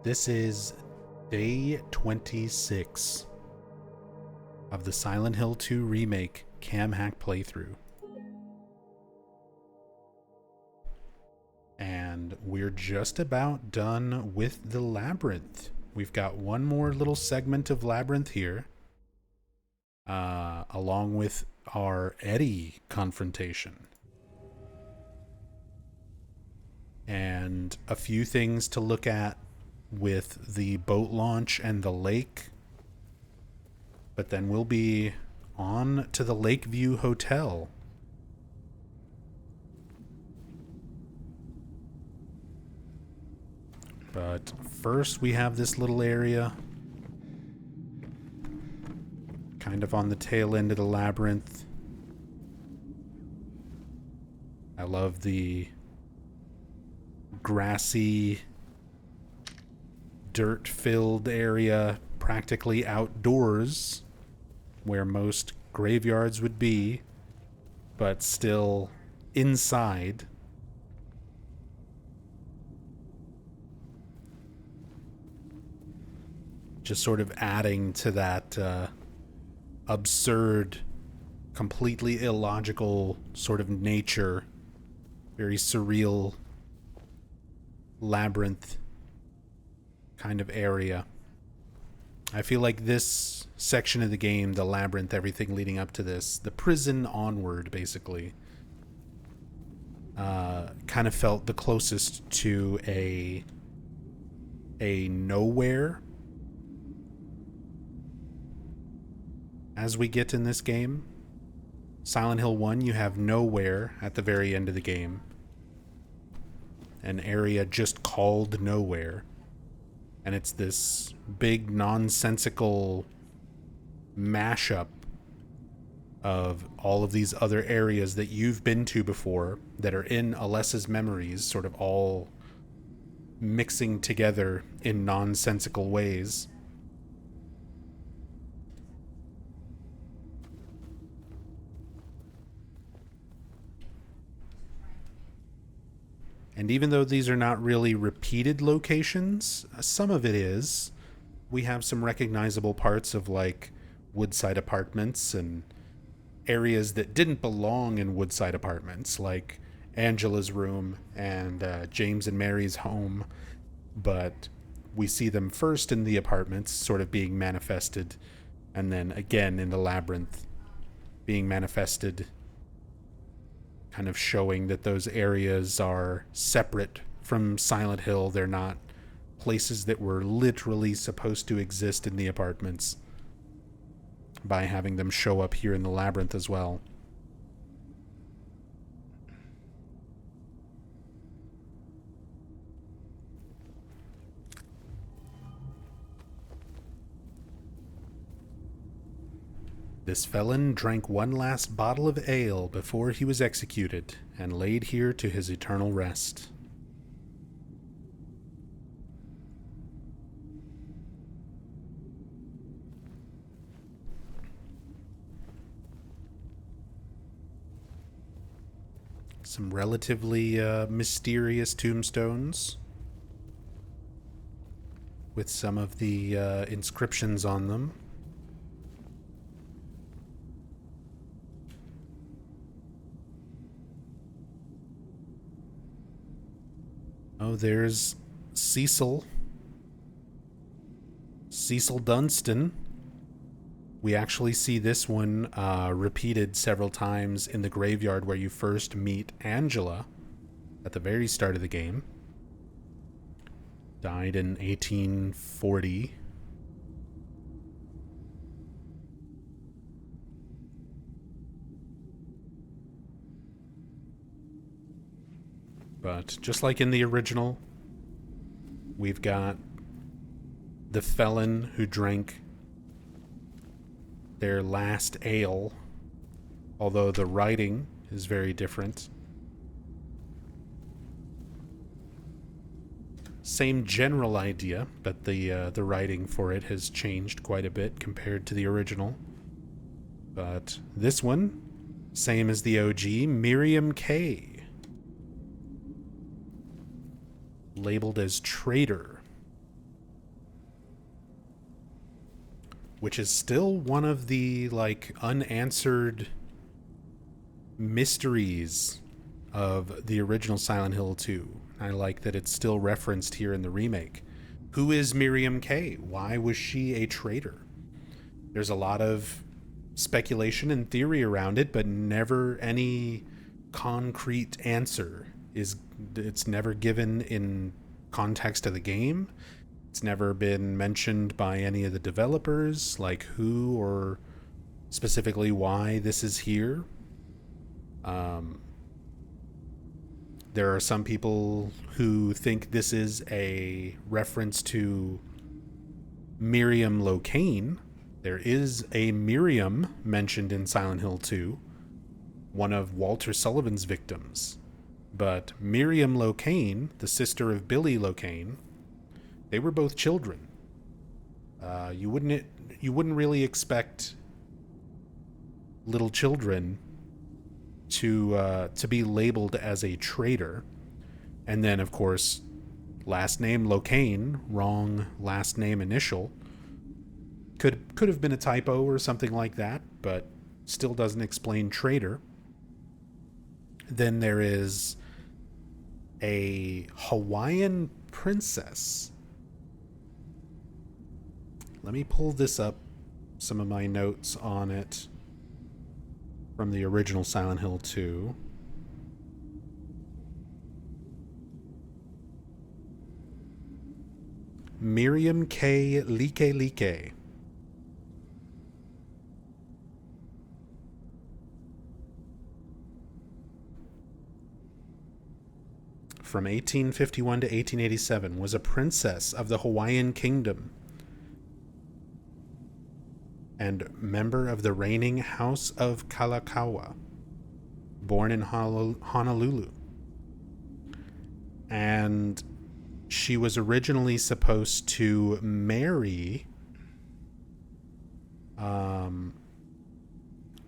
This is day 26 of the Silent Hill 2 Remake cam hack playthrough. And we're just about done with the Labyrinth. We've got one more little segment of Labyrinth here, along with our Eddie confrontation. And a few things to look at with the boat launch and the lake. But then we'll be on to the Lakeview Hotel. But first we have this little area, kind of on the tail end of the labyrinth. I love the grassy, dirt-filled area, practically outdoors, where most graveyards would be, but still inside. Just sort of adding to that absurd, completely illogical sort of nature, very surreal labyrinth kind of area. I feel like this section of the game, the labyrinth, everything leading up to this, the prison onward, basically, kind of felt the closest to a nowhere as we get in this game. Silent Hill 1, you have nowhere at the very end of the game. An area just called Nowhere. And it's this big nonsensical mashup of all of these other areas that you've been to before that are in Alessa's memories, sort of all mixing together in nonsensical ways. And even though these are not really repeated locations, some of it is. We have some recognizable parts of, like, Woodside Apartments and areas that didn't belong in Woodside Apartments, like Angela's room and James and Mary's home. But we see them first in the apartments, sort of being manifested, and then again in the labyrinth being manifested, kind of showing that those areas are separate from Silent Hill. They're not places that were literally supposed to exist in the apartments, by having them show up here in the labyrinth as well. This felon drank one last bottle of ale before he was executed, and laid here to his eternal rest. Some relatively mysterious tombstones, with some of the inscriptions on them. Oh, there's Cecil Dunstan. We actually see this one repeated several times in the graveyard where you first meet Angela at the very start of the game. Died in 1840. But just like in the original, we've got the felon who drank their last ale, although the writing is very different. Same general idea, but the writing for it has changed quite a bit compared to the original. But this one, same as the OG, Miriam K. labeled as traitor. which is still one of the like unanswered mysteries of the original Silent Hill 2. I like that it's still referenced here in the remake. Who is Miriam K? Why was she a traitor? There's a lot of speculation and theory around it, but never any concrete answer. It's never given in context of the game. It's never been mentioned by any of the developers, like who or specifically why this is here. There are some people who think this is a reference to Miriam Locane. There is a Miriam mentioned in Silent Hill 2, one of Walter Sullivan's victims. But Miriam Locane, the sister of Billy Locane, they were both children. You wouldn't really expect little children to be labeled as a traitor. And then, of course, last name Locane, wrong last name initial. Could have been a typo or something like that, but still doesn't explain traitor. Then there is a Hawaiian princess. Let me pull this up, some of my notes on it from the original Silent Hill 2. Miriam K. Like. From 1851 to 1887, was a princess of the Hawaiian Kingdom and member of the reigning House of Kalakaua, born in Honolulu. And she was originally supposed to marry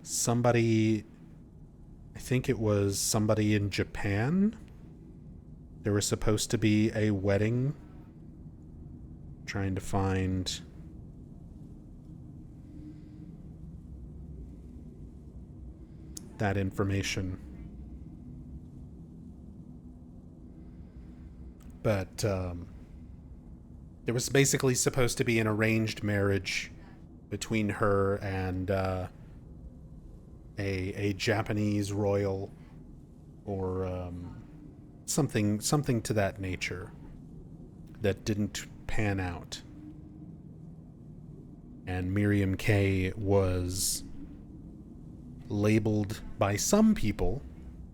somebody, I think it was somebody in Japan. There was supposed to be a wedding. Trying to find that information. But there was basically supposed to be an arranged marriage between her and a Japanese royal, or something to that nature, that didn't pan out. And Miriam K was labeled by some people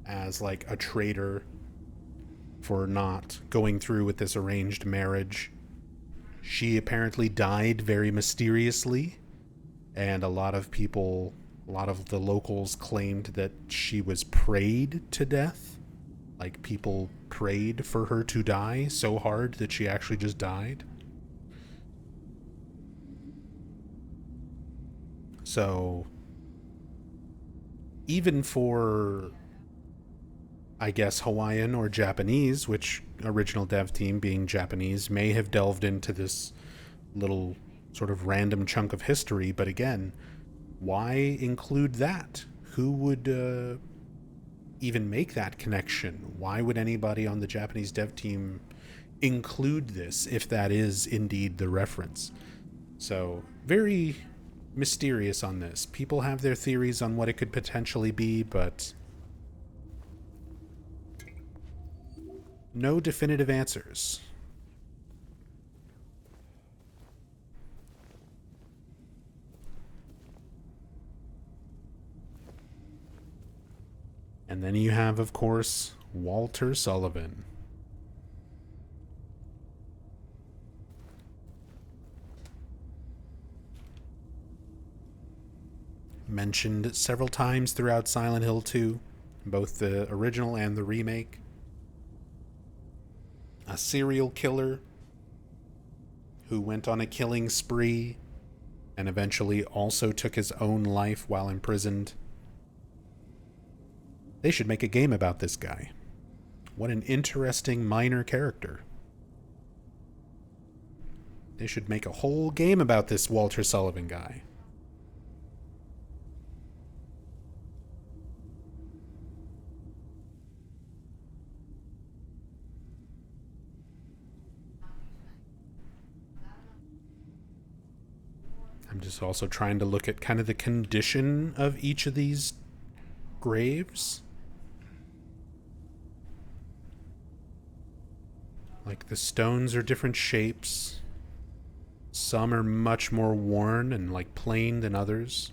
as like a traitor for not going through with this arranged marriage. She apparently died very mysteriously, and a lot of the locals claimed that she was prayed to death. Like, people prayed for her to die so hard that she actually just died. So, even for, I guess, Hawaiian or Japanese, which original dev team being Japanese may have delved into this little sort of random chunk of history, but again, why include that? Who would even make that connection? Why would anybody on the Japanese dev team include this if that is indeed the reference? So, very mysterious on this. People have their theories on what it could potentially be, but no definitive answers. And then you have, of course, Walter Sullivan. Mentioned several times throughout Silent Hill 2, both the original and the remake. A serial killer who went on a killing spree and eventually also took his own life while imprisoned. They should make a game about this guy. What an interesting minor character. They should make a whole game about this Walter Sullivan guy. I'm just also trying to look at kind of the condition of each of these graves. Like the stones are different shapes. Some are much more worn and like plain than others.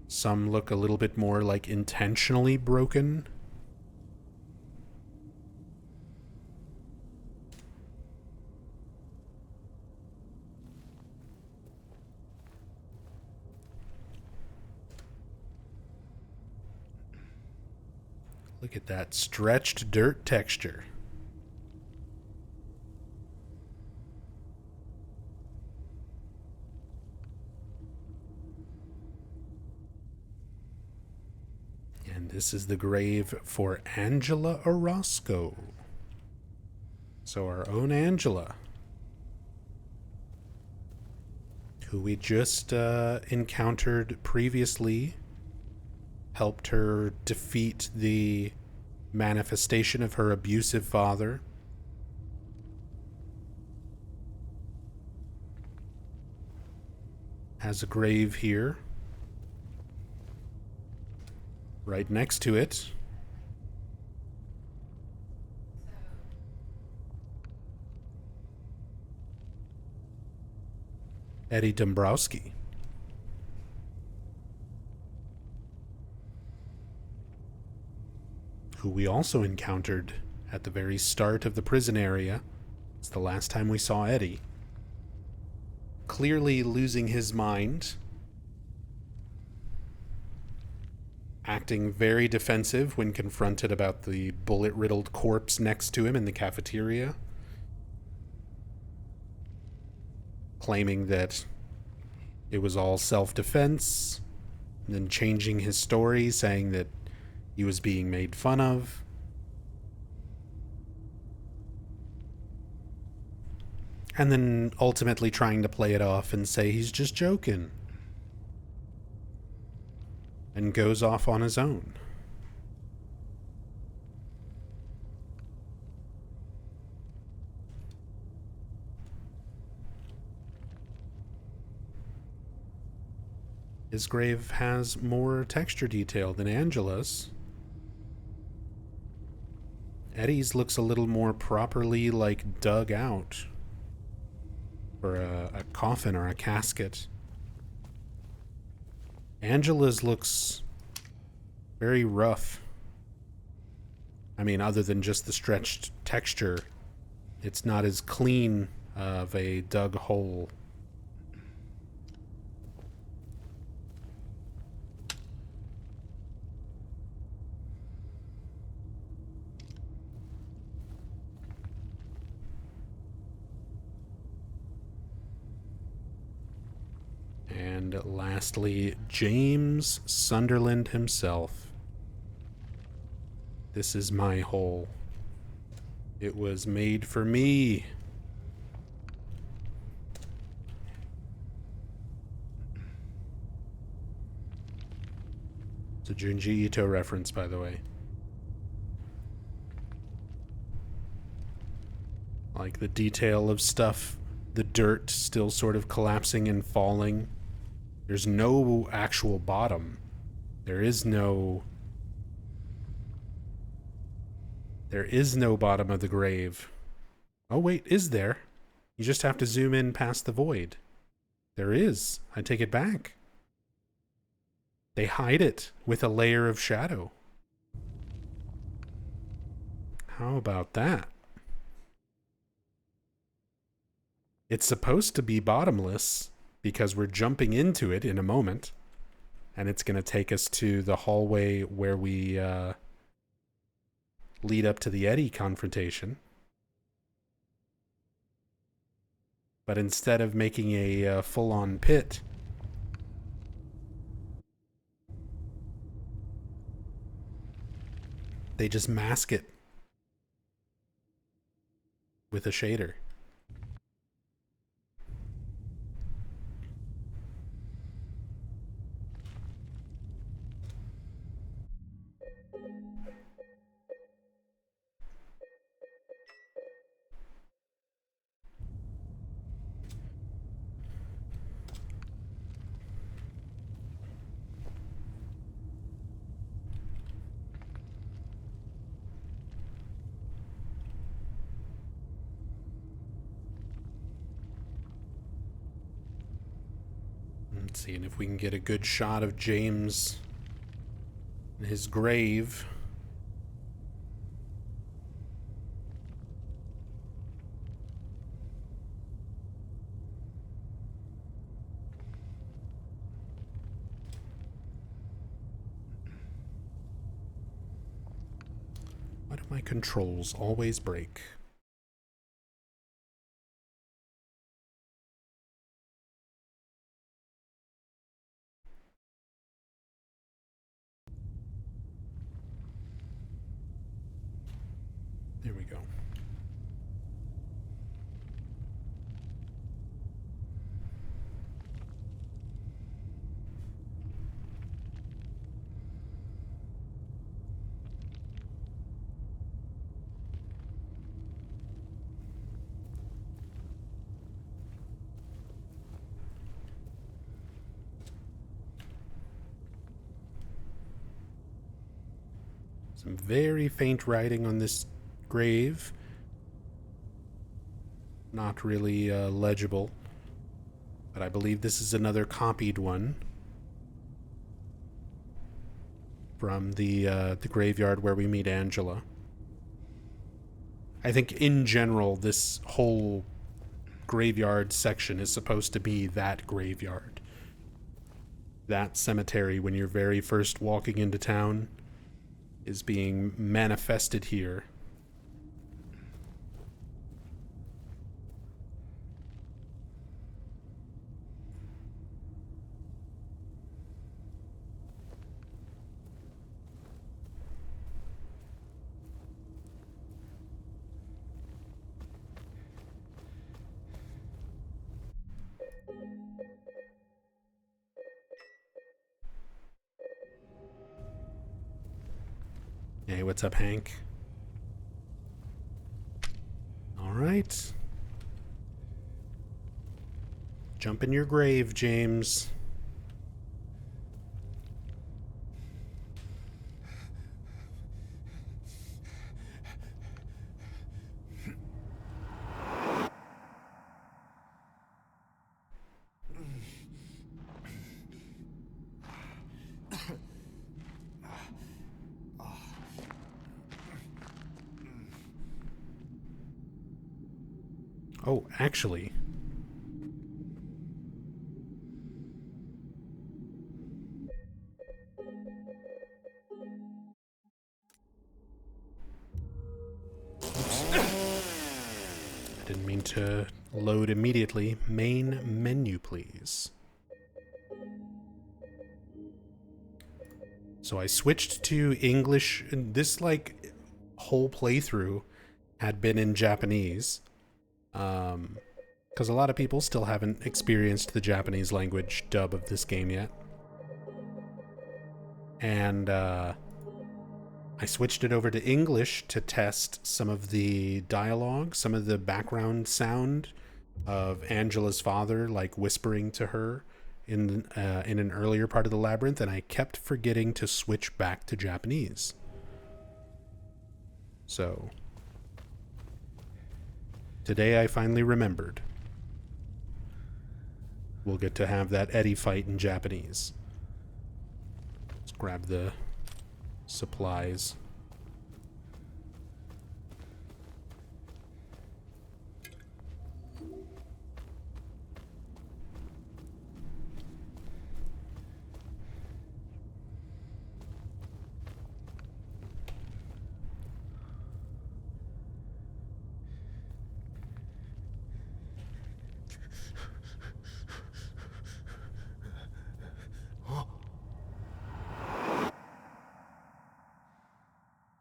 Some look a little bit more like intentionally broken. Look at that stretched dirt texture. And this is the grave for Angela Orozco. So our own Angela, who we just encountered previously, helped her defeat the manifestation of her abusive father. Has a grave here. Right next to it, Eddie Dombrowski. Who we also encountered at the very start of the prison area. It's the last time we saw Eddie. Clearly losing his mind. Acting very defensive when confronted about the bullet-riddled corpse next to him in the cafeteria. Claiming that it was all self-defense. And then changing his story, saying that he was being made fun of. And then ultimately trying to play it off and say he's just joking. And goes off on his own. His grave has more texture detail than Angela's. Eddie's looks a little more properly like dug out. For a coffin or a casket. Angela's looks very rough. I mean, other than just the stretched texture, it's not as clean of a dug hole. And lastly, James Sunderland himself. This is my hole. It was made for me. It's a Junji Ito reference, by the way. Like the detail of stuff, the dirt still sort of collapsing and falling. There's no actual bottom. There is no bottom of the grave. Oh wait, is there? You just have to zoom in past the void. There is. I take it back. They hide it with a layer of shadow. How about that? It's supposed to be bottomless because we're jumping into it in a moment. And it's going to take us to the hallway where we lead up to the Eddie confrontation. But instead of making a full-on pit, they just mask it with a shader. Let's see, and if we can get a good shot of James in his grave. Why do my controls always break? There we go. Some very faint writing on this grave. Not really legible, but I believe this is another copied one from the graveyard where we meet Angela. I think in general, this whole graveyard section is supposed to be that graveyard. That cemetery, when you're very first walking into town, is being manifested here. Hey, what's up, Hank? All right. Jump in your grave, James. Oh, actually. I didn't mean to load immediately. Main menu, please. So I switched to English. This, like, whole playthrough had been in Japanese. Because a lot of people still haven't experienced the Japanese language dub of this game yet. And I switched it over to English to test some of the dialogue, some of the background sound of Angela's father, like whispering to her in an earlier part of the labyrinth, and I kept forgetting to switch back to Japanese. So today I finally remembered. We'll get to have that Eddie fight in Japanese. Let's grab the supplies.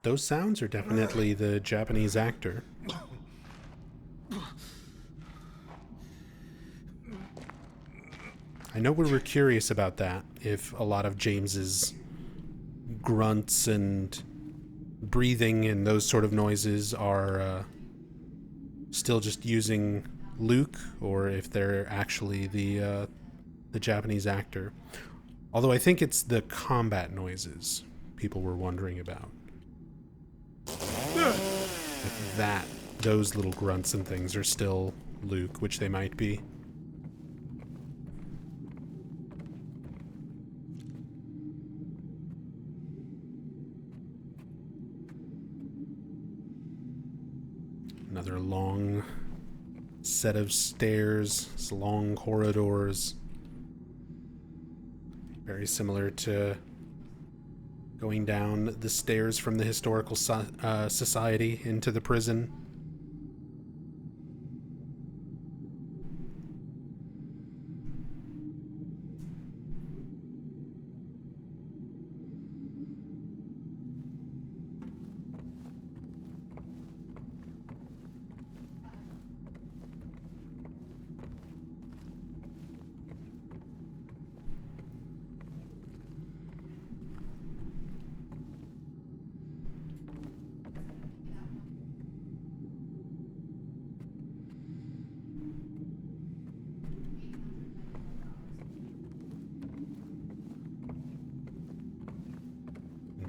Those sounds are definitely the Japanese actor. I know we were curious about that, if a lot of James's grunts and breathing and those sort of noises are still just using Luke, or if they're actually the Japanese actor. Although I think it's the combat noises people were wondering about. If those little grunts and things are still Luke, which they might be. Another long set of stairs, long corridors. Very similar to going down the stairs from the historical society into the prison.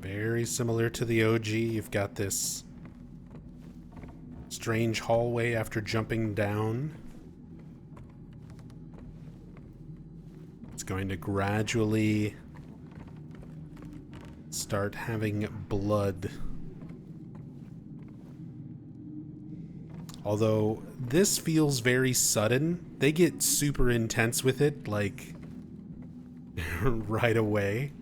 Very similar to the OG, you've got this strange hallway after jumping down. It's going to gradually start having blood. Although this feels very sudden. They get super intense with it, like, right away.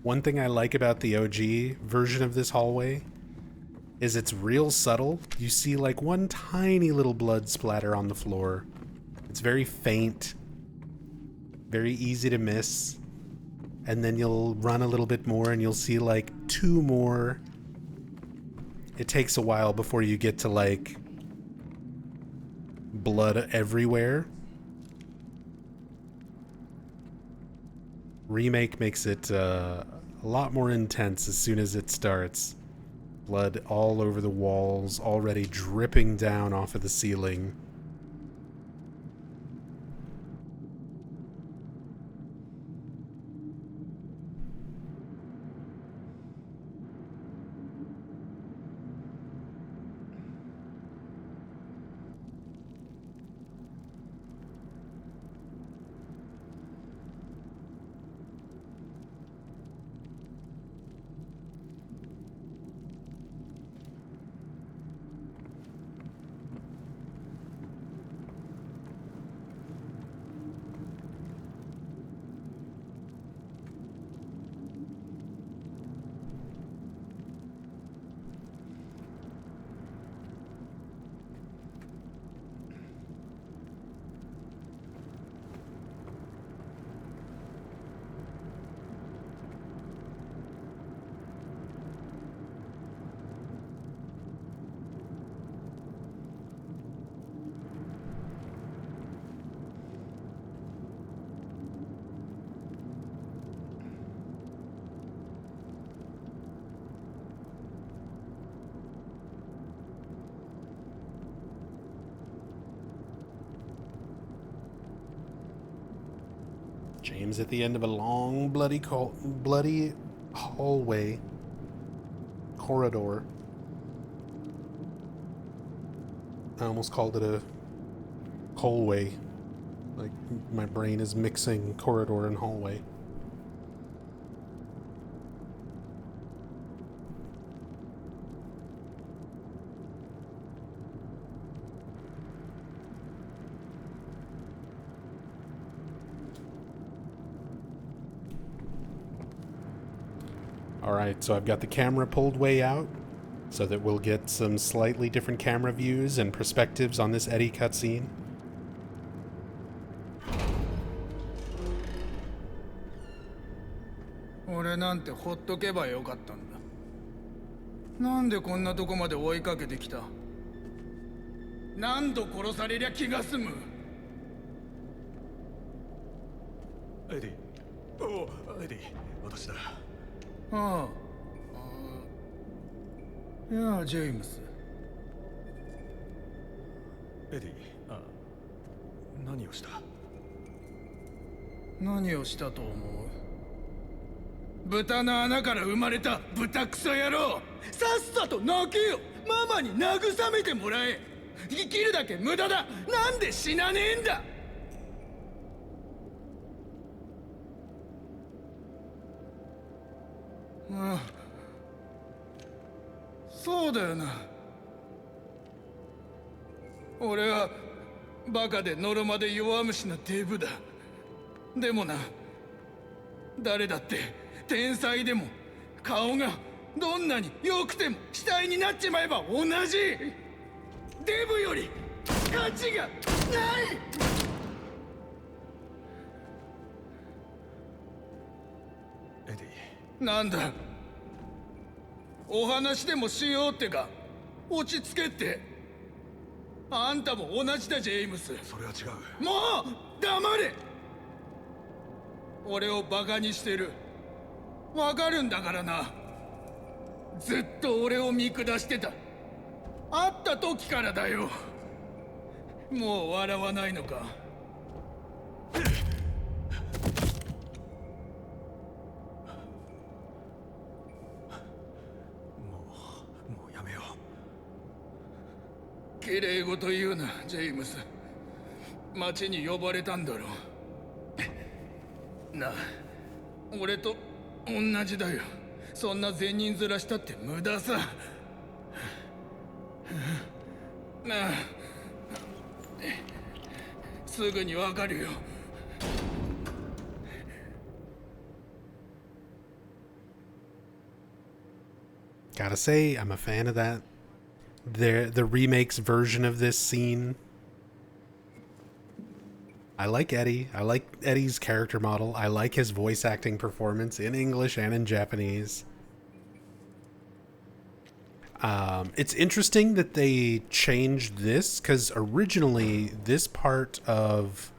One thing I like about the OG version of this hallway is it's real subtle. You see like one tiny little blood splatter on the floor. It's very faint, very easy to miss. And then you'll run a little bit more and you'll see like two more. It takes a while before you get to like blood everywhere. Remake makes it a lot more intense as soon as it starts. Blood all over the walls, already dripping down off of the ceiling. James at the end of a long, bloody hallway, corridor. I almost called it a hallway. Like, my brain is mixing corridor and hallway. Alright, so I've got the camera pulled way out so that we'll get some slightly different camera views and perspectives on this Eddie cutscene.俺なんてほっとけばよかったんだ。なんでこんなとこまで追いかけてきた。何度殺されりゃ気が済む。エディ。おお、エディ、私だ。ああ。いや、ジェームス。エディ、何をした？何をしたと思う？豚の穴から生まれた豚クソ野郎、さっさと泣けよ。ママに慰めてもらえ。生きるだけ無駄だ。なんで死なねえんだ。ああ、そうだよな。俺はバカでのろまで弱虫なデブだ。でもな、誰だって天才でも顔がどんなに良くても死体になっちまえば同じ。デブより価値がない。エディ。なんだ、お話でもしようってか。落ち着けって。あんたも同じだ、ジェームス。それは違う。もう黙れ。俺をバカにしてる。わかるんだからな。ずっと俺を見下してた。会った時からだよ。もう笑わないのか。もうやめよう。綺麗事言うな、ジェームス。町に呼ばれたんだろう。なあ、俺と同じだよ。そんな善人面したって無駄さ。なあ、すぐにわかるよ。Gotta say, I'm a fan of that. The remake's version of this scene. I like Eddie. I like Eddie's character model. I like his voice acting performance in English and in Japanese. It's interesting that they changed this, because originally this part of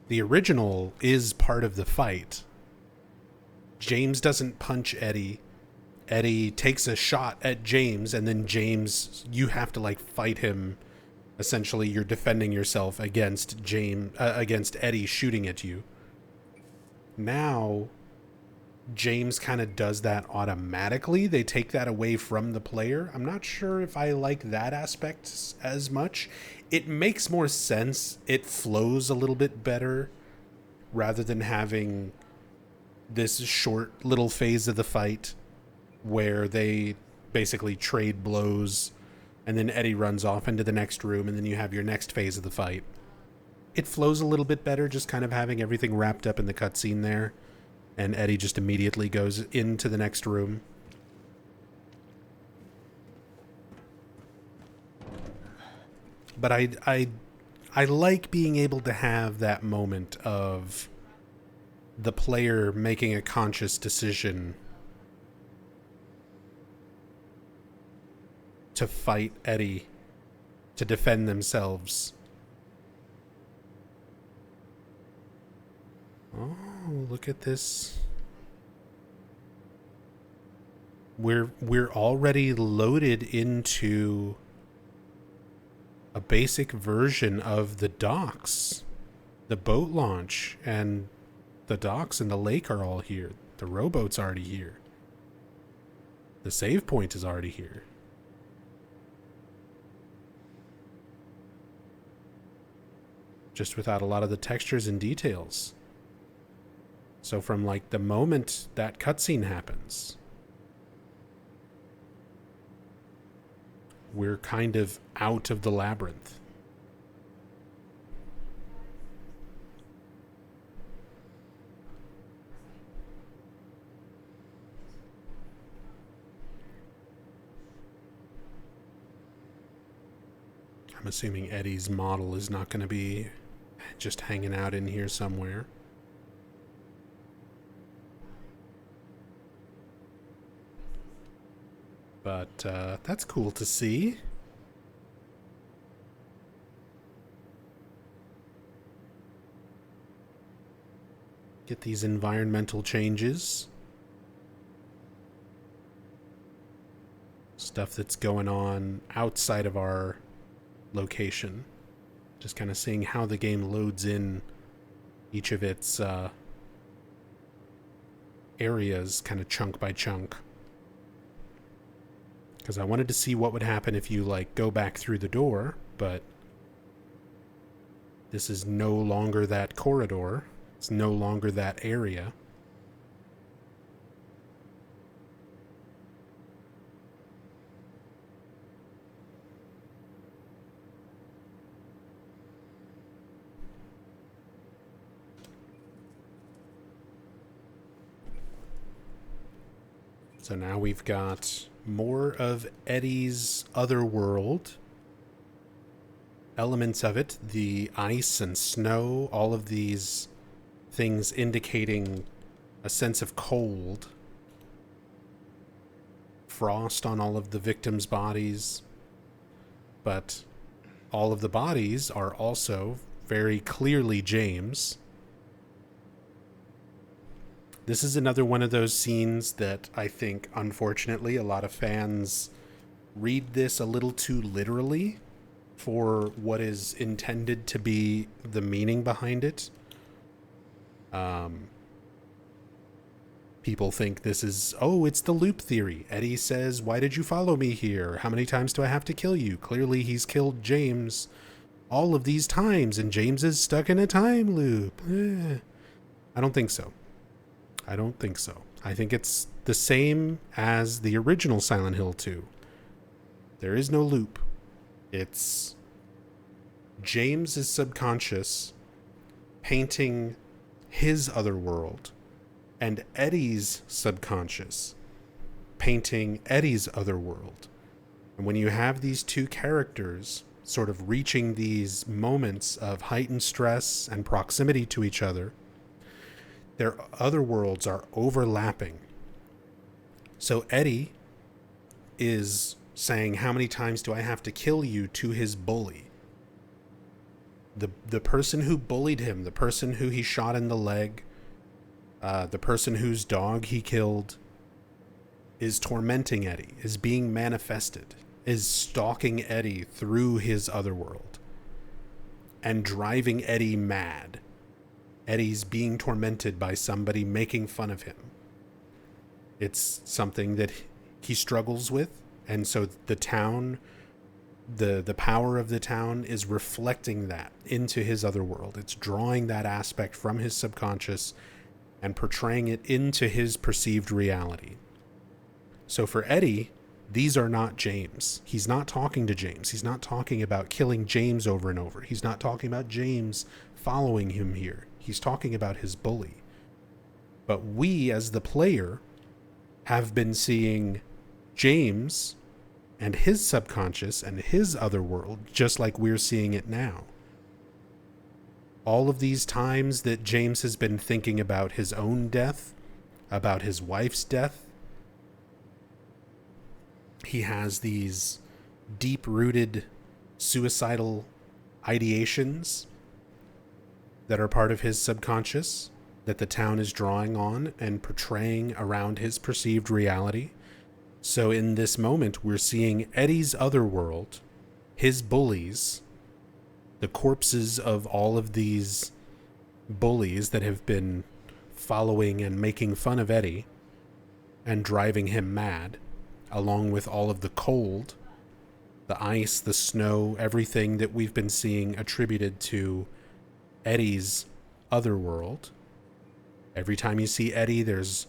the original is part of the fight. James doesn't punch Eddie. Eddie takes a shot at James, and then James, you have to like fight him. Essentially, you're defending yourself against against Eddie shooting at you. Now, James kind of does that automatically. They take that away from the player. I'm not sure if I like that aspect as much. It makes more sense. It flows a little bit better rather than having this short little phase of the fight where they basically trade blows and then Eddie runs off into the next room and then you have your next phase of the fight. It flows a little bit better just kind of having everything wrapped up in the cutscene there. And Eddie just immediately goes into the next room. But I like being able to have that moment of the player making a conscious decision to fight Eddie, to defend themselves. Oh, look at this. We're already loaded into a basic version of the docks. The boat launch and the docks and the lake are all here. The rowboat's already here. The save point is already here. Just without a lot of the textures and details. So from like the moment that cutscene happens, we're kind of out of the labyrinth. I'm assuming Eddie's model is not going to be just hanging out in here somewhere. But that's cool to see. Get these environmental changes. Stuff that's going on outside of our location. Just kind of seeing how the game loads in each of its areas, kind of chunk by chunk. Because I wanted to see what would happen if you, like, go back through the door, but this is no longer that corridor. It's no longer that area. So now we've got more of Eddie's other world. Elements of it, the ice and snow, all of these things indicating a sense of cold. Frost on all of the victims' bodies. But all of the bodies are also very clearly James. This is another one of those scenes that I think, unfortunately, a lot of fans read this a little too literally for what is intended to be the meaning behind it. People think this is, oh, it's the loop theory. Eddie says, why did you follow me here? How many times do I have to kill you? Clearly he's killed James all of these times, and James is stuck in a time loop. I don't think so. I don't think so. I think it's the same as the original Silent Hill 2. There is no loop. It's James's subconscious painting his other world, and Eddie's subconscious painting Eddie's other world. And when you have these two characters sort of reaching these moments of heightened stress and proximity to each other, their other worlds are overlapping. So Eddie is saying, how many times do I have to kill you, to his bully? The person who bullied him, the person who he shot in the leg, the person whose dog he killed, is tormenting Eddie, is being manifested, is stalking Eddie through his other world and driving Eddie mad. Eddie's being tormented by somebody making fun of him. It's something that he struggles with, and so the town, the power of the town is reflecting that into his other world. It's drawing that aspect from his subconscious and portraying it into his perceived reality. So for Eddie, these are not James. He's not talking to James. He's not talking about killing James over and over. He's not talking about James following him here. He's talking about his bully. But we, as the player, have been seeing James and his subconscious and his other world just like we're seeing it now. All of these times that James has been thinking about his own death, about his wife's death, he has these deep-rooted suicidal ideations that are part of his subconscious that the town is drawing on and portraying around his perceived reality. So in this moment, we're seeing Eddie's other world, his bullies, the corpses of all of these bullies that have been following and making fun of Eddie and driving him mad, along with all of the cold, the ice, the snow, everything that we've been seeing attributed to Eddie's other world. Every time you see Eddie, there's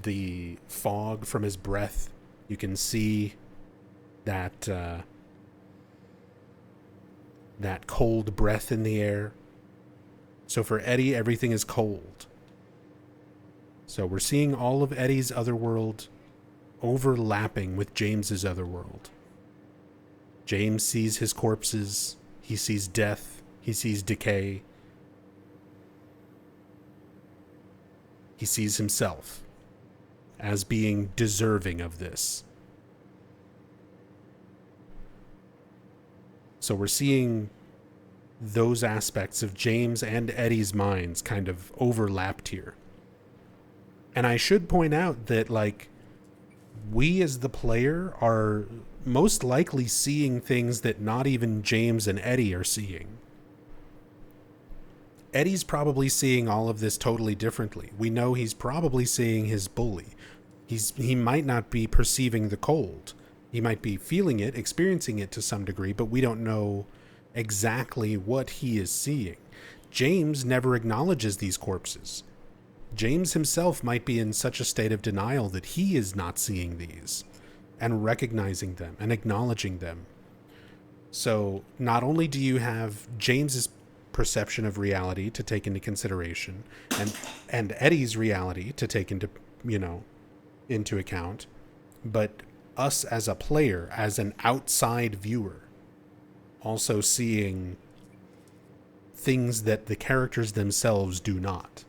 the fog from his breath. You can see that that cold breath in the air. So for Eddie, everything is cold. So we're seeing all of Eddie's other world overlapping with James's other world. James sees his corpses. He sees death. He sees decay. He sees himself as being deserving of this. So we're seeing those aspects of James and Eddie's minds kind of overlapped here. And I should point out that, like, we as the player are most likely seeing things that not even James and Eddie are seeing. Eddie's probably seeing all of this totally differently. We know he's probably seeing his bully. He might not be perceiving the cold. He might be feeling it, experiencing it to some degree, but we don't know exactly what he is seeing. James never acknowledges these corpses. James himself might be in such a state of denial that he is not seeing these and recognizing them and acknowledging them. So not only do you have James's perception of reality to take into consideration and Eddie's reality to take into account, but us as a player, as an outside viewer, also seeing things that the characters themselves do not.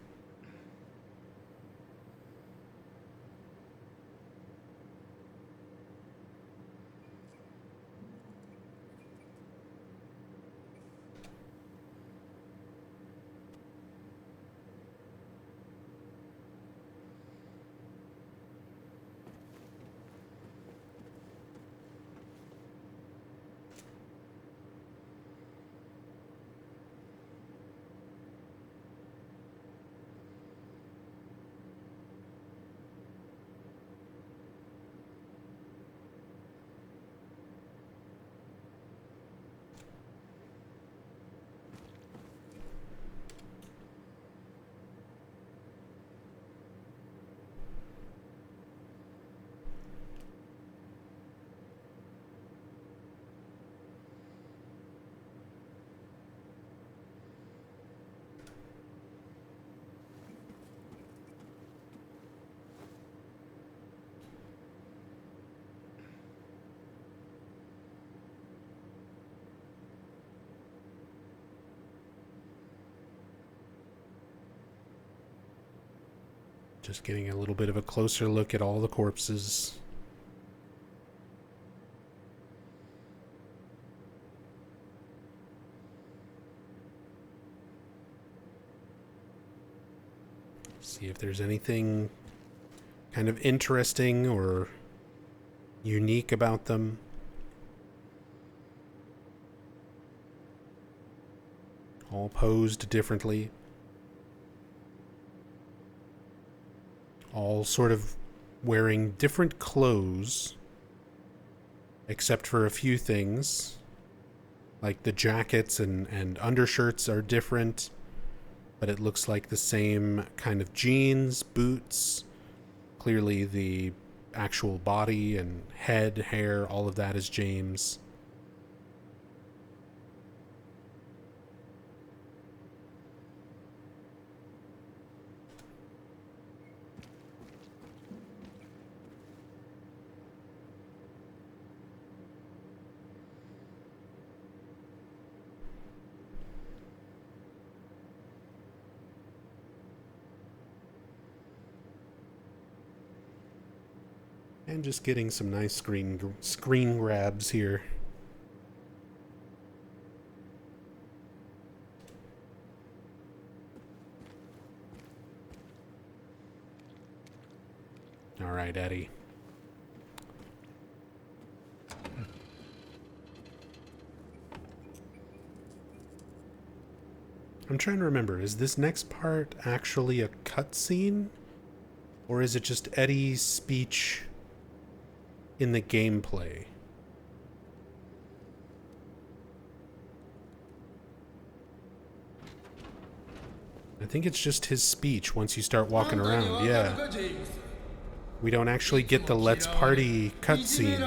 Just getting a little bit of a closer look at all the corpses. See if there's anything kind of interesting or unique about them. All posed differently. All sort of wearing different clothes, except for a few things. Like the jackets and undershirts are different, but it looks like the same kind of jeans, boots. Clearly the actual body and head, hair, all of that is James. And just getting some nice screen grabs here. All right, Eddie. I'm trying to remember, is this next part actually a cutscene? Or is it just Eddie's speech in the gameplay? I think it's just his speech once you start walking around, yeah. We don't actually get the Let's Party cutscene.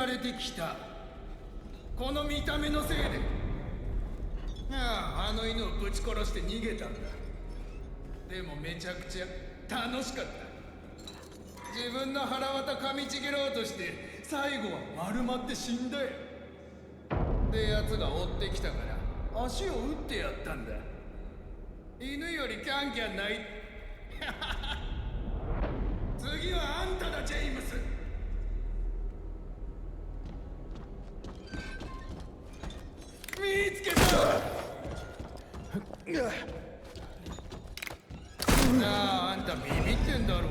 なあ、あんたビビってんだろ。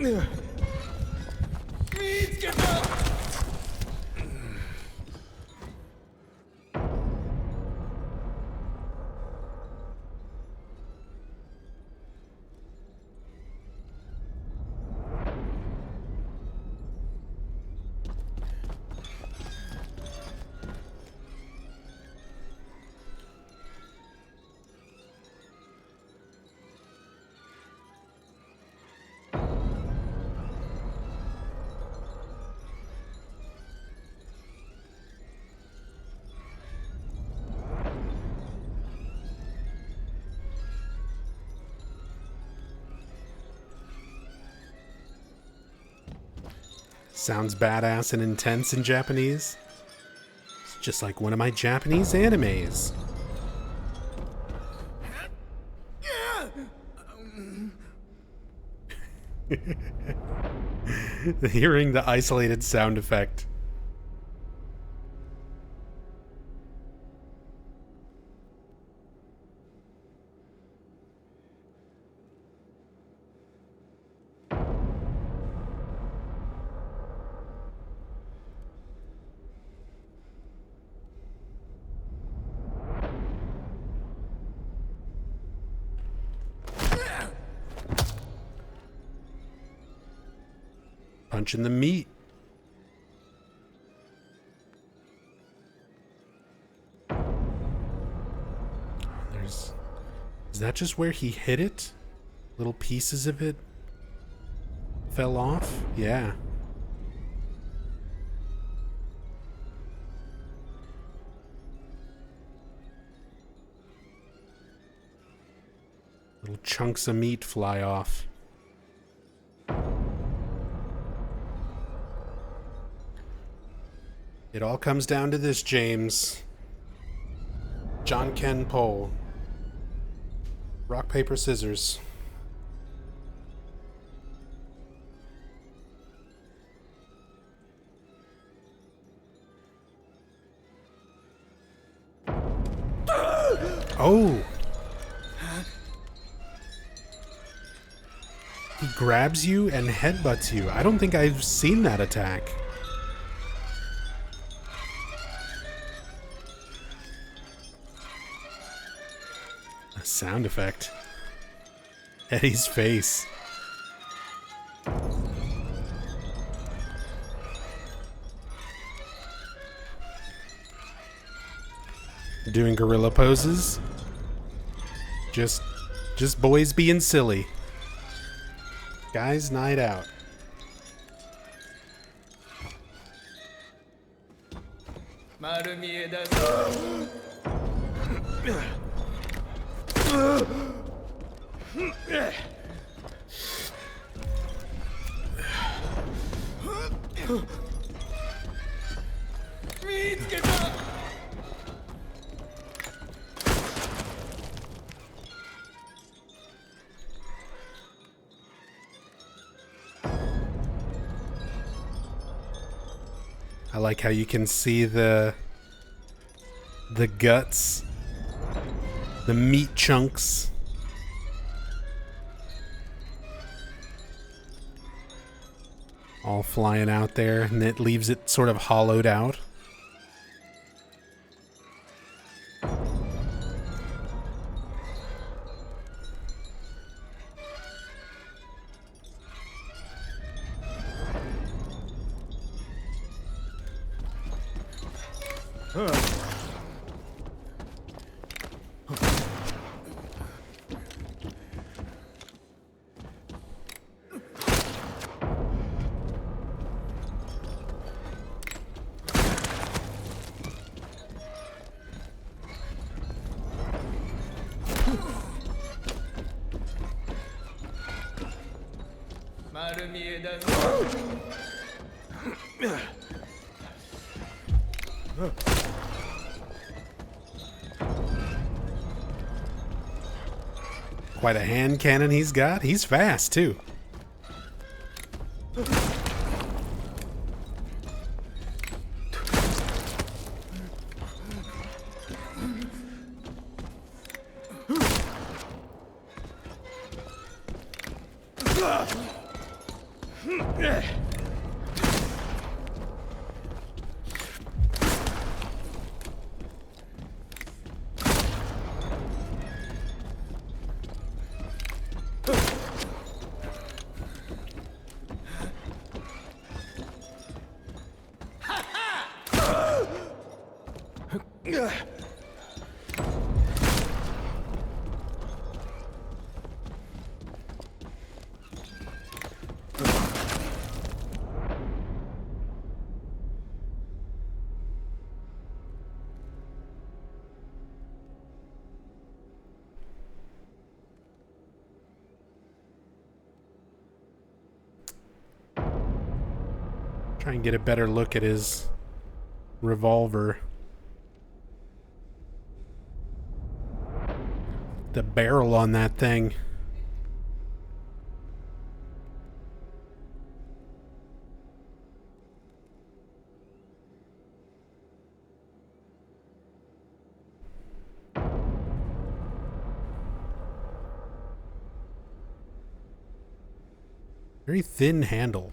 見つけた。Sounds badass and intense in Japanese. It's just like one of my Japanese animes. Hearing the isolated sound effect. Punching the meat. There's... Is that just where he hit it? Little pieces of it fell off? Yeah. Little chunks of meat fly off. It all comes down to this, James. John Ken Poe. Rock, paper, scissors. Oh! He grabs you and headbutts you. I don't think I've seen that attack. A sound effect. Eddie's face. Doing gorilla poses. Just boys being silly. Guys' night out. I like how you can see the guts, the meat chunks. All flying out there, and it leaves it sort of hollowed out. Quite a hand cannon he's got. He's fast, too. Try and get a better look at his revolver. The barrel on that thing. Very thin handle.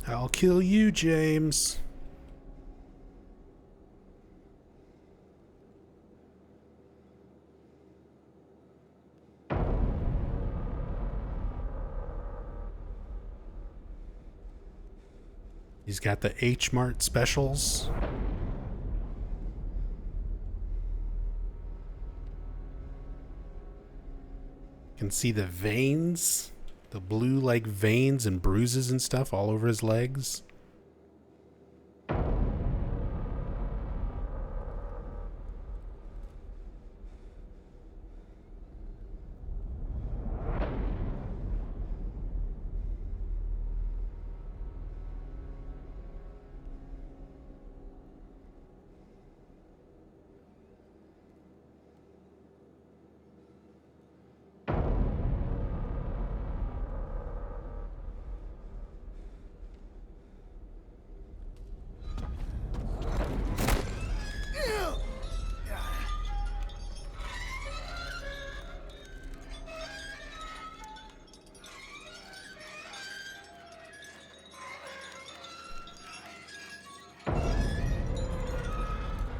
I'll kill you, James. He's got the H-Mart specials. You can see the veins. The blue, like, veins and bruises and stuff all over his legs.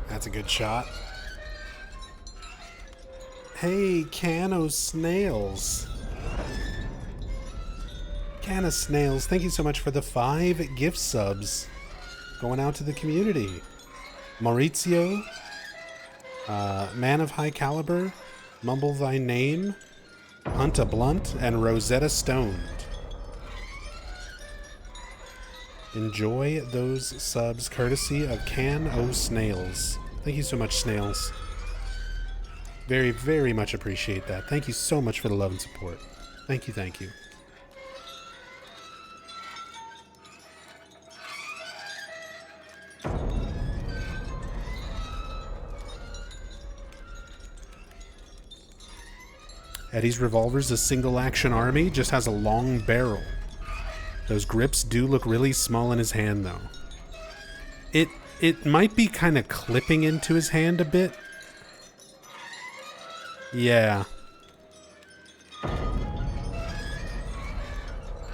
That's a good shot. Hey, can o' snails. Can of snails, thank you so much for the 5 gift subs. Going out to the community. Maurizio, Man of High Caliber, Mumble Thy Name, Hunta Blunt, and Rosetta Stoned. Enjoy those subs courtesy of Can O' Snails. Thank you so much, Snails. Very, very much appreciate that. Thank you so much for the love and support. Thank you, thank you. Eddie's revolver's a single action army, just has a long barrel. Those grips do look really small in his hand, though. It might be kind of clipping into his hand a bit. Yeah.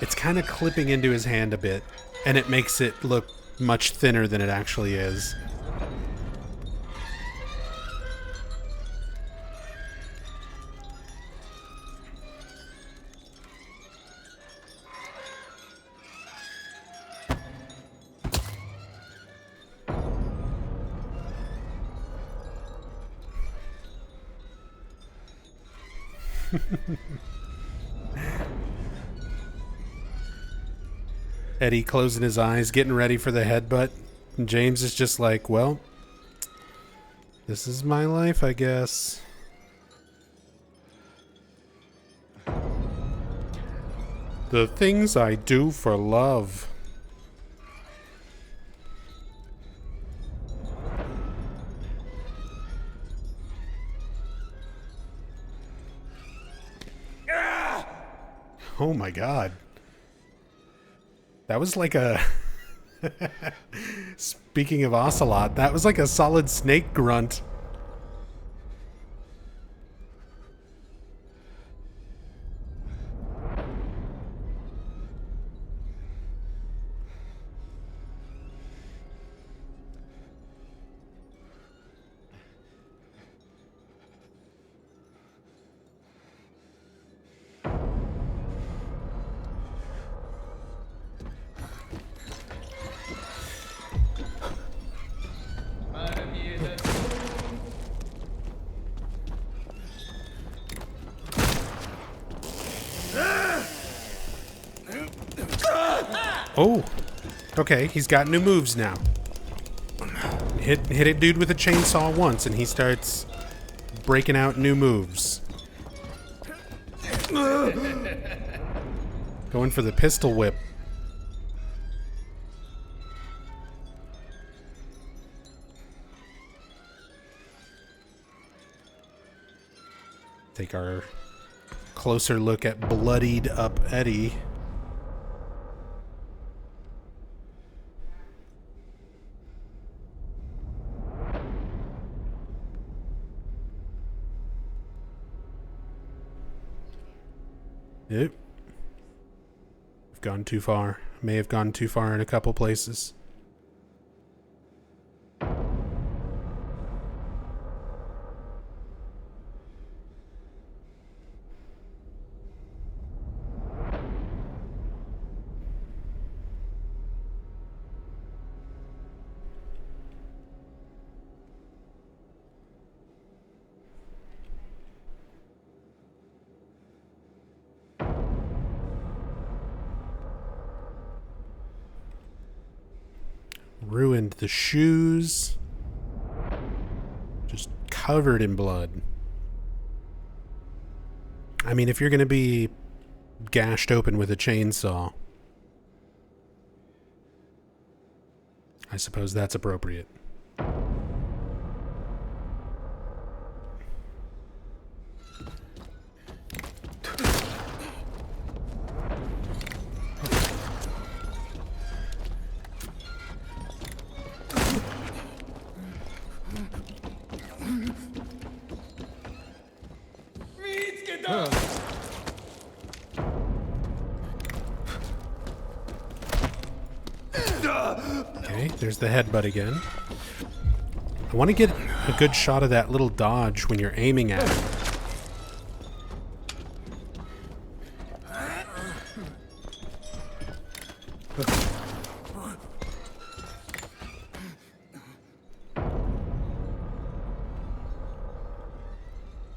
It's kind of clipping into his hand a bit, and it makes it look much thinner than it actually is. Eddie closing his eyes, getting ready for the headbutt. And James is just like, well, this is my life, I guess. The things I do for love. Oh my god. That was like a... Speaking of Ocelot, that was like a solid snake grunt. Oh, okay, he's got new moves now. Hit a dude with a chainsaw once and he starts breaking out new moves. Going for the pistol whip. Take our closer look at bloodied up Eddie. Yep. I've gone too far. May have gone too far in a couple places. Ruined the shoes. Just covered in blood. I mean, if you're going to be gashed open with a chainsaw, I suppose that's appropriate. Okay, there's the headbutt again. I want to get a good shot of that little dodge when you're aiming at it.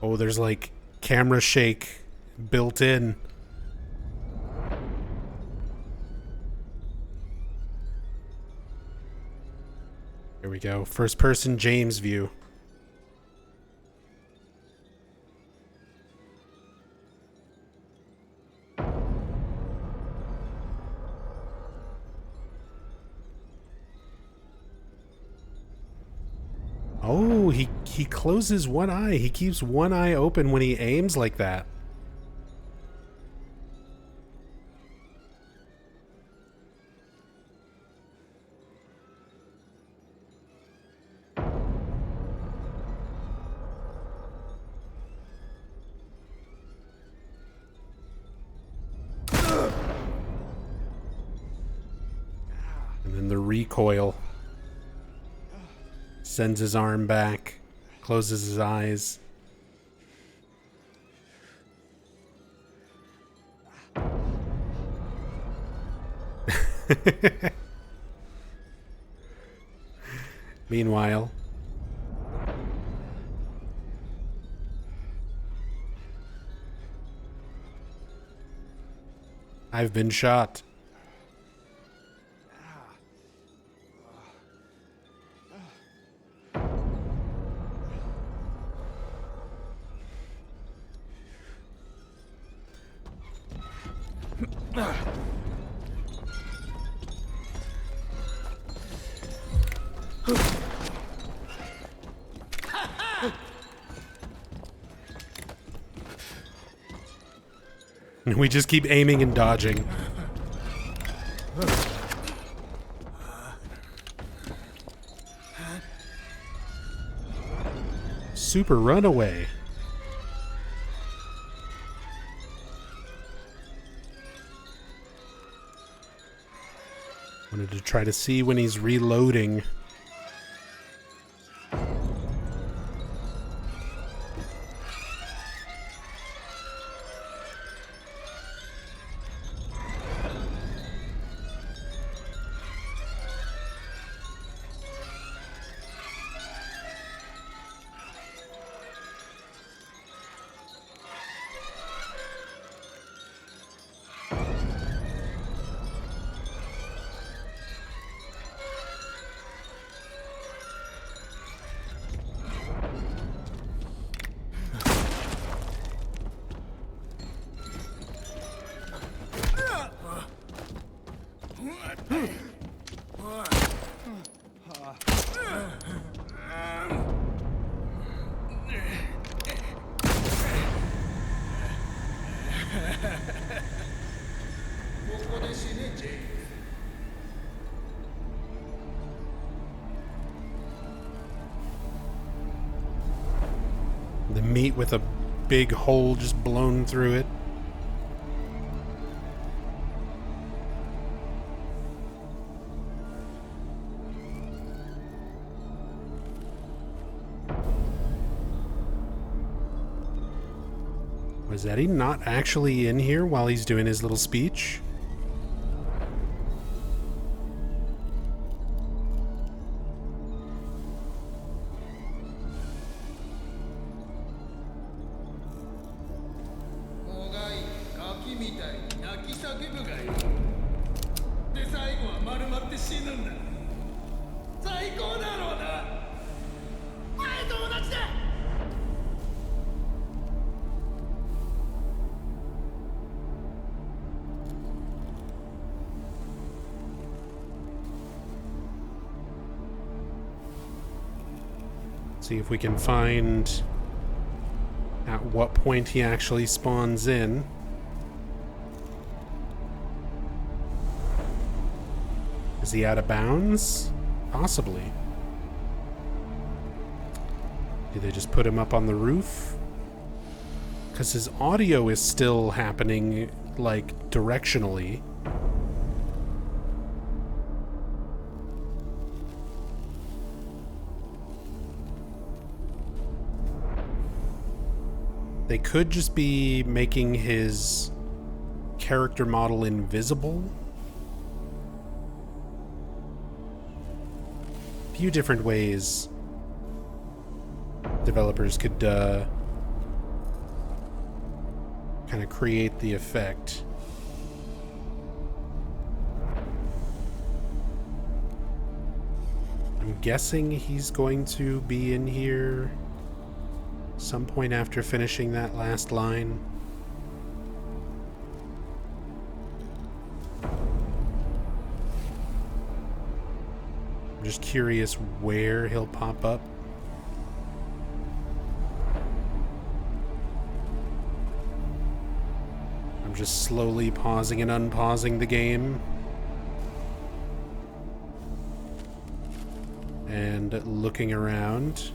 Oh, there's like camera shake built in. Here we go. First person James view. Oh, he closes one eye. He keeps one eye open when he aims like that. And then the recoil. Sends his arm back, closes his eyes. Meanwhile, I've been shot. We just keep aiming and dodging. Super runaway. Wanted to try to see when he's reloading. The meat with a big hole just blown through it. Was Eddie not actually in here while he's doing his little speech? See if we can find at what point he actually spawns in. Is he out of bounds? Possibly. Do they just put him up on the roof? Because his audio is still happening, like, directionally. They could just be making his character model invisible. A few different ways developers could kind of create the effect. I'm guessing he's going to be in here some point after finishing that last line. I'm just curious where he'll pop up. I'm just slowly pausing and unpausing the game. And looking around.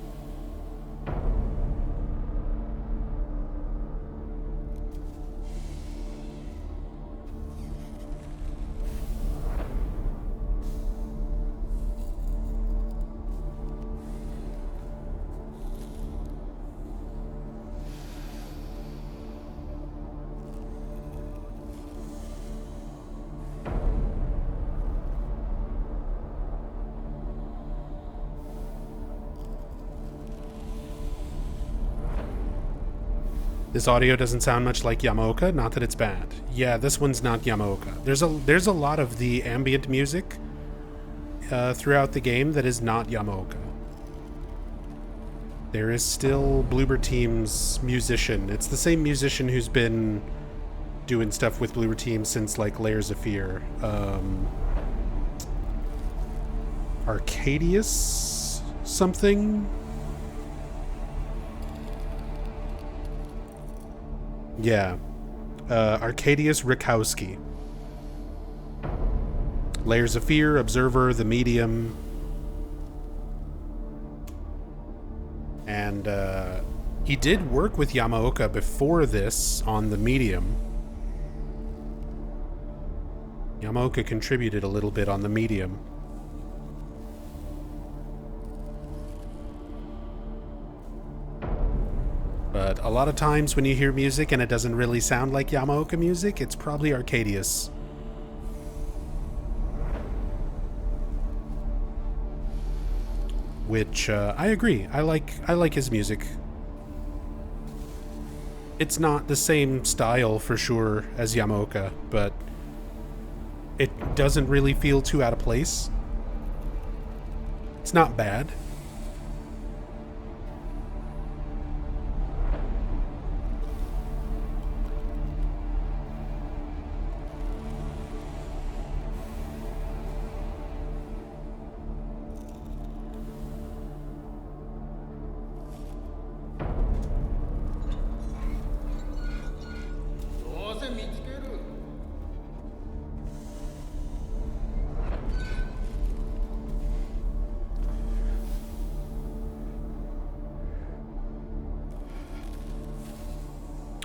This audio doesn't sound much like Yamaoka, not that it's bad. Yeah, this one's not Yamaoka. There's a lot of the ambient music throughout the game that is not Yamaoka. There is still Bloober Team's musician. It's the same musician who's been doing stuff with Bloober Team since like Layers of Fear. Arcadius something? Yeah. Arcadius Rikowski. Layers of Fear, Observer, The Medium. And he did work with Yamaoka before this on The Medium. Yamaoka contributed a little bit on The Medium. But a lot of times when you hear music and it doesn't really sound like Yamaoka music, it's probably Arcadius. Which I agree. I like his music. It's not the same style for sure as Yamaoka, but it doesn't really feel too out of place. It's not bad.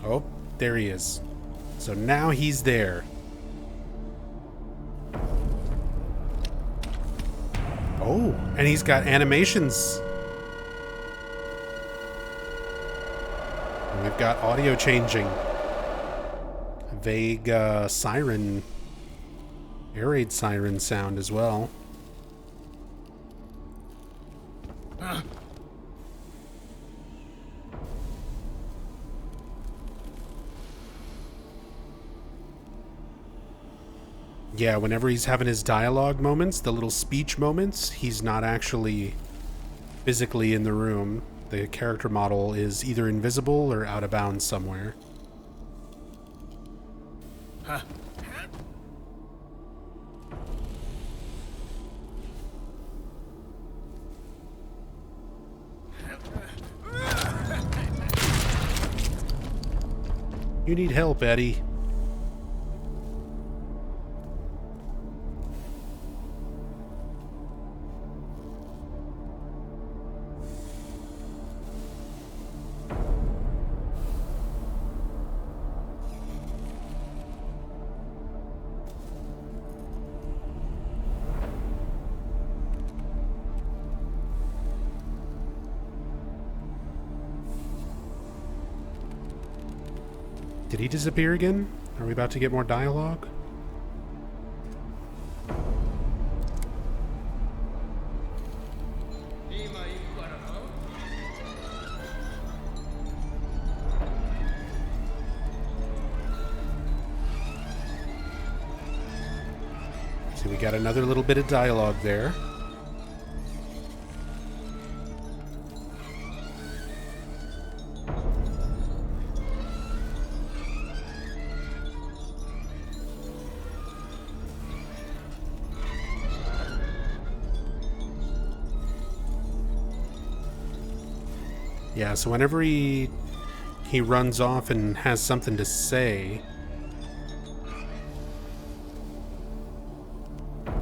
Oh, there he is. So now he's there. Oh, and he's got animations. And we've got audio changing. A vague siren, air raid siren sound as well. Yeah, whenever he's having his dialogue moments, the little speech moments, he's not actually physically in the room. The character model is either invisible or out of bounds somewhere. Huh. You need help, Eddie. Did he disappear again? Are we about to get more dialogue? So we got another little bit of dialogue there. Yeah, so whenever he runs off and has something to say,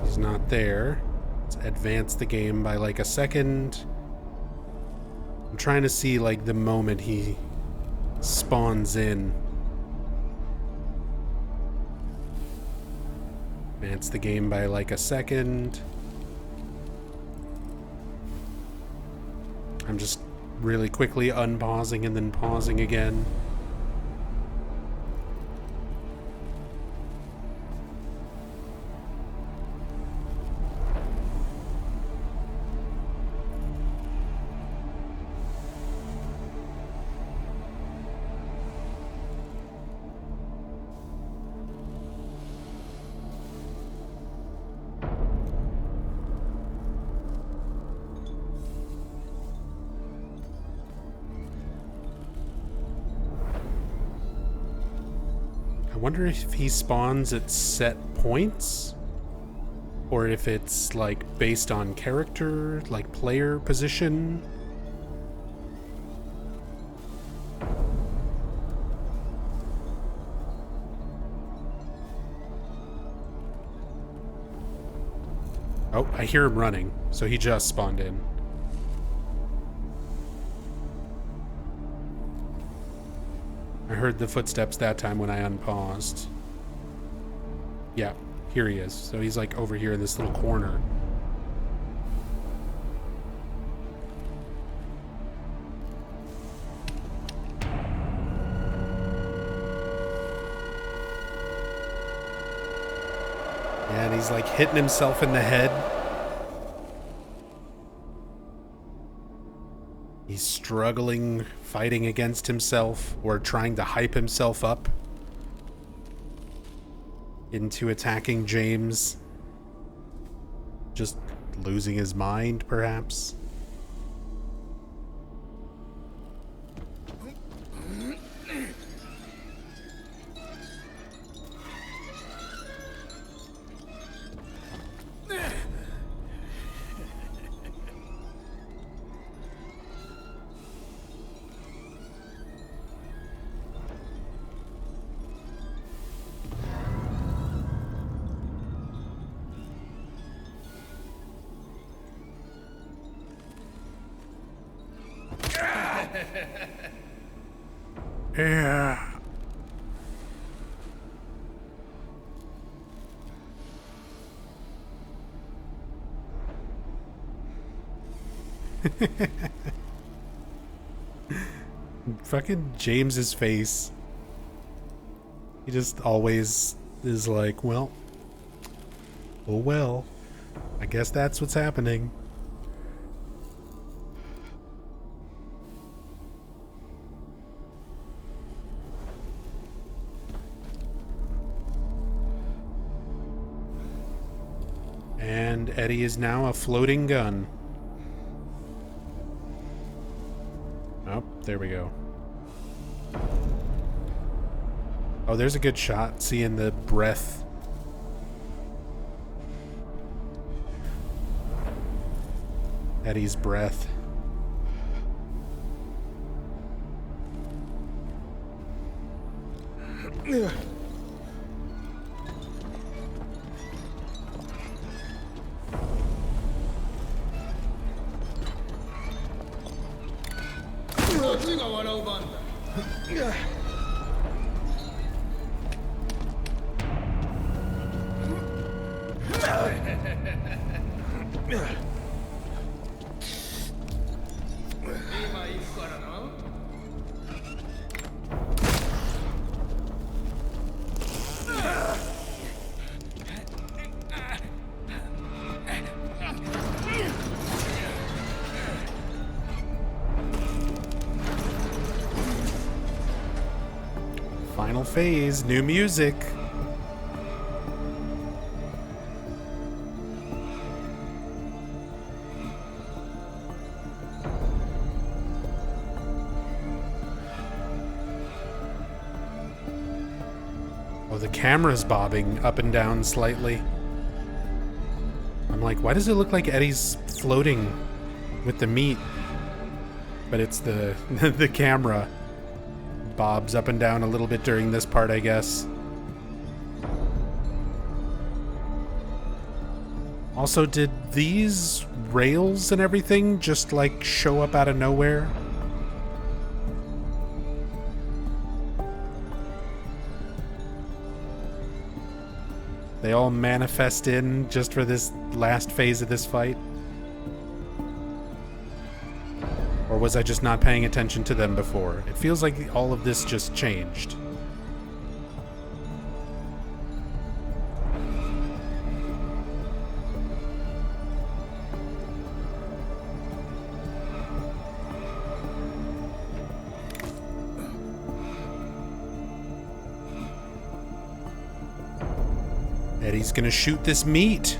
he's not there. Let's advance the game by like a second. I'm trying to see like the moment he spawns in. Advance the game by like a second. I'm just really quickly unpausing and then pausing again. wonder if he spawns at set points, or if it's like based on character, like player position. Oh, I hear him running, so he just spawned in. I heard the footsteps that time when I unpaused. Yeah, here he is. So he's like over here in this little corner. Yeah, and he's like hitting himself in the head. He's struggling, fighting against himself, or trying to hype himself up into attacking James. Just losing his mind, perhaps. Yeah. Fucking James's face. He just always is like, well, oh well. I guess that's what's happening. And Eddie is now a floating gun. Oh, there we go. Oh, there's a good shot, seeing the breath. Eddie's breath. Final phase, new music. Oh, the camera's bobbing up and down slightly. I'm like, why does it look like Eddie's floating with the meat? But it's the the camera bobs up and down a little bit during this part, I guess. Also, did these rails and everything just like show up out of nowhere? They all manifest in just for this last phase of this fight? Or was I just not paying attention to them before? It feels like all of this just changed. Eddie's gonna shoot this meat.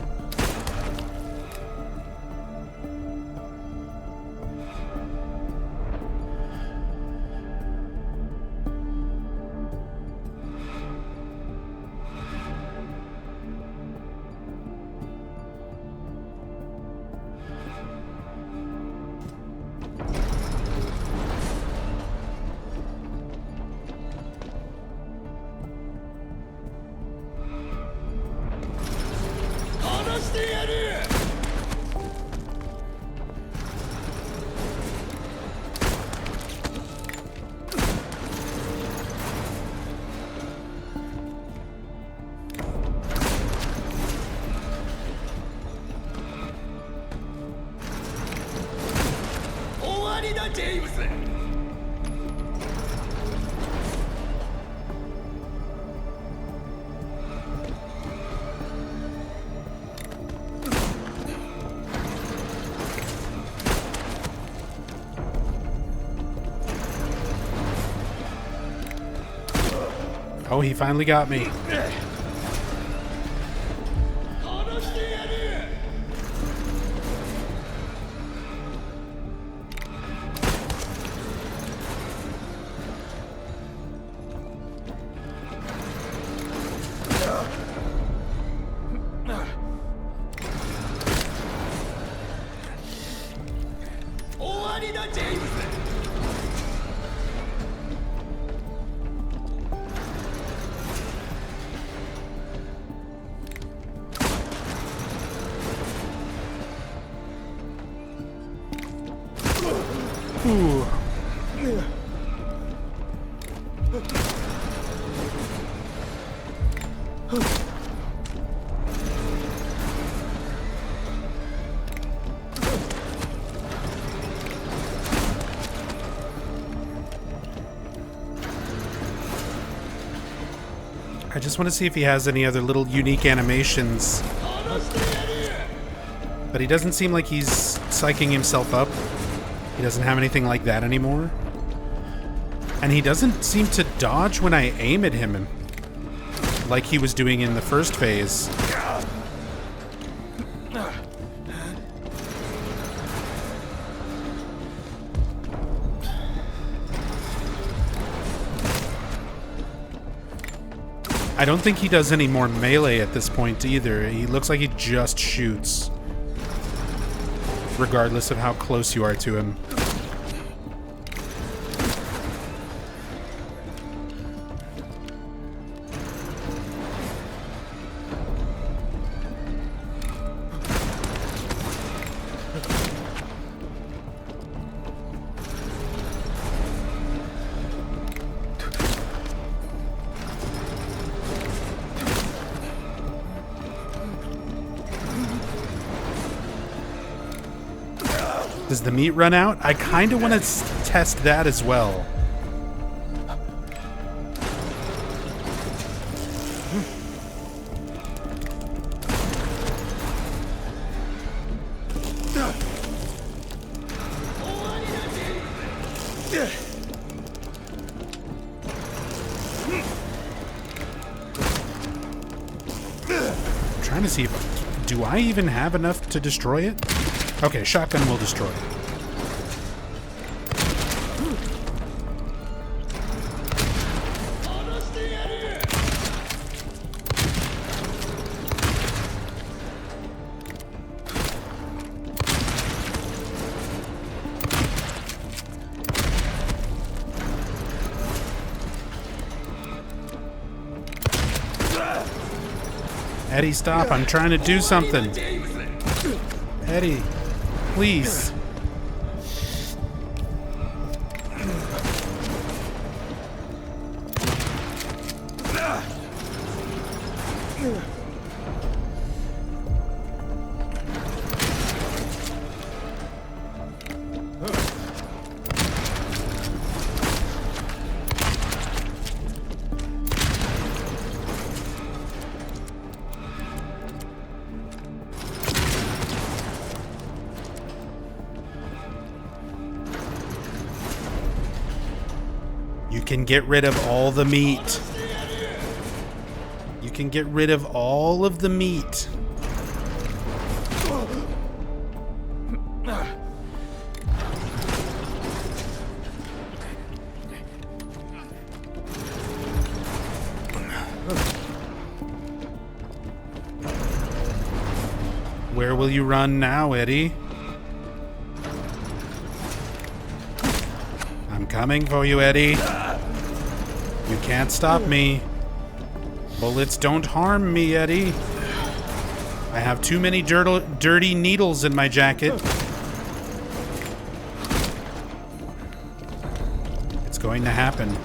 ジェームス。Oh, he finally got me. Ooh. I just want to see if he has any other little unique animations. But he doesn't seem like he's psyching himself up. He doesn't have anything like that anymore. And he doesn't seem to dodge when I aim at him like he was doing in the first phase. I don't think he does any more melee at this point either. He looks like he just shoots, regardless of how close you are to him. Does the meat run out? I kind of want to test that as well. I'm trying to see if... Do I even have enough to destroy it? Okay, shotgun will destroy it. Eddie, stop. I'm trying to do something. Eddie, please. You can get rid of all the meat. You can get rid of all of the meat. Where will you run now, Eddie? I'm coming for you, Eddie. You can't stop me. Bullets don't harm me, Eddie. I have too many dirty needles in my jacket. It's going to happen.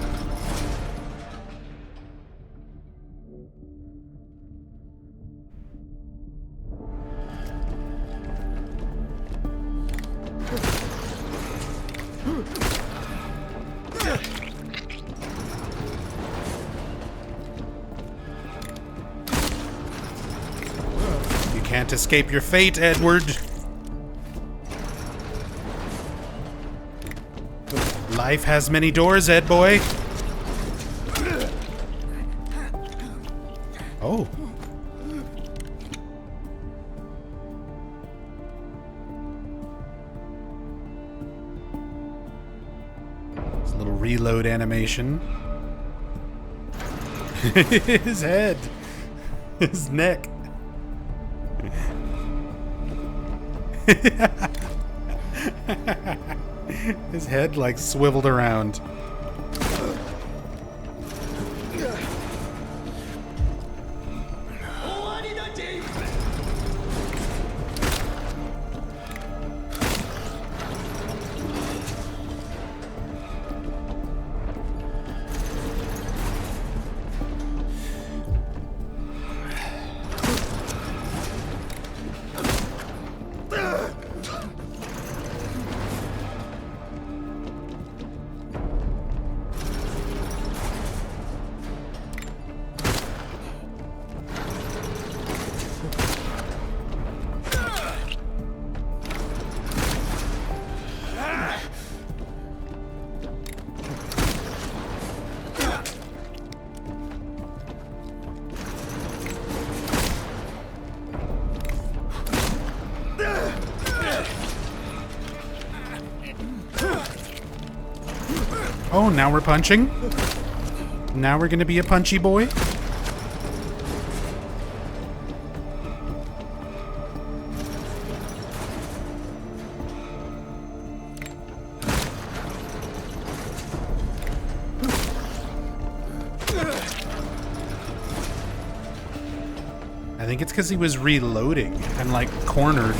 Can't escape your fate, Edward. Life has many doors, Ed boy. Oh. It's a little reload animation. His head. His neck. His head like swiveled around. Oh, now we're punching? Now we're gonna be a punchy boy? I think it's because he was reloading and like cornered.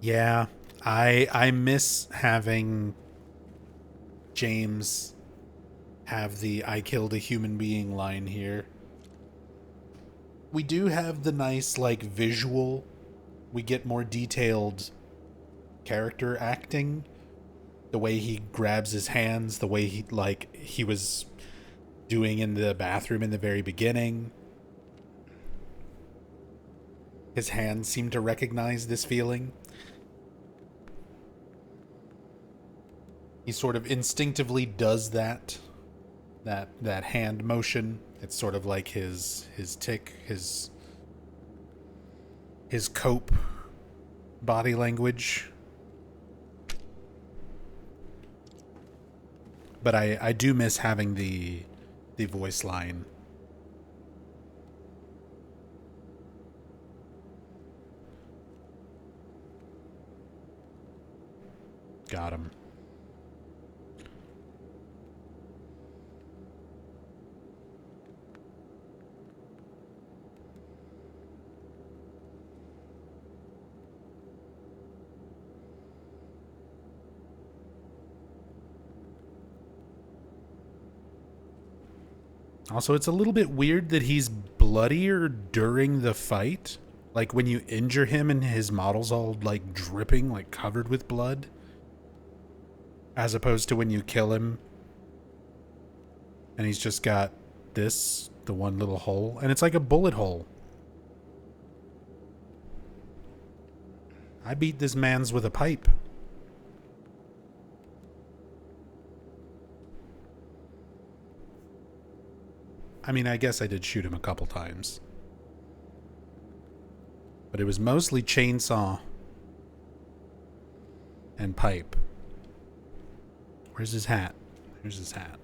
Yeah, I miss having James have the "I killed a human being" line here. We do have the nice like visual. We get more detailed character acting. The way he grabs his hands, the way he was doing in the bathroom in the very beginning. His hands seem to recognize this feeling. He sort of instinctively does that hand motion. It's sort of like his tick, his cope body language. But I do miss having the voice line. Got him. Also, it's a little bit weird that he's bloodier during the fight. Like when you injure him and his model's all like dripping, like covered with blood. As opposed to when you kill him and he's just got this, the one little hole. And it's like a bullet hole. I beat this man's with a pipe. I mean, I guess I did shoot him a couple times. But it was mostly chainsaw and pipe. Where's his hat? Here's his hat.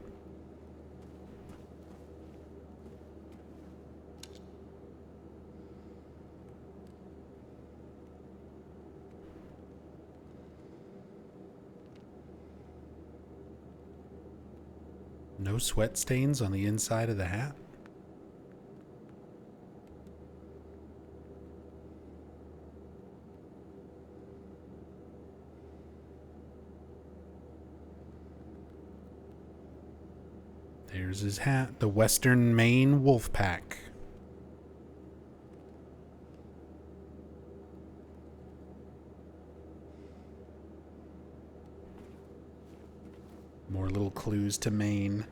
No sweat stains on the inside of the hat? There's his hat. The Western Maine Wolf Pack. More little clues to Maine.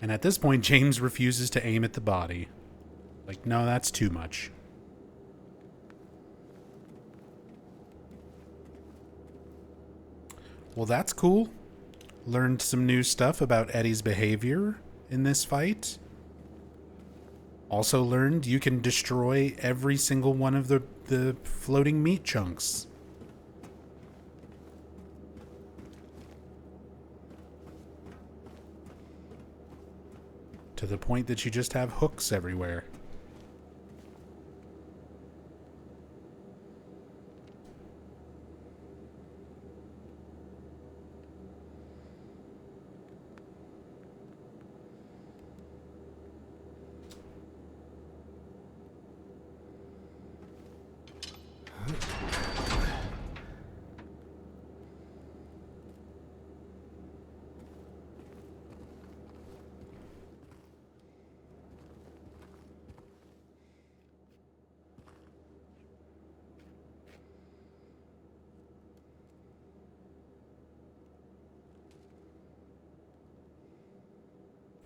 And at this point, James refuses to aim at the body. Like, no, that's too much. Well, that's cool. Learned some new stuff about Eddie's behavior in this fight. Also learned you can destroy every single one of the floating meat chunks. To the point that you just have hooks everywhere.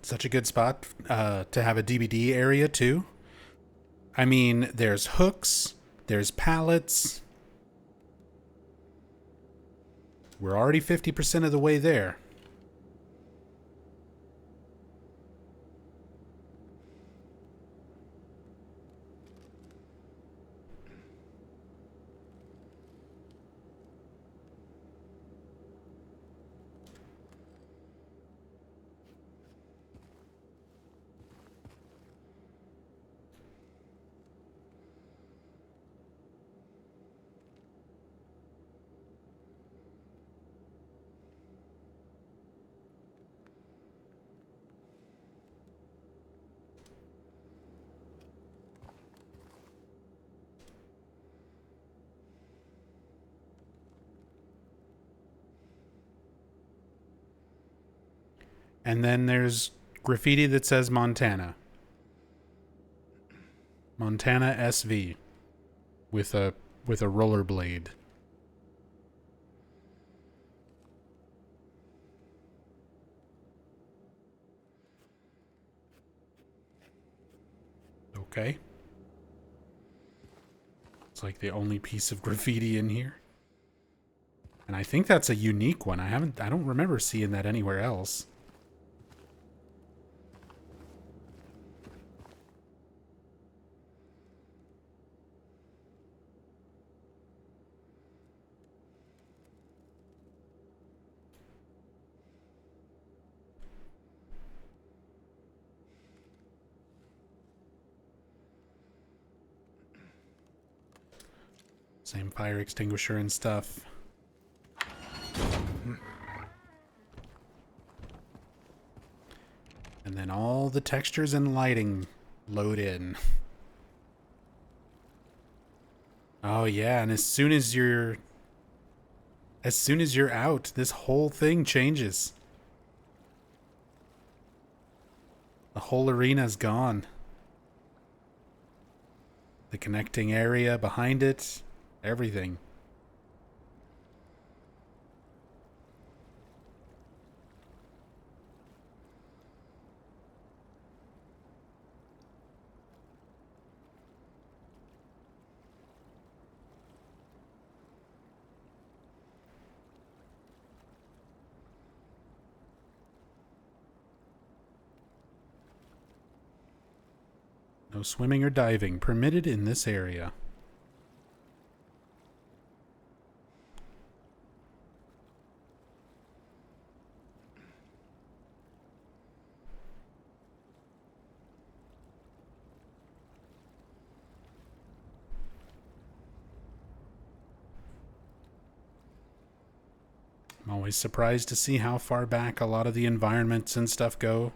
Such a good spot to have a DVD area, too. I mean, there's hooks, there's pallets. We're already 50% of the way there. And then there's graffiti that says Montana. Montana SV with a rollerblade. Okay. It's like the only piece of graffiti in here. And I think that's a unique one. I don't remember seeing that anywhere else. Same fire extinguisher and stuff. And then all the textures and lighting load in. Oh yeah, and as soon as you're out, this whole thing changes. The whole arena's gone. The connecting area behind it, everything. No swimming or diving permitted in this area. I'm always surprised to see how far back a lot of the environments and stuff go.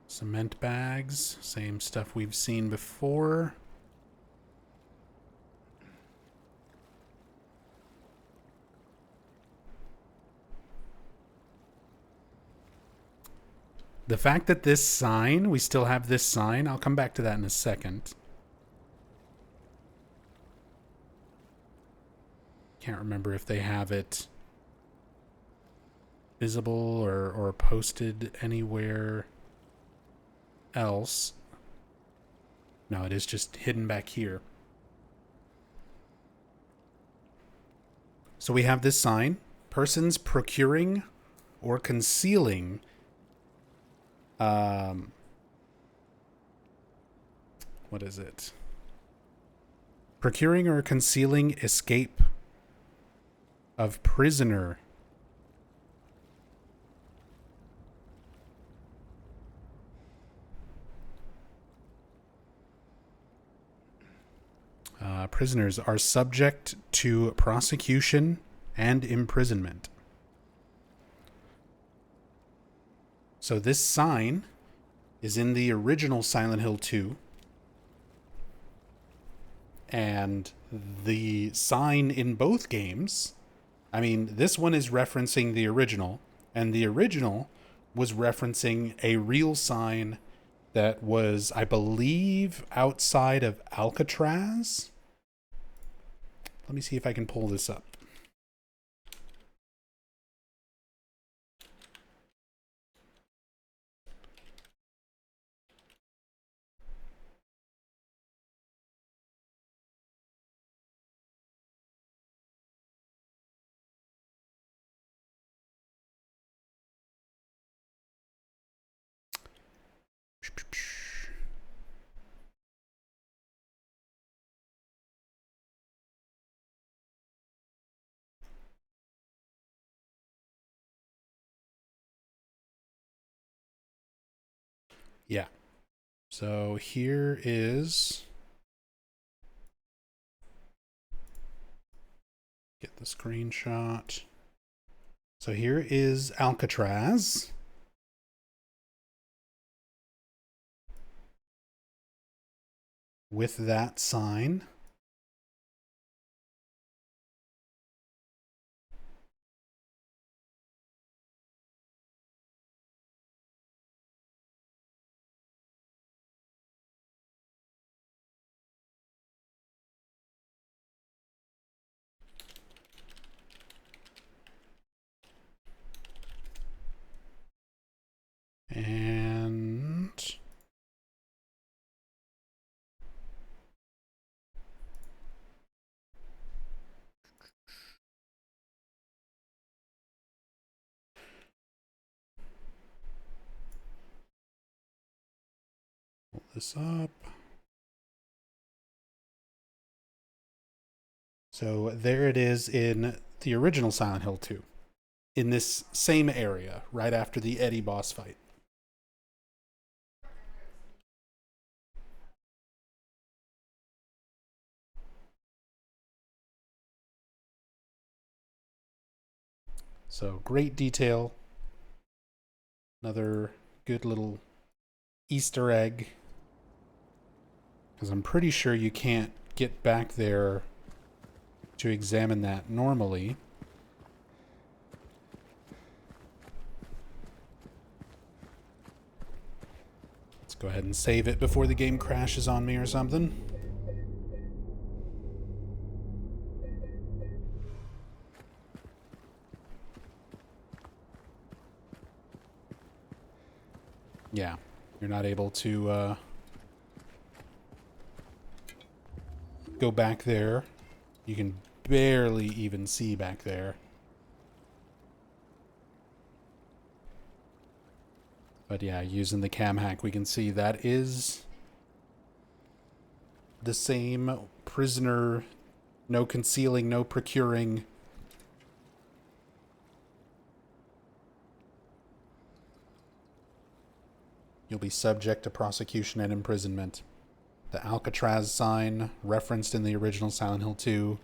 Cement bags, same stuff we've seen before. The fact that this sign, we still have this sign, I'll come back to that in a second. Can't remember if they have it visible or posted anywhere else. No, it is just hidden back here. So we have this sign: persons procuring or concealing what is it? Procuring or concealing escape of prisoner. Prisoners are subject to prosecution and imprisonment. So this sign is in the original Silent Hill 2. And the sign in both games, I mean, this one is referencing the original, and the original was referencing a real sign that was, I believe, outside of Alcatraz. Let me see if I can pull this up. Yeah. So here is... Get the screenshot. So here is Alcatraz. With that sign. And pull this up. So there it is in the original Silent Hill 2. In this same area, right after the Eddie boss fight. So great detail. Another good little Easter egg. Because I'm pretty sure you can't get back there to examine that normally. Go ahead and save it before the game crashes on me or something. Yeah, you're not able to go back there. You can barely even see back there. But yeah, using the cam hack, we can see that is the same prisoner. No concealing, no procuring. You'll be subject to prosecution and imprisonment. The Alcatraz sign, referenced in the original Silent Hill 2,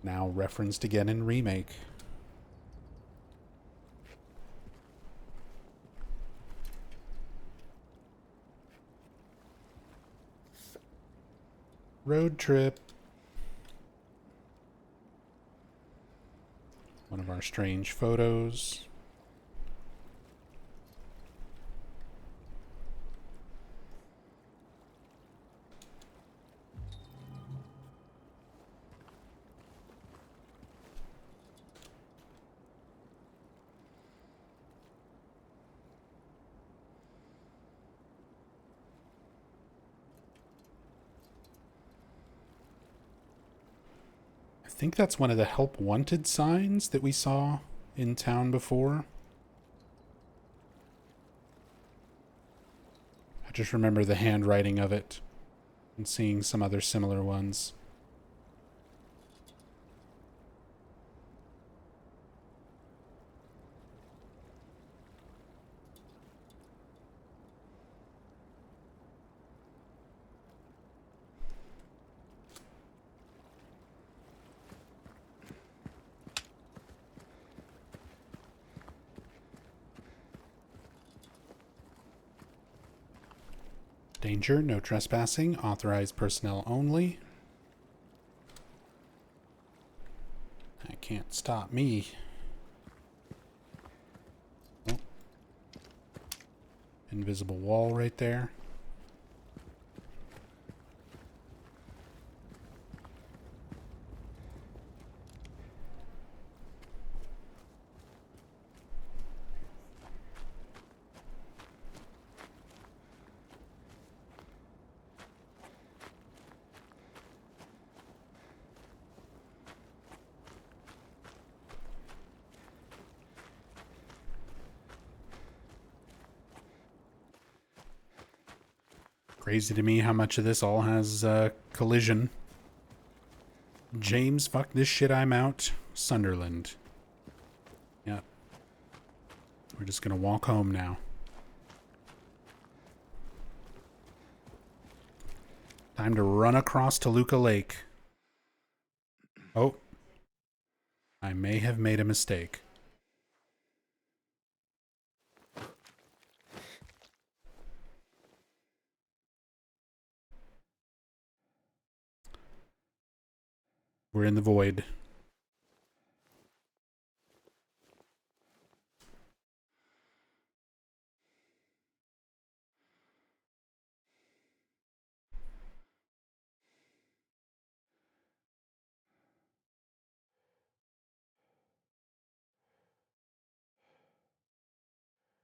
now referenced again in Remake. Road trip. One of our strange photos. I think that's one of the help wanted signs that we saw in town before. I just remember the handwriting of it and seeing some other similar ones. Danger, no trespassing, authorized personnel only. That can't stop me. Oh. Invisible wall right there. Crazy to me how much of this all has collision. James, fuck this shit, I'm out. Sunderland. Yep. We're just gonna walk home now. Time to run across Toluca Lake. Oh. I may have made a mistake. We're in the void.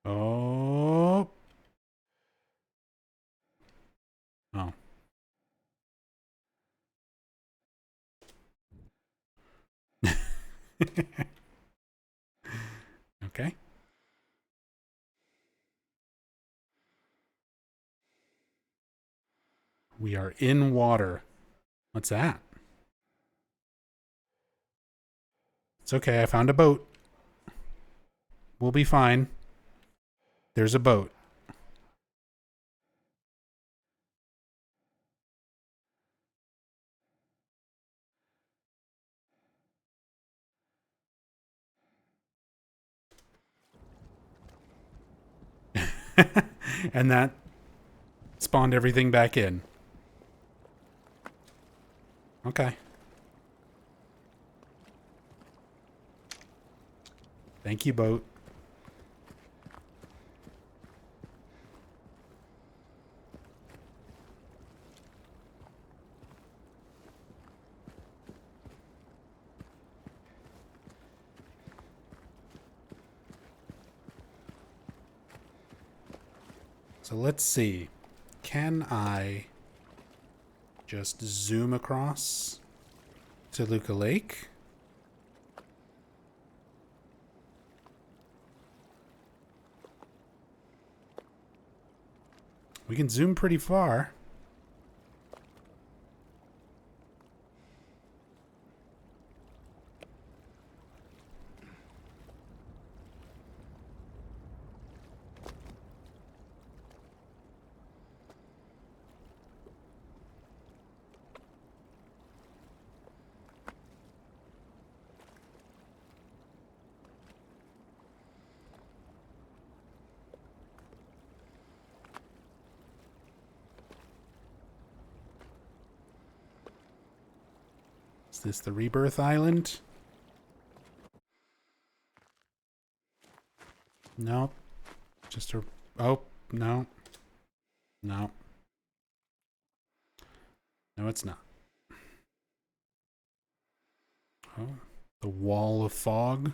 Oh. Oh. Okay. We are in water. What's that? It's okay, I found a boat. We'll be fine. There's a boat. And that spawned everything back in. Okay. Thank you, boat. So let's see. Can I just zoom across to Luca Lake? We can zoom pretty far. Is this the Rebirth Island? Nope. Just a... Oh, no. No. No, it's not. Oh, the wall of fog.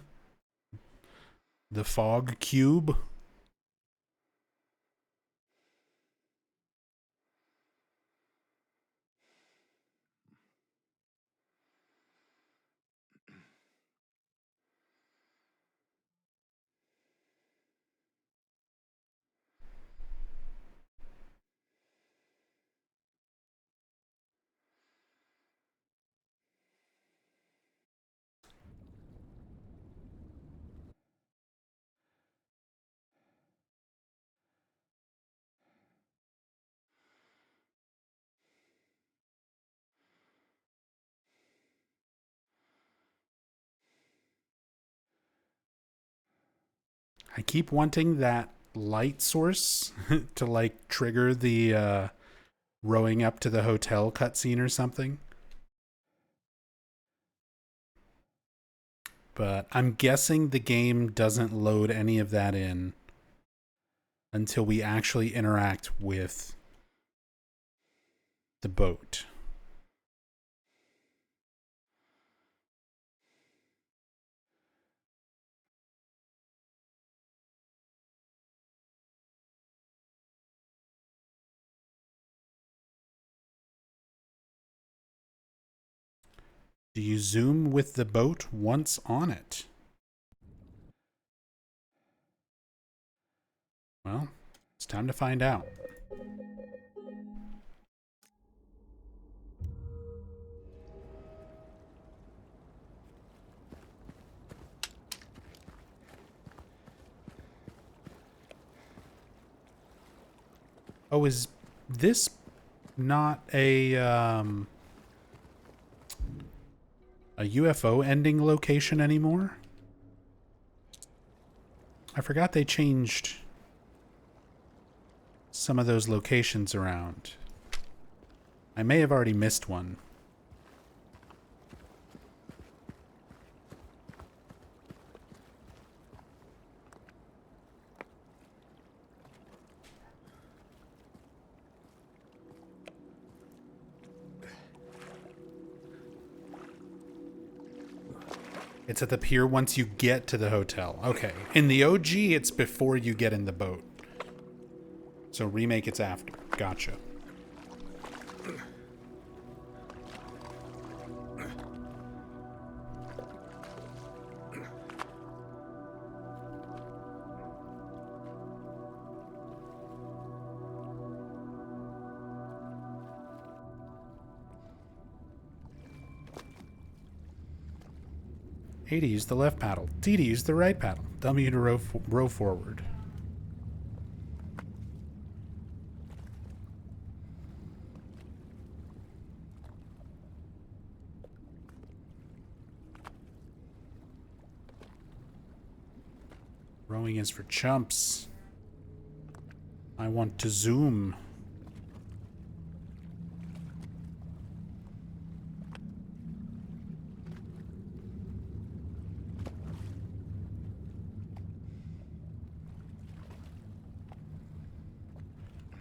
The fog cube. I keep wanting that light source to like trigger the rowing up to the hotel cutscene or something. But I'm guessing the game doesn't load any of that in until we actually interact with the boat. Do you zoom with the boat once on it? Well, it's time to find out. Oh, is this not a UFO ending location anymore? I forgot they changed some of those locations around. I may have already missed one. It's at the pier once you get to the hotel. Okay. In the OG, it's before you get in the boat. So remake, it's after. Gotcha. A to use the left paddle. D to use the right paddle. W to row forward. Rowing is for chumps. I want to zoom.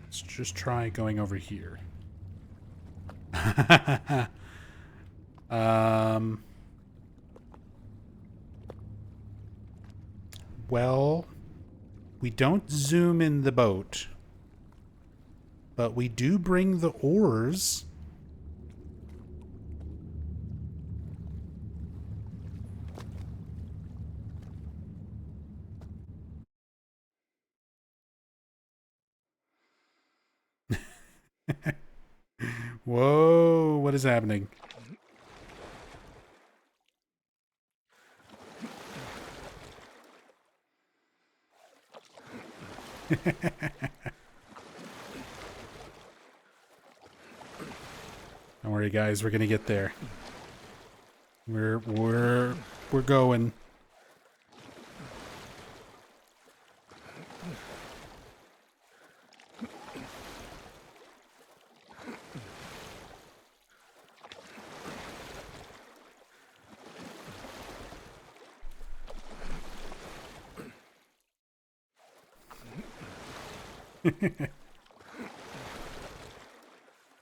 Let's just try going over here. Well, we don't zoom in the boat. But we do bring the ores. Whoa, what is happening? Don't worry, guys. We're gonna get there. We're going.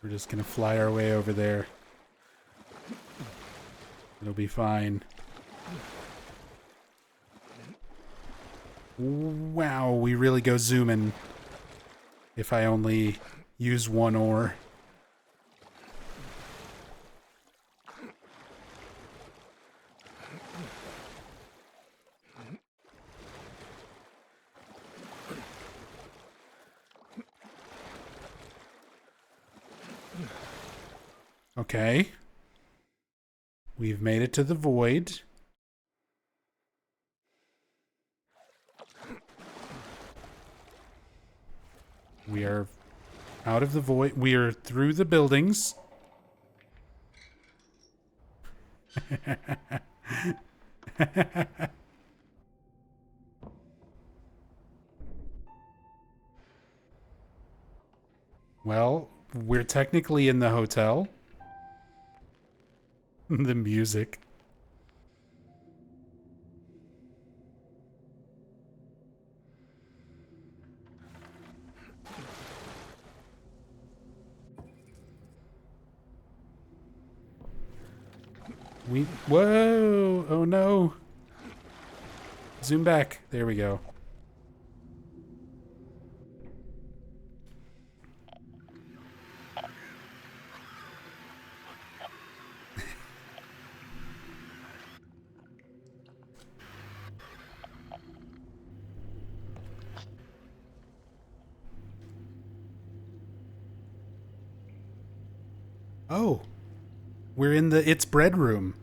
We're just gonna fly our way over there. It'll be fine. Wow, we really go zooming. If I only use one ore. Okay. We've made it to the void. We are out of the void. We are through the buildings. Well, we're technically in the hotel. The music. Whoa! Oh no! Zoom back. There we go. Oh, we're in the It's Bread room.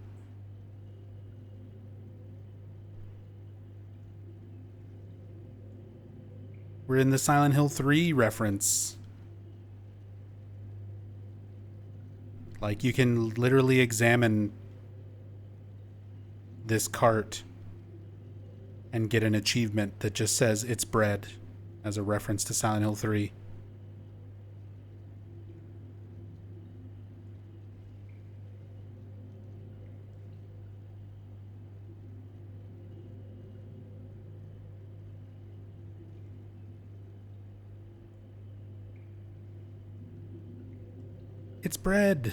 We're in the Silent Hill 3 reference. Like, you can literally examine this cart and get an achievement that just says It's Bread as a reference to Silent Hill 3. It's bread.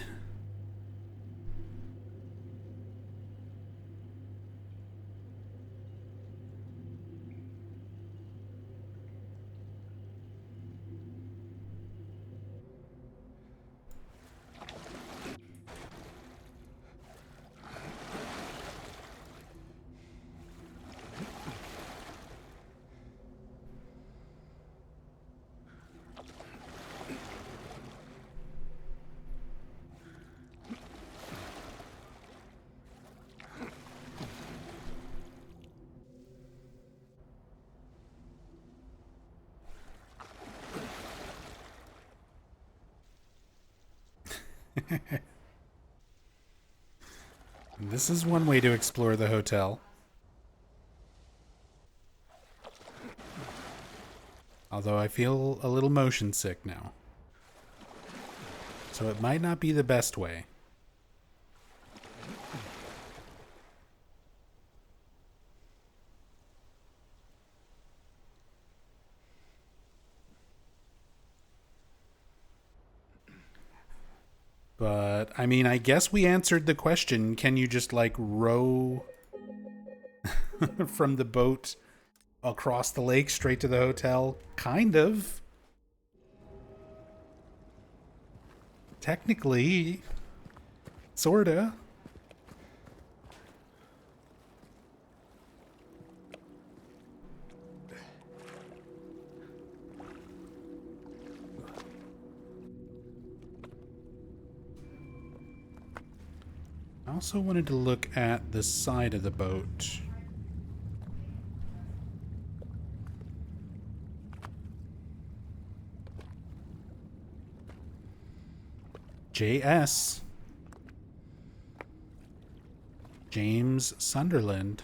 This is one way to explore the hotel. Although I feel a little motion sick now. So it might not be the best way. But, I mean, I guess we answered the question. Can you just, like, row from the boat across the lake straight to the hotel? Kind of. Technically, sorta. I also wanted to look at the side of the boat. JS. James Sunderland.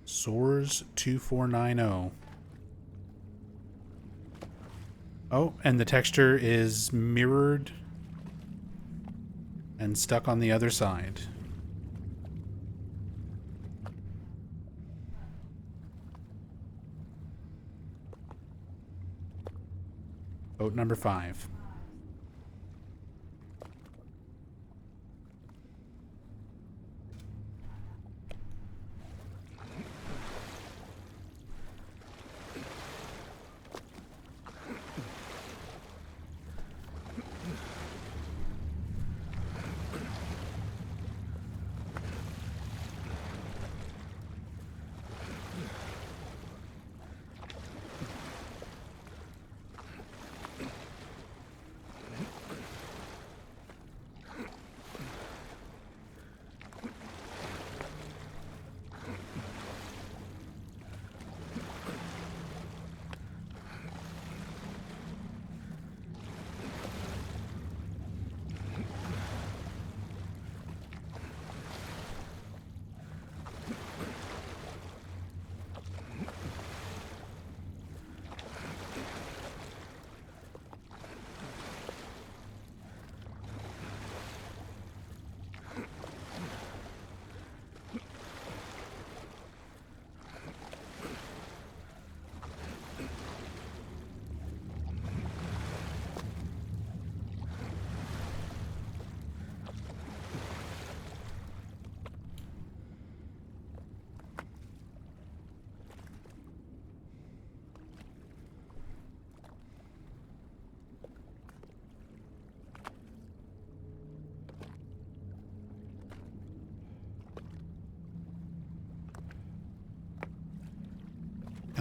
Soars 2490. Oh, and the texture is mirrored and stuck on the other side. Boat number 5.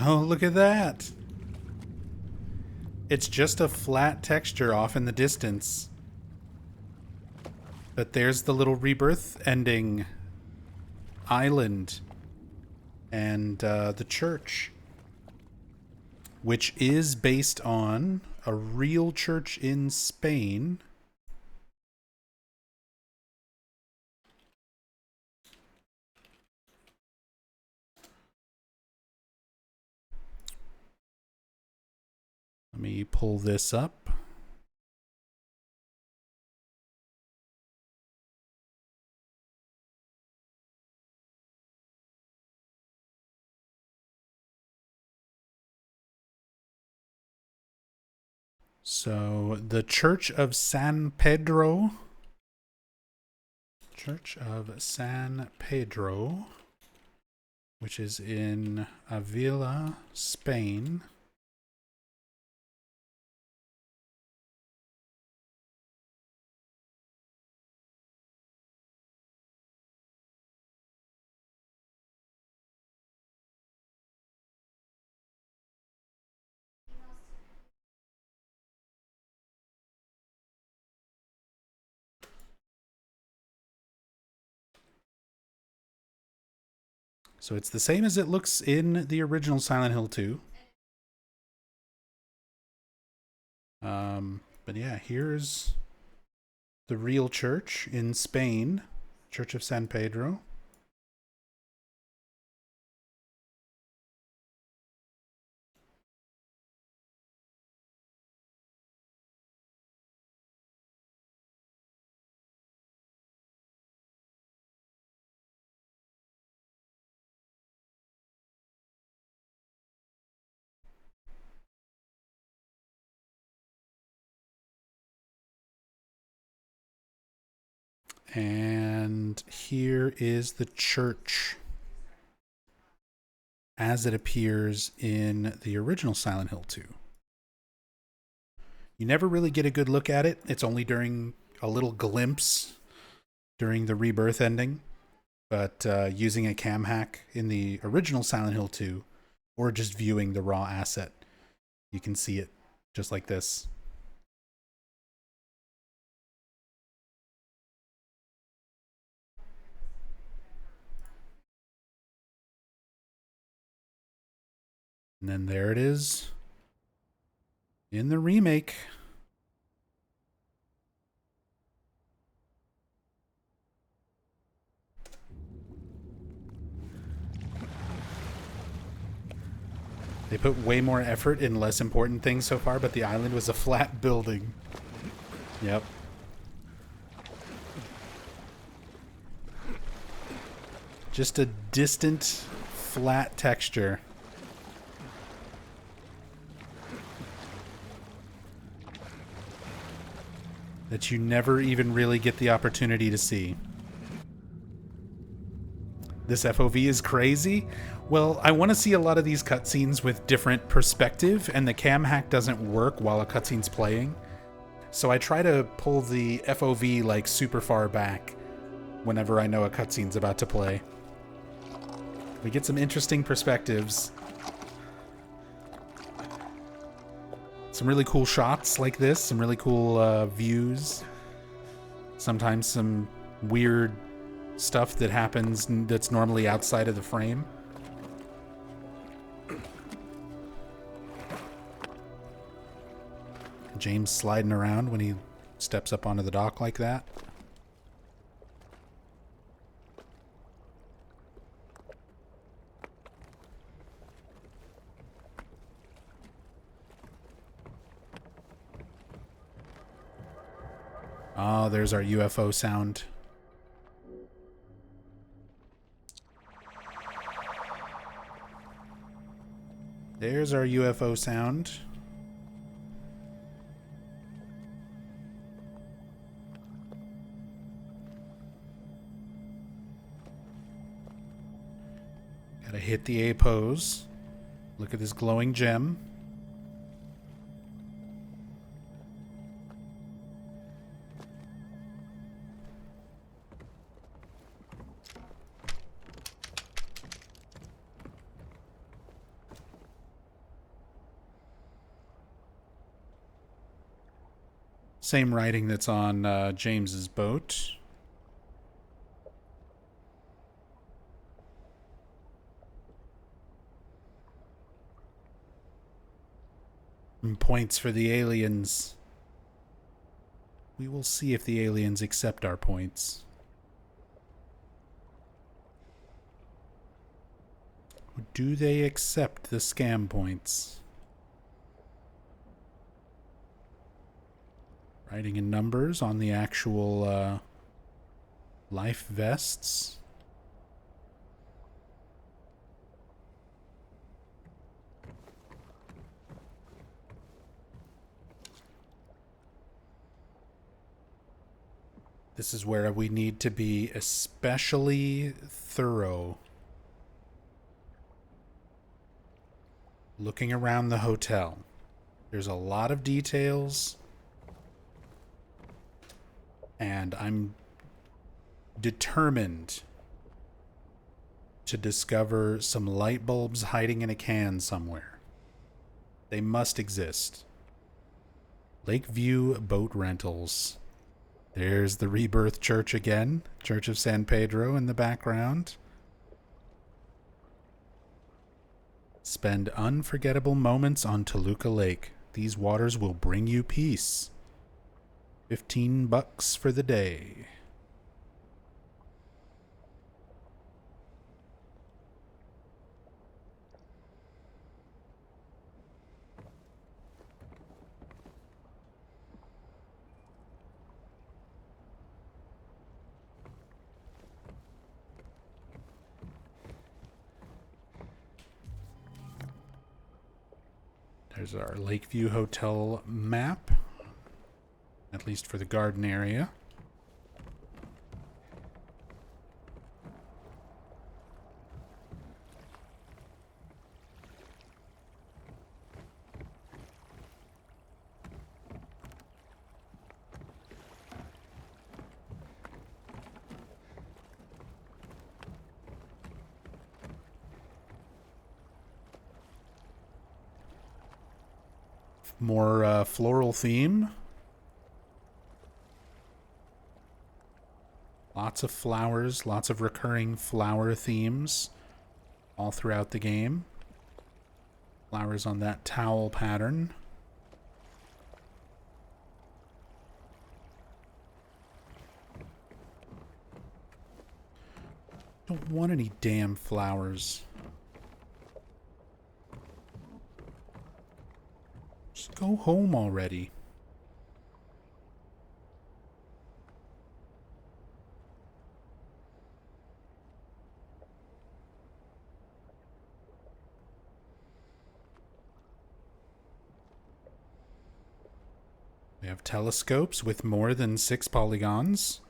Oh, look at that. It's just a flat texture off in the distance. But there's the little rebirth ending island and the church, which is based on a real church in Spain. Let me pull this up. So, the Church of San Pedro. Church of San Pedro, which is in Avila, Spain. So it's the same as it looks in the original Silent Hill 2. But yeah, here's the real church in Spain, Church of San Pedro. And here is the church as it appears in the original Silent Hill 2. You never really get a good look at it. It's only during a little glimpse during the Rebirth ending. But using a cam hack in the original Silent Hill 2, or just viewing the raw asset, you can see it just like this. And then there it is in the remake. They put way more effort in less important things so far, but the island was a flat building. Yep. Just a distant, flat texture. That you never even really get the opportunity to see. This FOV is crazy. Well, I want to see a lot of these cutscenes with different perspective, and the cam hack doesn't work while a cutscene's playing. So I try to pull the FOV like super far back whenever I know a cutscene's about to play. We get some interesting perspectives. Some really cool shots like this, some really cool views. Sometimes some weird stuff that happens that's normally outside of the frame. James sliding around when he steps up onto the dock like that. Oh, there's our UFO sound. There's our UFO sound. Gotta hit the A pose. Look at this glowing gem. Same writing that's on James's boat. And points for the aliens. We will see if the aliens accept our points. Do they accept the scam points? Writing in numbers on the actual life vests. This is where we need to be especially thorough. Looking around the hotel. There's a lot of details. And I'm determined to discover some light bulbs hiding in a can somewhere. They must exist. Lakeview Boat Rentals. There's the Rebirth Church again. Church of San Pedro in the background. Spend unforgettable moments on Toluca Lake. These waters will bring you peace. $15 for the day. There's our Lakeview Hotel map. At least for the garden area. More floral theme. Lots of flowers, lots of recurring flower themes all throughout the game. Flowers on that towel pattern. Don't want any damn flowers. Just go home already. We have telescopes with more than 6 polygons.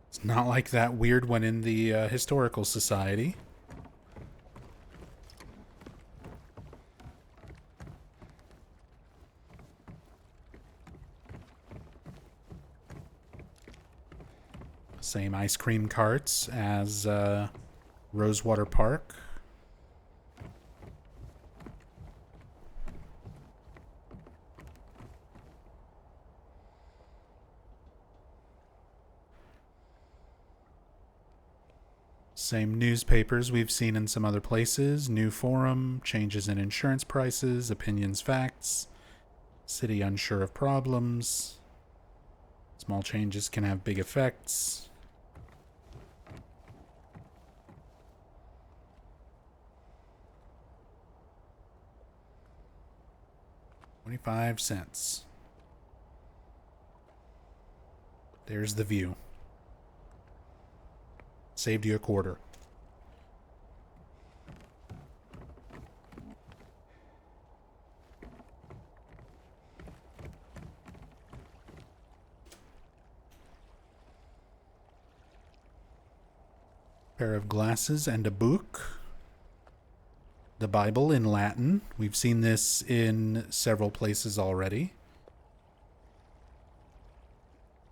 It's not like that weird one in the Historical Society. Same ice cream carts as Rosewater Park. Same newspapers we've seen in some other places. New forum, changes in insurance prices, opinions, facts, city unsure of problems. Small changes can have big effects. $0.25. There's the view. Saved you a quarter. Pair of glasses and a book. The Bible in Latin. We've seen this in several places already.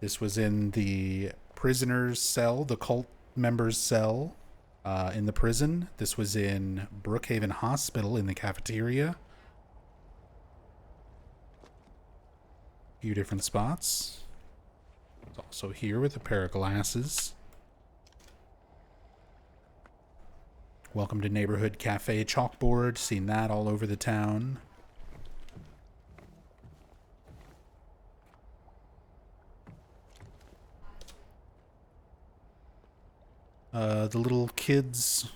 This was in the prisoner's cell, the cult member's cell in the prison. This was in Brookhaven Hospital in the cafeteria. A few different spots. It's also here with a pair of glasses. Welcome to Neighborhood Cafe chalkboard. Seen that all over the town. The little kid's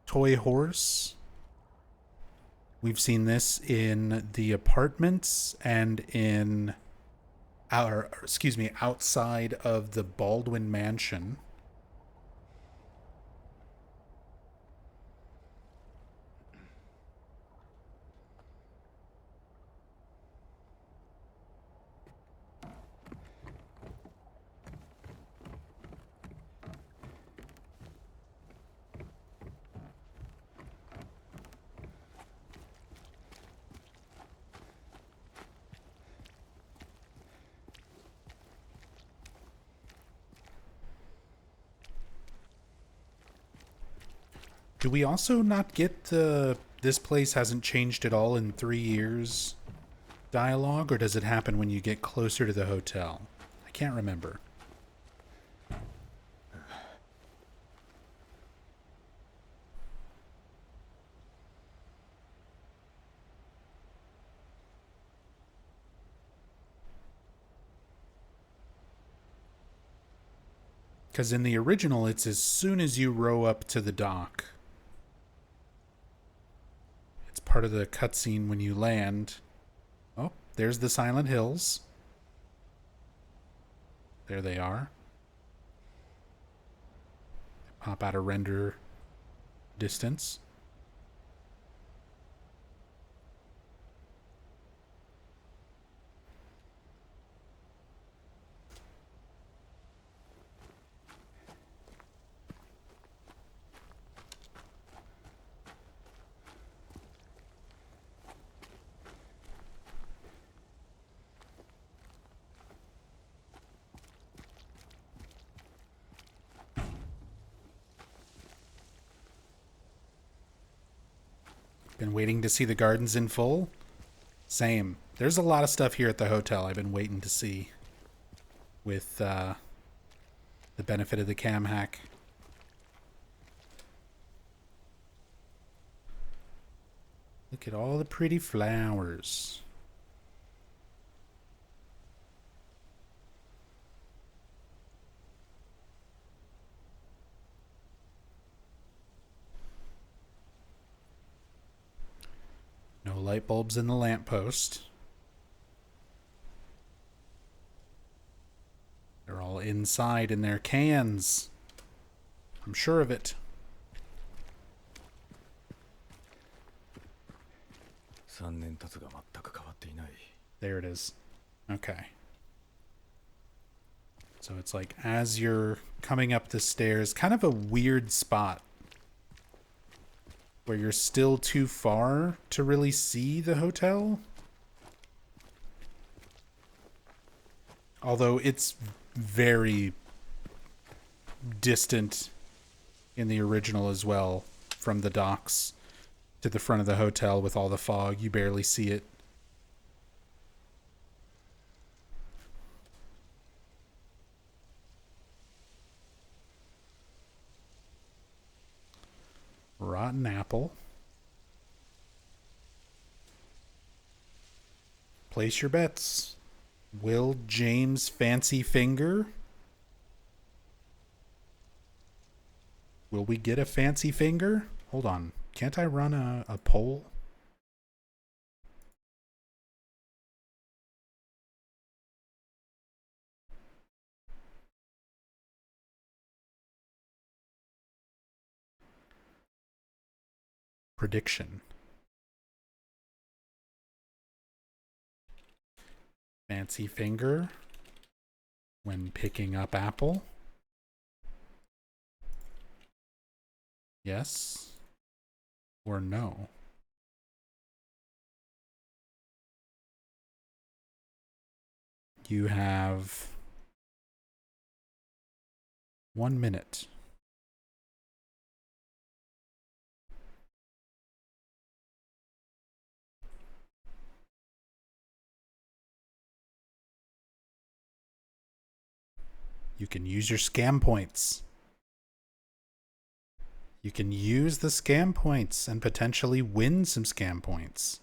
toy horse. We've seen this in the apartments and in outside of the Baldwin Mansion. Do we also not get the "this place hasn't changed at all in 3 years" dialogue, or does it happen when you get closer to the hotel? I can't remember. Because in the original, it's as soon as you row up to the dock. It's part of the cutscene when you land. Oh, there's the Silent Hills. There they are. Pop out a render distance. Been waiting to see the gardens in full. Same. There's a lot of stuff here at the hotel I've been waiting to see with the benefit of the cam hack. Look at all the pretty flowers. No light bulbs in the lamppost. They're all inside in their cans. I'm sure of it. 3年経つが全く変わっていない。 There it is. Okay. So it's like as you're coming up the stairs, kind of a weird spot where you're still too far to really see the hotel. Although it's very distant in the original as well, from the docks to the front of the hotel with all the fog. You barely see it. Rotten apple. Place your bets. Will James fancy finger? Will we get a fancy finger? Hold on. Can't I run a poll? Prediction. Fancy finger when picking up apple. Yes or no? You have 1 minute. You can use your scam points. You can use the scam points and potentially win some scam points.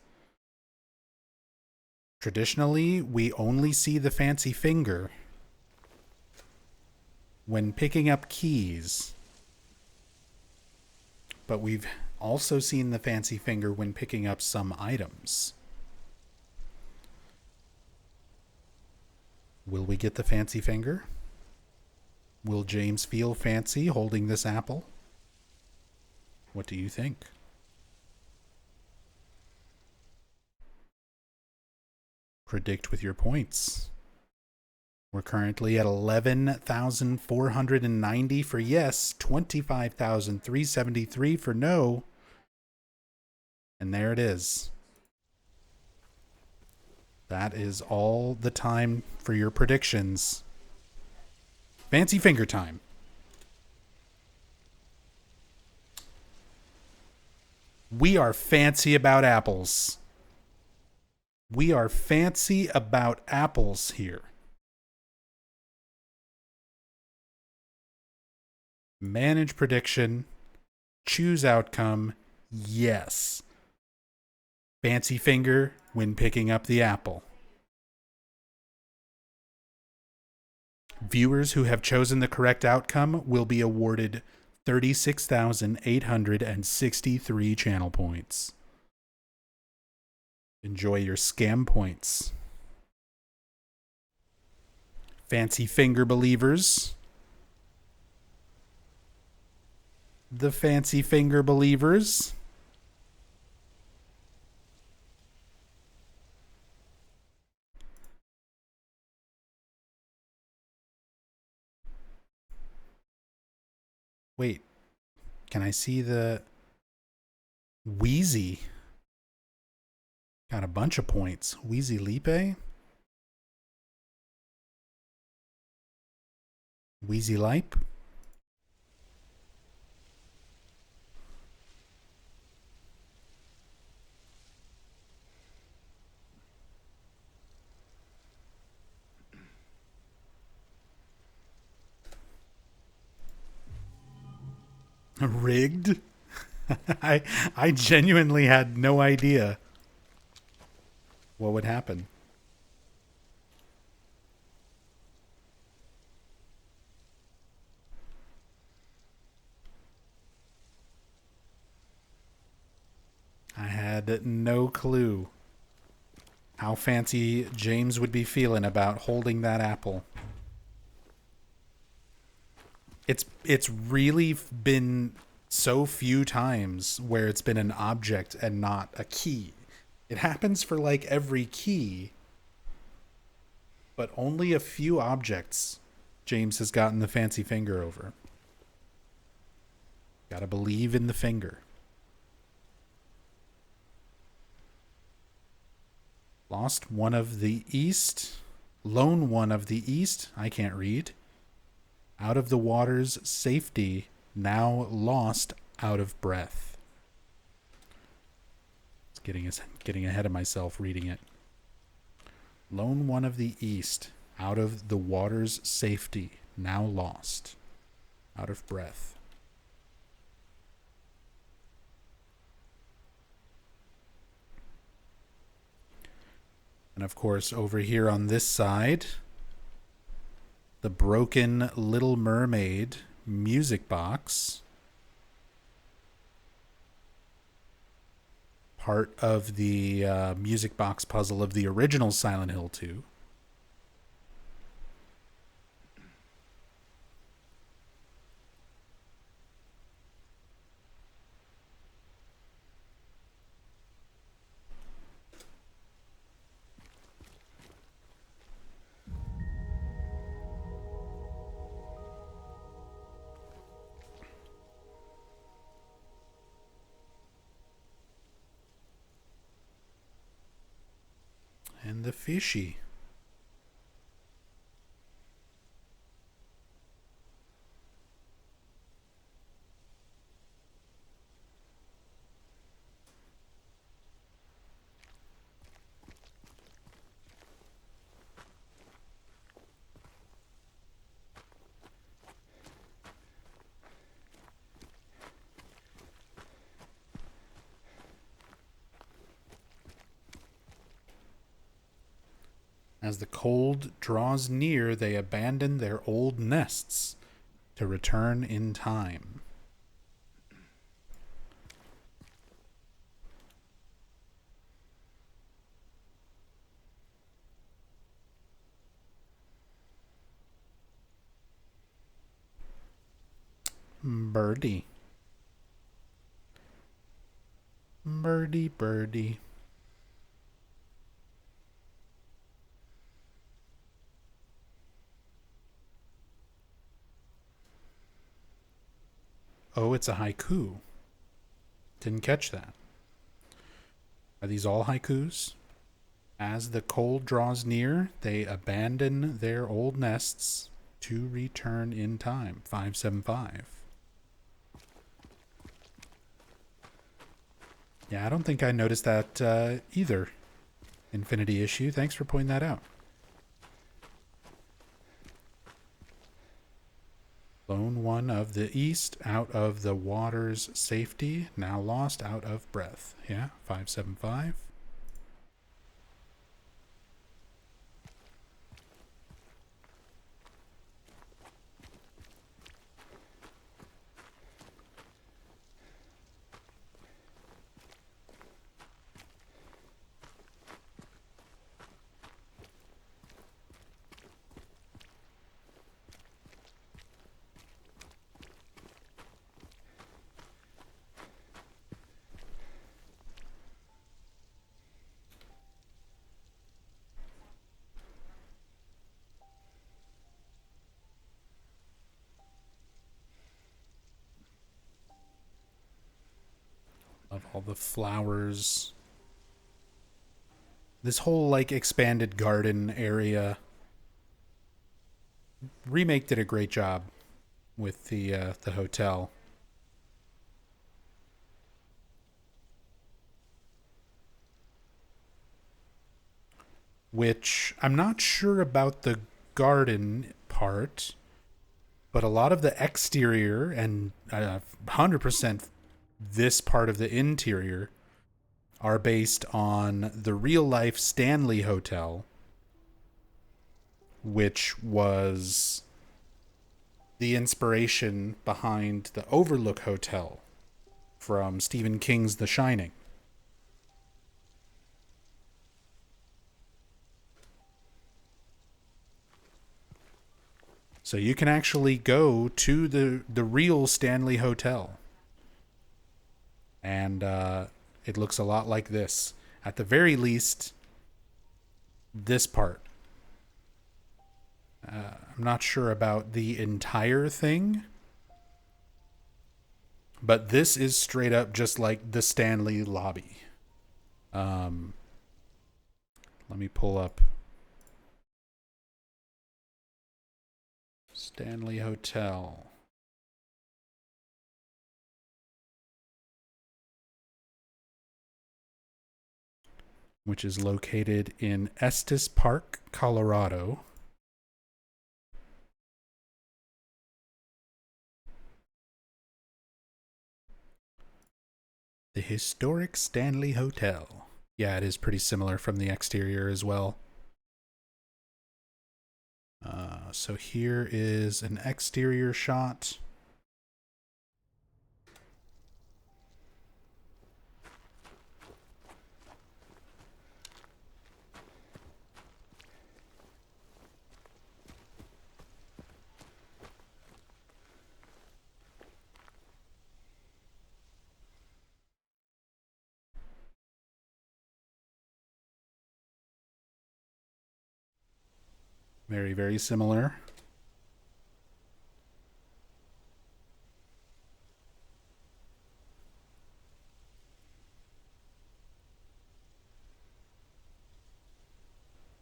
Traditionally, we only see the fancy finger when picking up keys. But we've also seen the fancy finger when picking up some items. Will we get the fancy finger? Will James feel fancy holding this apple? What do you think? Predict with your points. We're currently at 11,490 for yes, 25,373 for no. And there it is. That is all the time for your predictions. Fancy finger time. We are fancy about apples. We are fancy about apples here. Manage prediction. Choose outcome. Yes. Fancy finger when picking up the apple. Viewers who have chosen the correct outcome will be awarded 36,863 channel points. Enjoy your scam points. Fancy finger believers. The fancy finger believers. Wait, can I see the Wheezy? Got a bunch of points. Wheezy Lipe? Wheezy Lipe? Rigged? I I genuinely had no idea what would happen. I had no clue how fancy James would be feeling about holding that apple. It's really been so few times where it's been an object and not a key. It happens for like every key, but only a few objects James has gotten the fancy finger over. Gotta believe in the finger. Lost one of the east. Lone one of the east. I can't read. Out of the water's safety. Now lost out of breath. It's getting ahead of myself reading it. Lone one of the east. Out of the water's safety. Now lost. Out of breath. And of course, over here on this side, the broken Little Mermaid music box. Part of the music box puzzle of the original Silent Hill 2. And the fishy. As the cold draws near, they abandon their old nests to return in time. Birdie. Birdie, birdie. Oh, it's a haiku. Didn't catch that. Are these all haikus? As the cold draws near, they abandon their old nests to return in time. 575. Yeah, I don't think I noticed that either. Infinity issue. Thanks for pointing that out. Lone one of the east, out of the water's safety, now lost out of breath. Yeah, 575. Of all the flowers. This whole like expanded garden area. Remake did a great job with the hotel. Which I'm not sure about the garden part. But a lot of the exterior and 100% this part of the interior are based on the real life Stanley Hotel, which was the inspiration behind the Overlook Hotel from Stephen King's The Shining. So you can actually go to the real Stanley Hotel. And it looks a lot like this. At the very least, this part. I'm not sure about the entire thing. But this is straight up just like the Stanley lobby. Let me pull up Stanley Hotel. Which is located in Estes Park, Colorado. The historic Stanley Hotel. Yeah, it is pretty similar from the exterior as well. So here is an exterior shot. Very, very similar.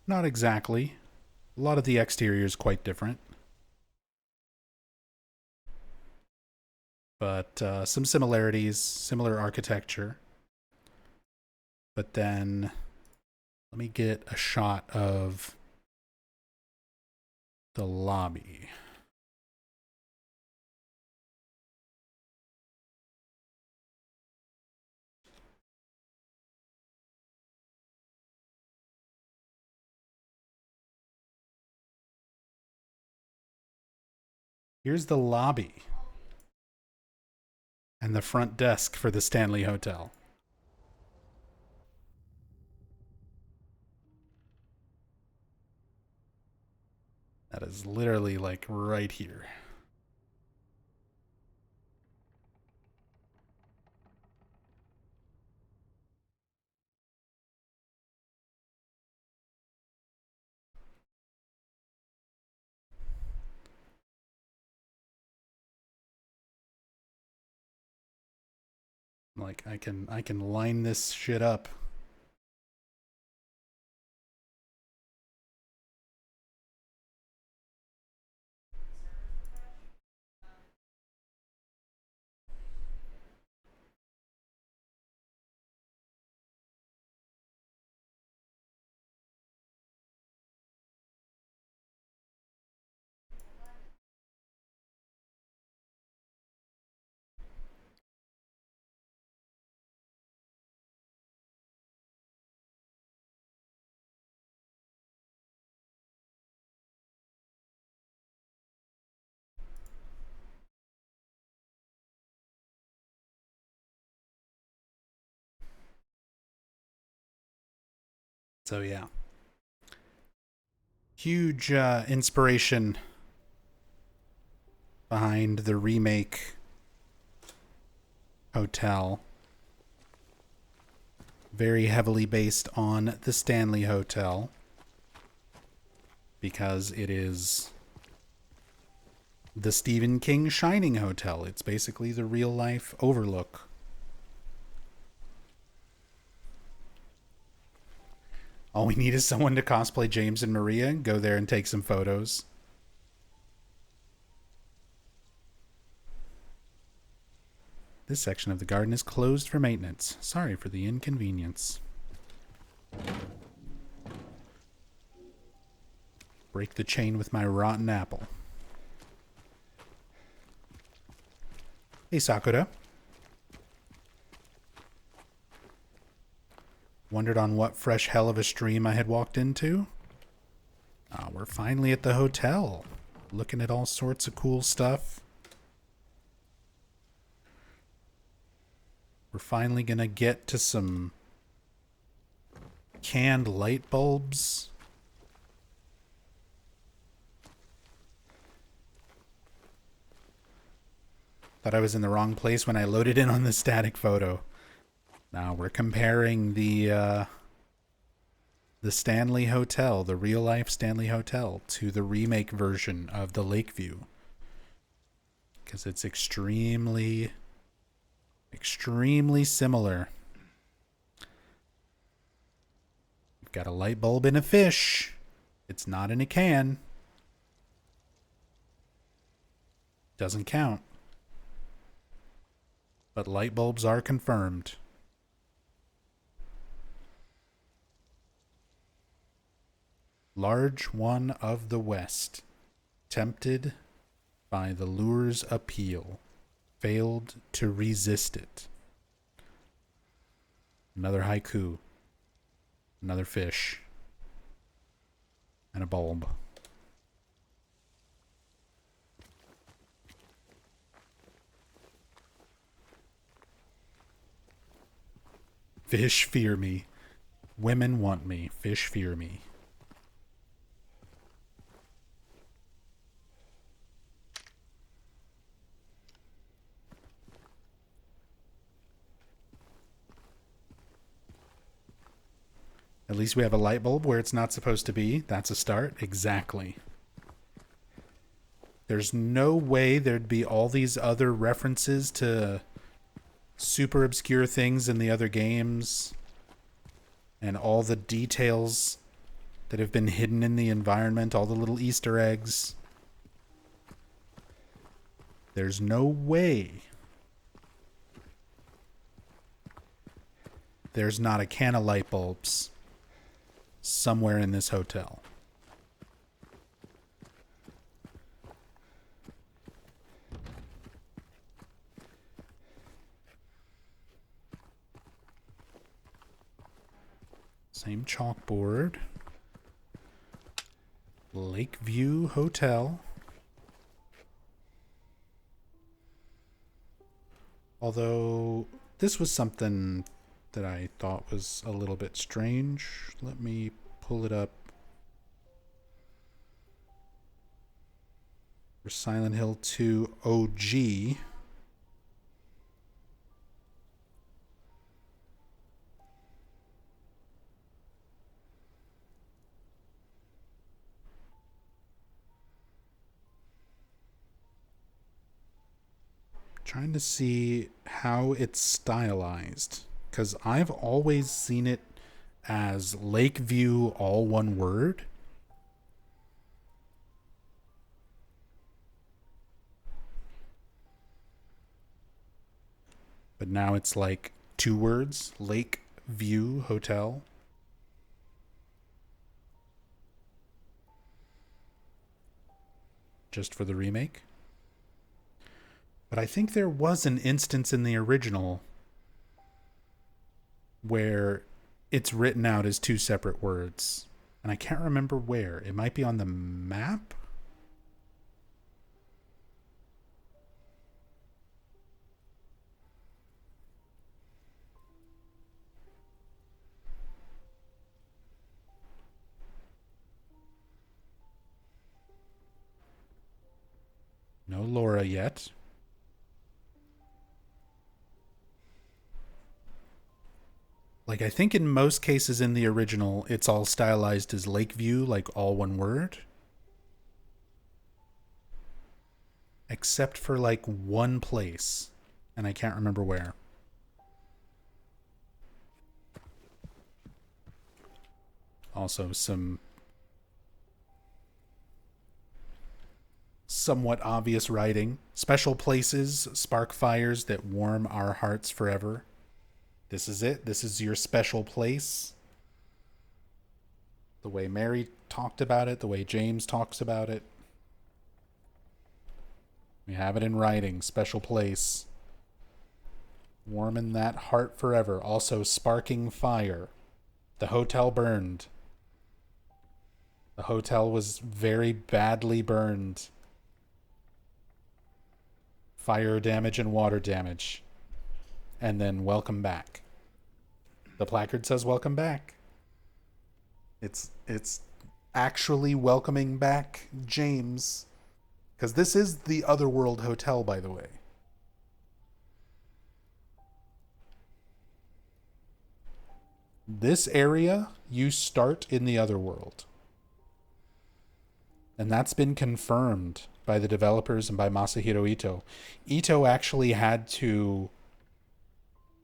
Not exactly. A lot of the exterior is quite different. But some similarities, similar architecture. But then let me get a shot of the lobby. Here's the lobby and the front desk for the Stanley Hotel. That is literally like right here. Like I can line this shit up. So yeah. Huge inspiration behind the Remake Hotel. Very heavily based on the Stanley Hotel. Because it is the Stephen King Shining Hotel. It's basically the real life Overlook. All we need is someone to cosplay James and Maria and go there and take some photos. This section of the garden is closed for maintenance. Sorry for the inconvenience. Break the chain with my rotten apple. Hey, Sakura. Wondered on what fresh hell of a stream I had walked into? We're finally at the hotel. Looking at all sorts of cool stuff. We're finally gonna get to some canned light bulbs. Thought I was in the wrong place when I loaded in on the static photo. Now we're comparing the Stanley Hotel, the real-life Stanley Hotel, to the remake version of the Lakeview. Because it's extremely similar. You've got a light bulb in a fish. It's not in a can. Doesn't count. But light bulbs are confirmed. Large one of the West, tempted by the lure's appeal, failed to resist it. Another haiku, another fish, and a bulb. Fish fear me. Women want me. Fish fear me. At least we have a light bulb where it's not supposed to be. That's a start. Exactly. There's no way there'd be all these other references to super obscure things in the other games and all the details that have been hidden in the environment, all the little Easter eggs. There's no way there's not a can of light bulbs somewhere in this hotel. Same chalkboard. Lakeview Hotel. Although this was something that I thought was a little bit strange. Let me pull it up. For Silent Hill 2 OG. Trying to see how it's stylized, because I've always seen it as Lakeview, all one word. But now it's like two words, Lakeview Hotel. Just for the remake. But I think there was an instance in the original where it's written out as two separate words. And I can't remember where. It might be on the map? No Laura yet. Like, I think in most cases in the original, it's all stylized as Lakeview, like all one word. Except for like one place. And I can't remember where. Also some somewhat obvious writing. Special places spark fires that warm our hearts forever. This is it. This is your special place. The way Mary talked about it, the way James talks about it. We have it in writing. Special place. Warming that heart forever. Also sparking fire. The hotel burned. The hotel was very badly burned. Fire damage and water damage. And then welcome back. The placard says welcome back. It's actually welcoming back James. Because this is the Otherworld Hotel, by the way. This area, you start in the Otherworld. And that's been confirmed by the developers and by Masahiro Ito. Ito actually had to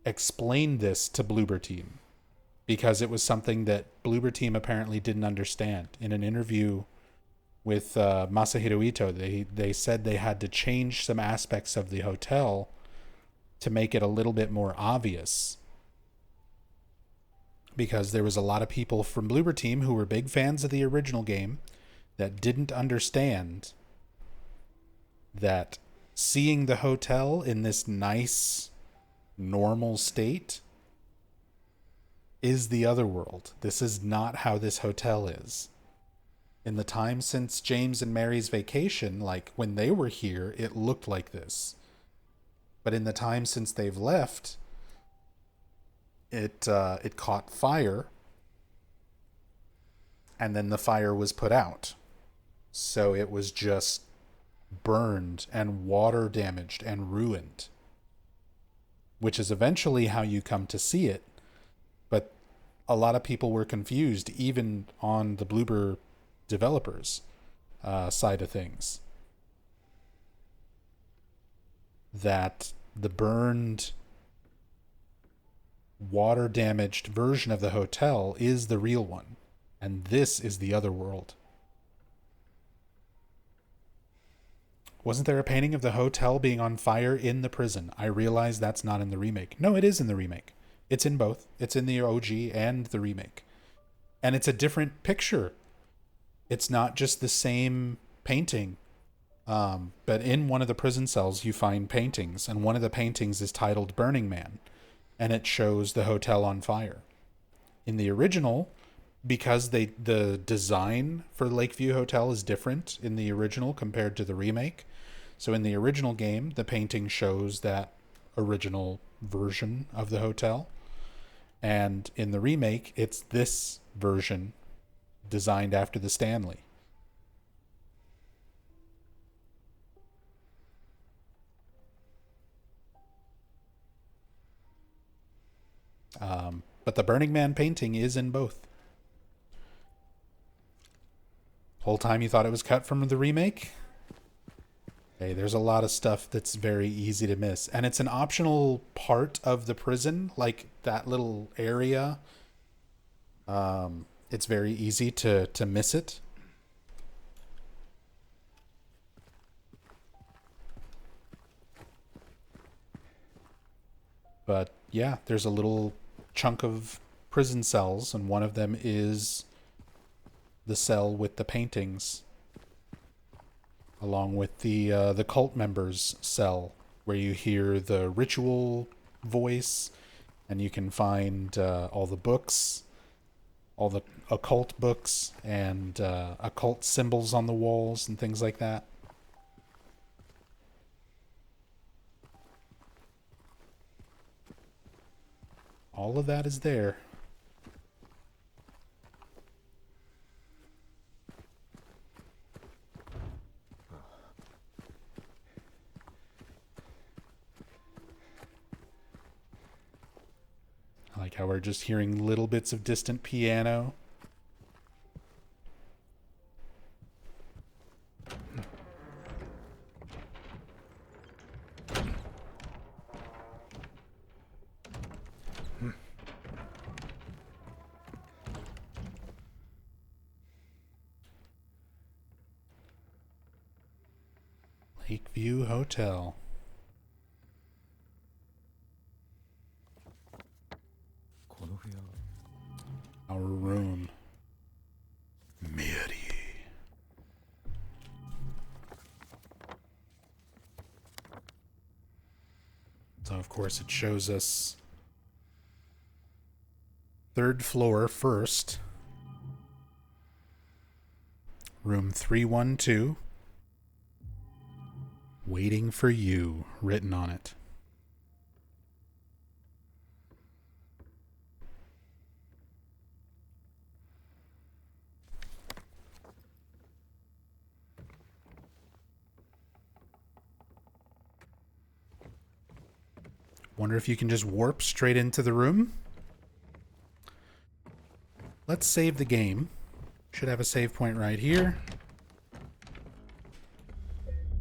explain this to Bloober Team because it was something that Bloober Team apparently didn't understand. In an interview with Masahiro Ito, they said they had to change some aspects of the hotel to make it a little bit more obvious, because there was a lot of people from Bloober Team who were big fans of the original game that didn't understand that seeing the hotel in this nice, normal state is the Otherworld. This is not how this hotel is. In the time since James and Mary's vacation, like when they were here, it looked like this. But in the time since they've left, it caught fire, and then the fire was put out. So it was just burned and water damaged and ruined, which is eventually how you come to see it. But a lot of people were confused, even on the Bloober developers side of things, that the burned, water damaged version of the hotel is the real one, and this is the Otherworld. Wasn't there a painting of the hotel being on fire in the prison? I realize that's not in the remake. No, it is in the remake. It's in both. It's in the OG and the remake. And it's a different picture. It's not just the same painting. But in one of the prison cells, you find paintings, and one of the paintings is titled Burning Man, and it shows the hotel on fire. In the original, because the design for Lakeview Hotel is different in the original compared to the remake. So in the original game, the painting shows that original version of the hotel. And in the remake, it's this version designed after the Stanley. But the Burning Man painting is in both. Whole time you thought it was cut from the remake? Hey, there's a lot of stuff that's very easy to miss. And it's an optional part of the prison, like that little area. It's very easy to miss it. But yeah, there's a little chunk of prison cells, and one of them is the cell with the paintings, along with the cult members cell, where you hear the ritual voice, and you can find all the books, all the occult books, and occult symbols on the walls and things like that. All of that is there. I like how we're just hearing little bits of distant piano. Lakeview Hotel. Our room. Mary. So, of course, it shows us 3rd floor first. Room 312. Waiting for you, written on it. Wonder if you can just warp straight into the room. Let's save the game. Should have a save point right here.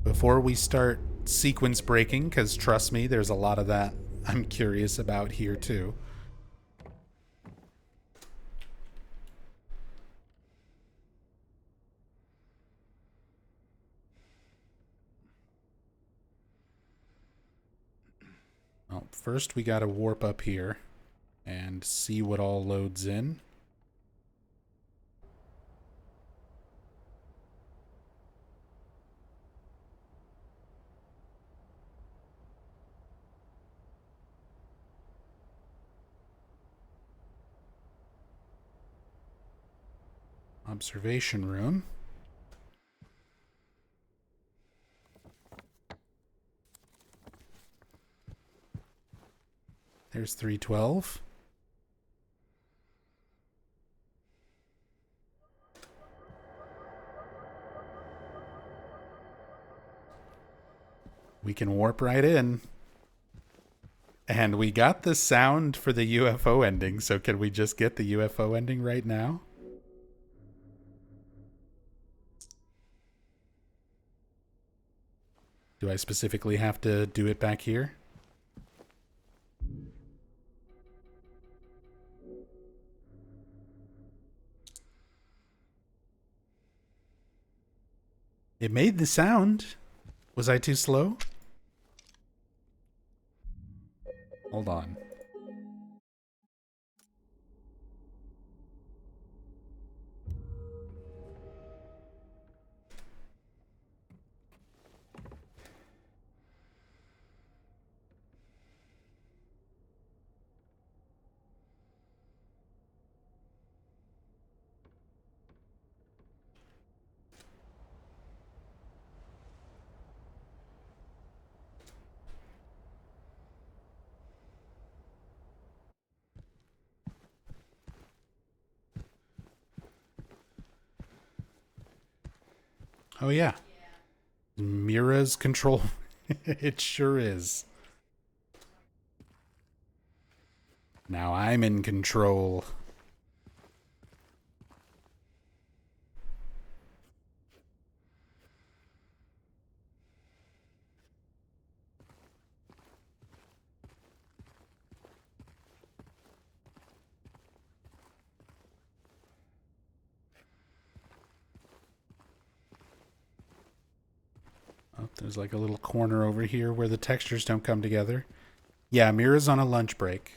Before we start sequence breaking, because trust me, there's a lot of that I'm curious about here too. Well, first we gotta warp up here and see what all loads in. Observation room. There's 312. We can warp right in. And we got the sound for the UFO ending, so can we just get the UFO ending right now? Do I specifically have to do it back here? It made the sound. Was I too slow? Hold on. Oh yeah. Mira's control. It sure is. Now I'm in control. Oh, there's like a little corner over here where the textures don't come together. Yeah, Mira's on a lunch break.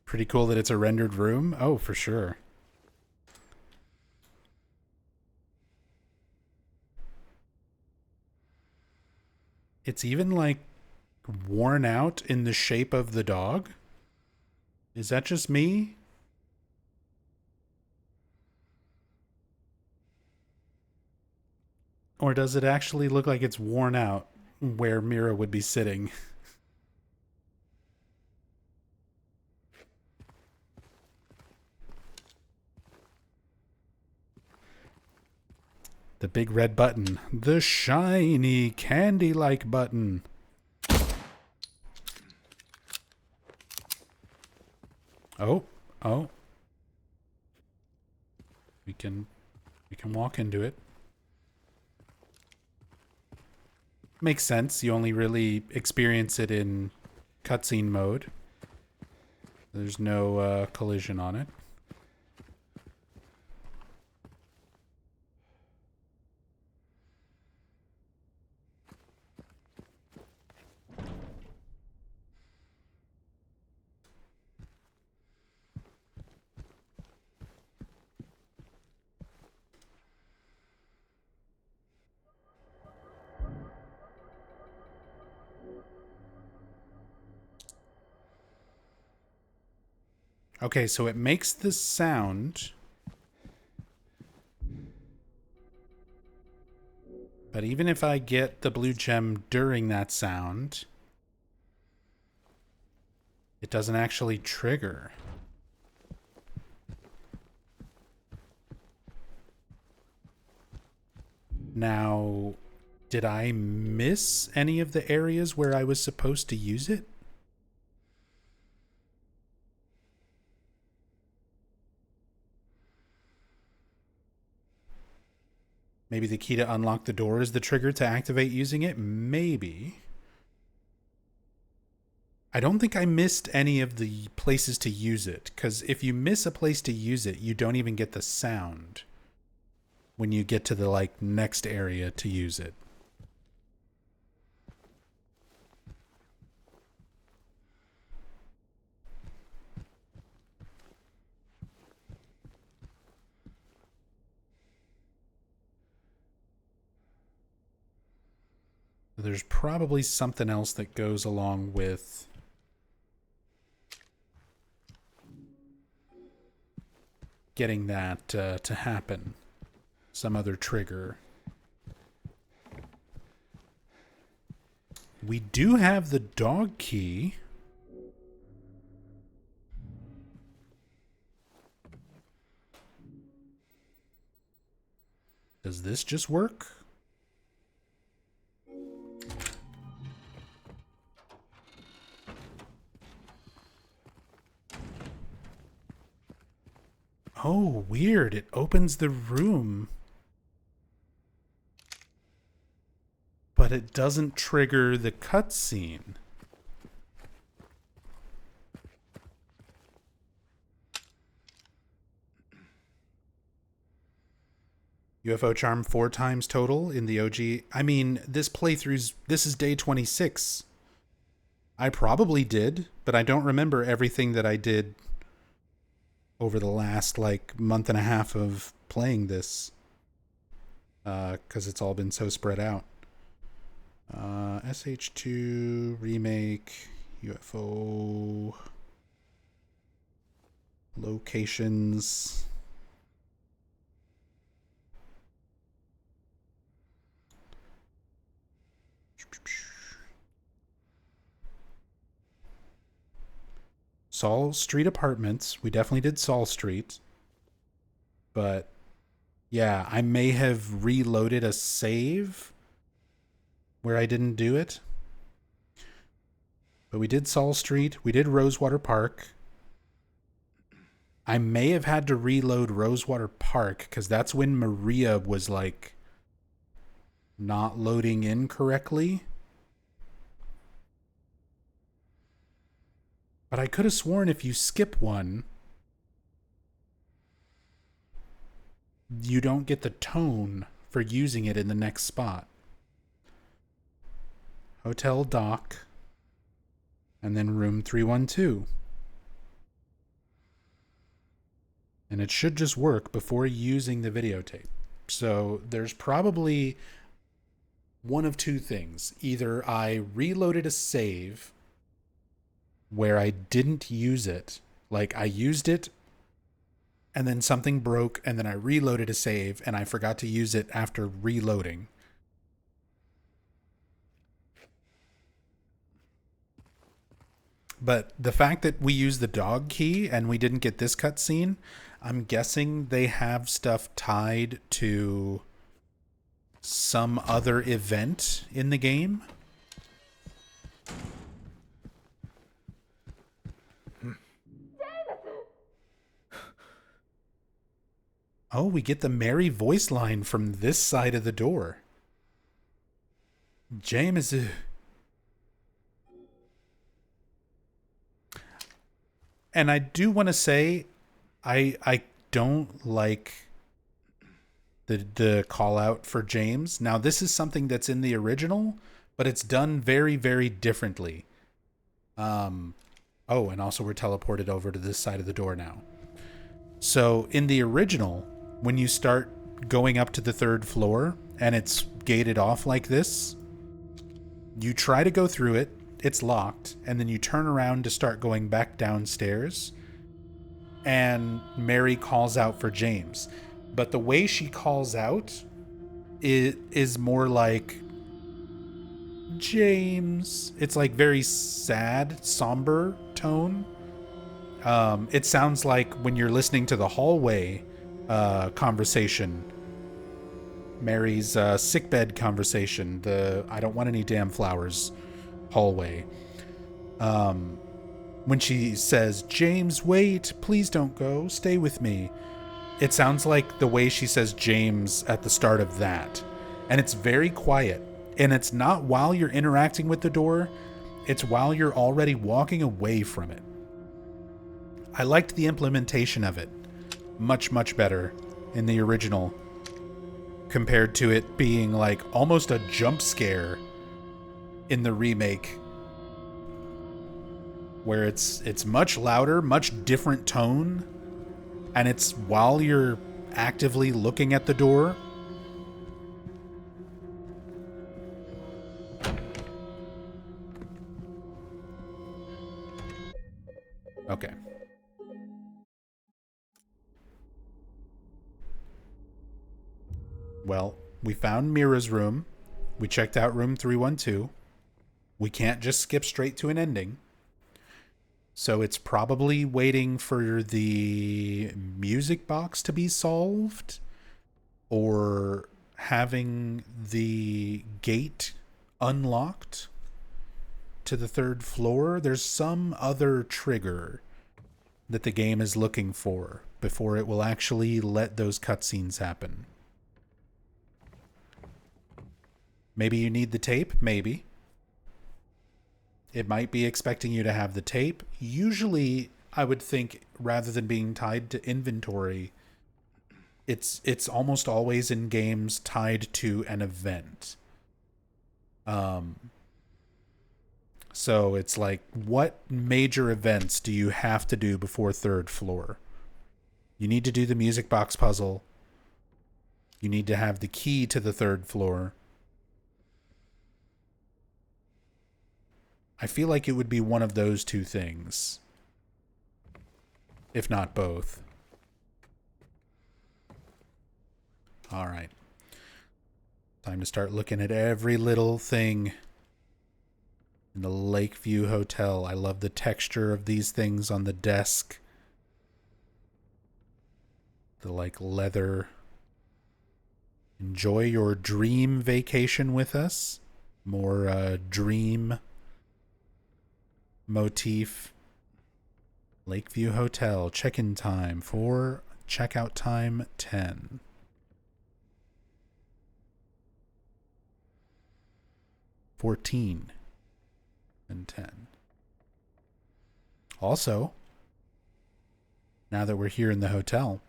Pretty cool that it's a rendered room. Oh, for sure. It's even like worn out in the shape of the dog. Is that just me? Or does it actually look like it's worn out where Mira would be sitting? The big red button. The shiny candy-like button. Oh, oh. We can walk into it. Makes sense. You only really experience it in cutscene mode. There's no collision on it. Okay, so it makes this sound. But even if I get the blue gem during that sound, it doesn't actually trigger. Now, did I miss any of the areas where I was supposed to use it? Maybe the key to unlock the door is the trigger to activate using it? Maybe. I don't think I missed any of the places to use it, because if you miss a place to use it, you don't even get the sound when you get to the, like, next area to use it. There's probably something else that goes along with getting that to happen. Some other trigger. We do have the dog key. Does this just work? Oh, weird. It opens the room. But it doesn't trigger the cutscene. UFO charm 4 times total in the OG. I mean, this is day 26. I probably did, but I don't remember everything that I did over the last, like, month and a half of playing this. Because it's all been so spread out. SH2, Remake, UFO, locations. Saul Street Apartments. We definitely did Saul Street. But yeah, I may have reloaded a save where I didn't do it. But we did Saul Street. We did Rosewater Park. I may have had to reload Rosewater Park because that's when Maria was, like, not loading in correctly. But I could have sworn if you skip one, you don't get the tone for using it in the next spot. Hotel Dock, and then room 312. And it should just work before using the videotape. So there's probably one of two things. Either I reloaded a save where I didn't use it, like I used it and then something broke and then I reloaded a save and I forgot to use it after reloading. But the fact that we used the dog key and we didn't get this cutscene, I'm guessing they have stuff tied to some other event in the game. Oh, we get the merry voice line from this side of the door. James. And I do want to say, I don't like the call out for James. Now, this is something that's in the original, but it's done very, very differently. Oh, and also we're teleported over to this side of the door now. So in the original, when you start going up to the 3rd floor and it's gated off like this, you try to go through it, it's locked, and then you turn around to start going back downstairs. and Mary calls out for James. But the way she calls out is more like James. It's like very sad, somber tone. It sounds like when you're listening to the hallway conversation, Mary's sickbed conversation, the I don't want any damn flowers hallway. When she says, James, wait, please don't go, stay with me. It sounds like the way she says James at the start of that. And it's very quiet. And it's not while you're interacting with the door, it's while you're already walking away from it. I liked the implementation of it much, much better in the original compared to it being like almost a jump scare in the remake, where it's much louder, much different tone, and it's while you're actively looking at the door. Okay. Well, we found Mira's room. We checked out room 312. We can't just skip straight to an ending. So it's probably waiting for the music box to be solved, or having the gate unlocked to the third floor. There's some other trigger that the game is looking for before it will actually let those cutscenes happen. Maybe you need the tape, maybe. It might be expecting you to have the tape. Usually, I would think, rather than being tied to inventory, it's almost always in games tied to an event. So it's like, what major events do you have to do before third floor? You need to do the music box puzzle. You need to have the key to the third floor. I feel like it would be one of those two things, if not both. All right. Time to start looking at every little thing in the Lakeview Hotel. I love the texture of these things on the desk. The like leather. Enjoy your dream vacation with us. More dream motif. Lakeview Hotel. Check-in time 4. Checkout time 10. 14 and 10. Also, now that we're here in the hotel,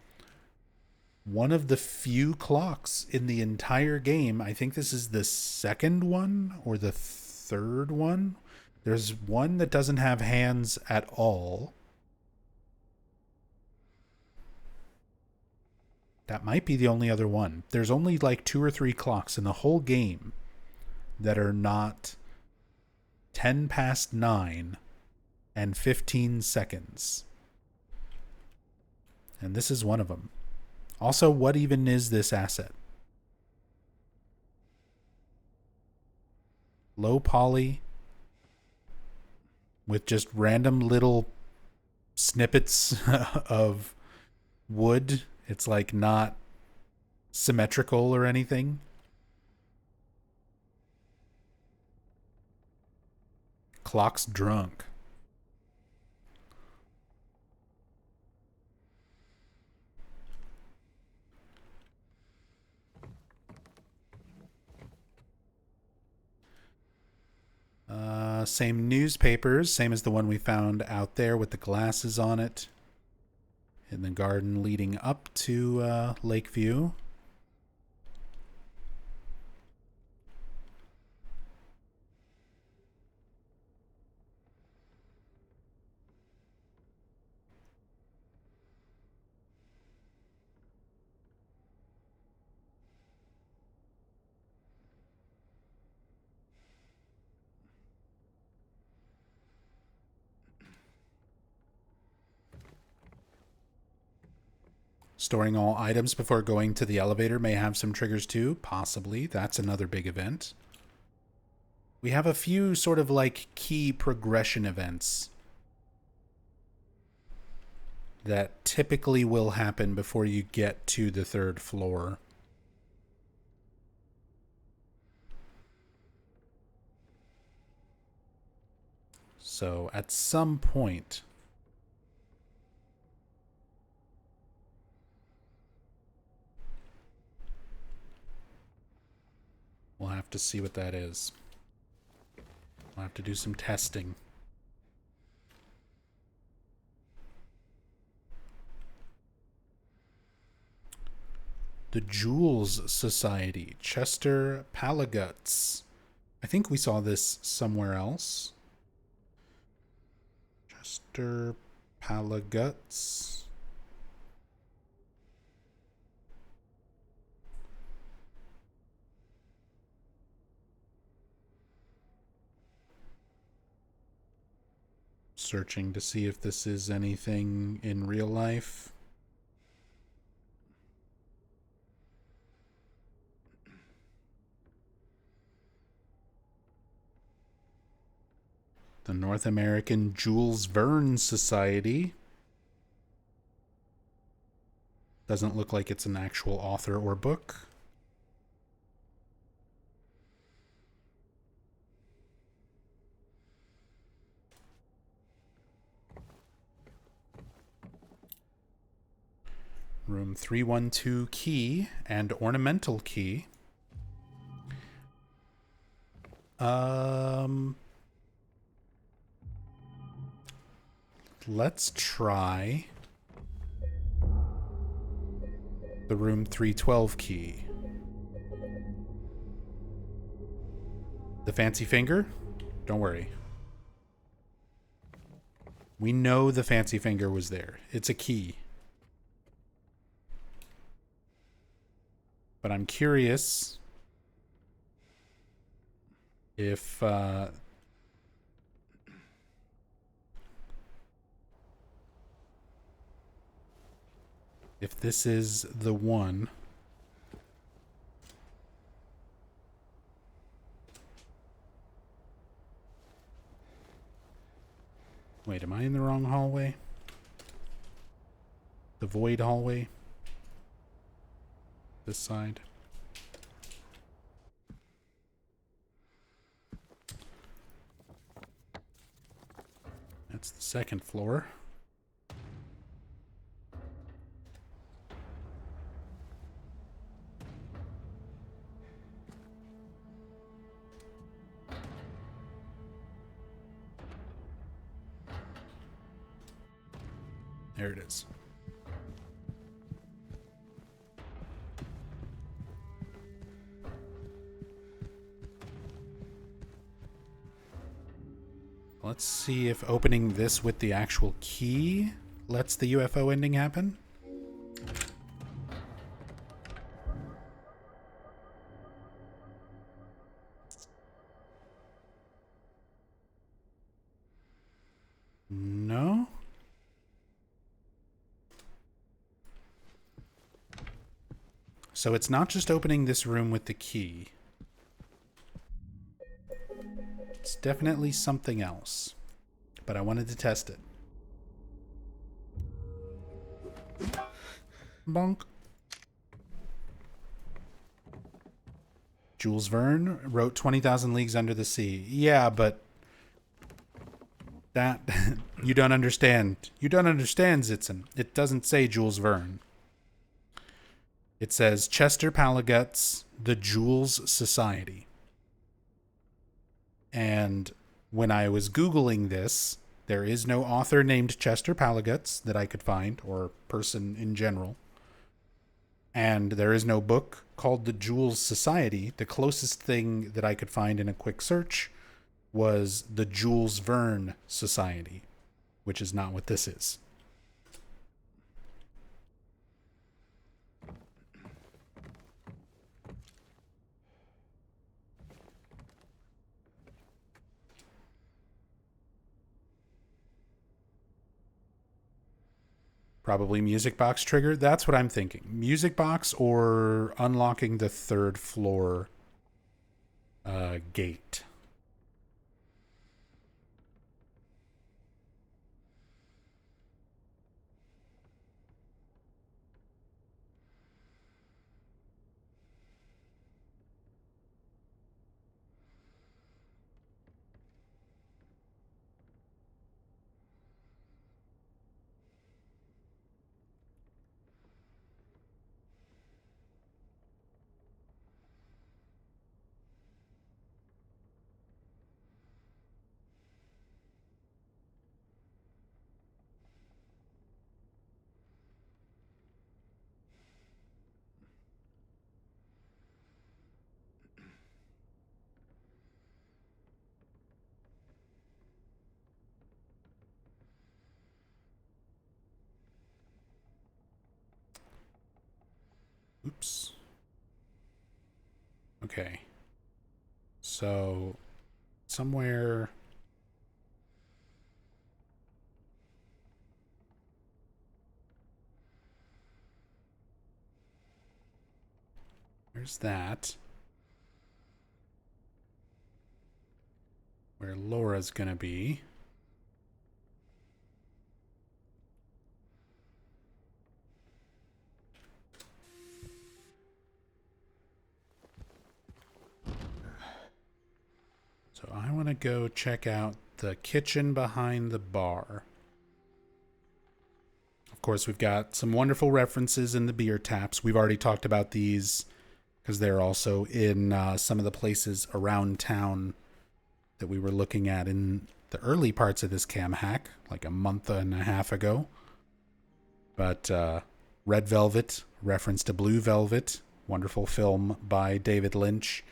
one of the few clocks in the entire game, I think this is the second one or the third one. There's one that doesn't have hands at all. That might be the only other one. There's only like 2 or 3 clocks in the whole game that are not 10 past 9 and 15 seconds. And this is one of them. Also, what even is this asset? Low poly with just random little snippets of wood. It's like not symmetrical or anything. Clock's drunk. Same newspapers, same as the one we found out there with the glasses on it. In the garden leading up to Lakeview. Storing all items before going to the elevator may have some triggers too. Possibly. That's another big event. We have a few sort of like key progression events that typically will happen before you get to the 3rd floor. So at some point, we'll have to see what that is. We'll have to do some testing. The Jules Society, Chester Palaguts. I think we saw this somewhere else. Chester Palaguts. Searching to see if this is anything in real life. The North American Jules Verne Society. Doesn't look like it's an actual author or book. Room 312 key and ornamental key. Let's try the room 312 key. The fancy finger? Don't worry. We know the fancy finger was there. It's a key. But I'm curious if this is the one. Wait, am I in the wrong hallway? The void hallway? This side? That's the 2nd floor. There it is. Let's see if opening this with the actual key lets the UFO ending happen. No? So it's not just opening this room with the key. It's definitely something else. But I wanted to test it. Bonk. Jules Verne wrote 20,000 Leagues Under the Sea. Yeah, but that you don't understand. You don't understand, Zitzen. It doesn't say Jules Verne. It says Chester Palaguts, The Jules Society. And when I was Googling this, there is no author named Chester Palaguts that I could find, or person in general. And there is no book called The Jules Society. The closest thing that I could find in a quick search was the Jules Verne Society, which is not what this is. Probably music box trigger. That's what I'm thinking. Music box or unlocking the third floor gate. Oops. Okay. So, somewhere... There's that. Where Laura's gonna be. So I want to go check out the kitchen behind the bar. Of course, we've got some wonderful references in the beer taps. We've already talked about these because they're also in some of the places around town that we were looking at in the early parts of this cam hack, like a month and a half ago. But Red Velvet, reference to Blue Velvet, wonderful film by David Lynch.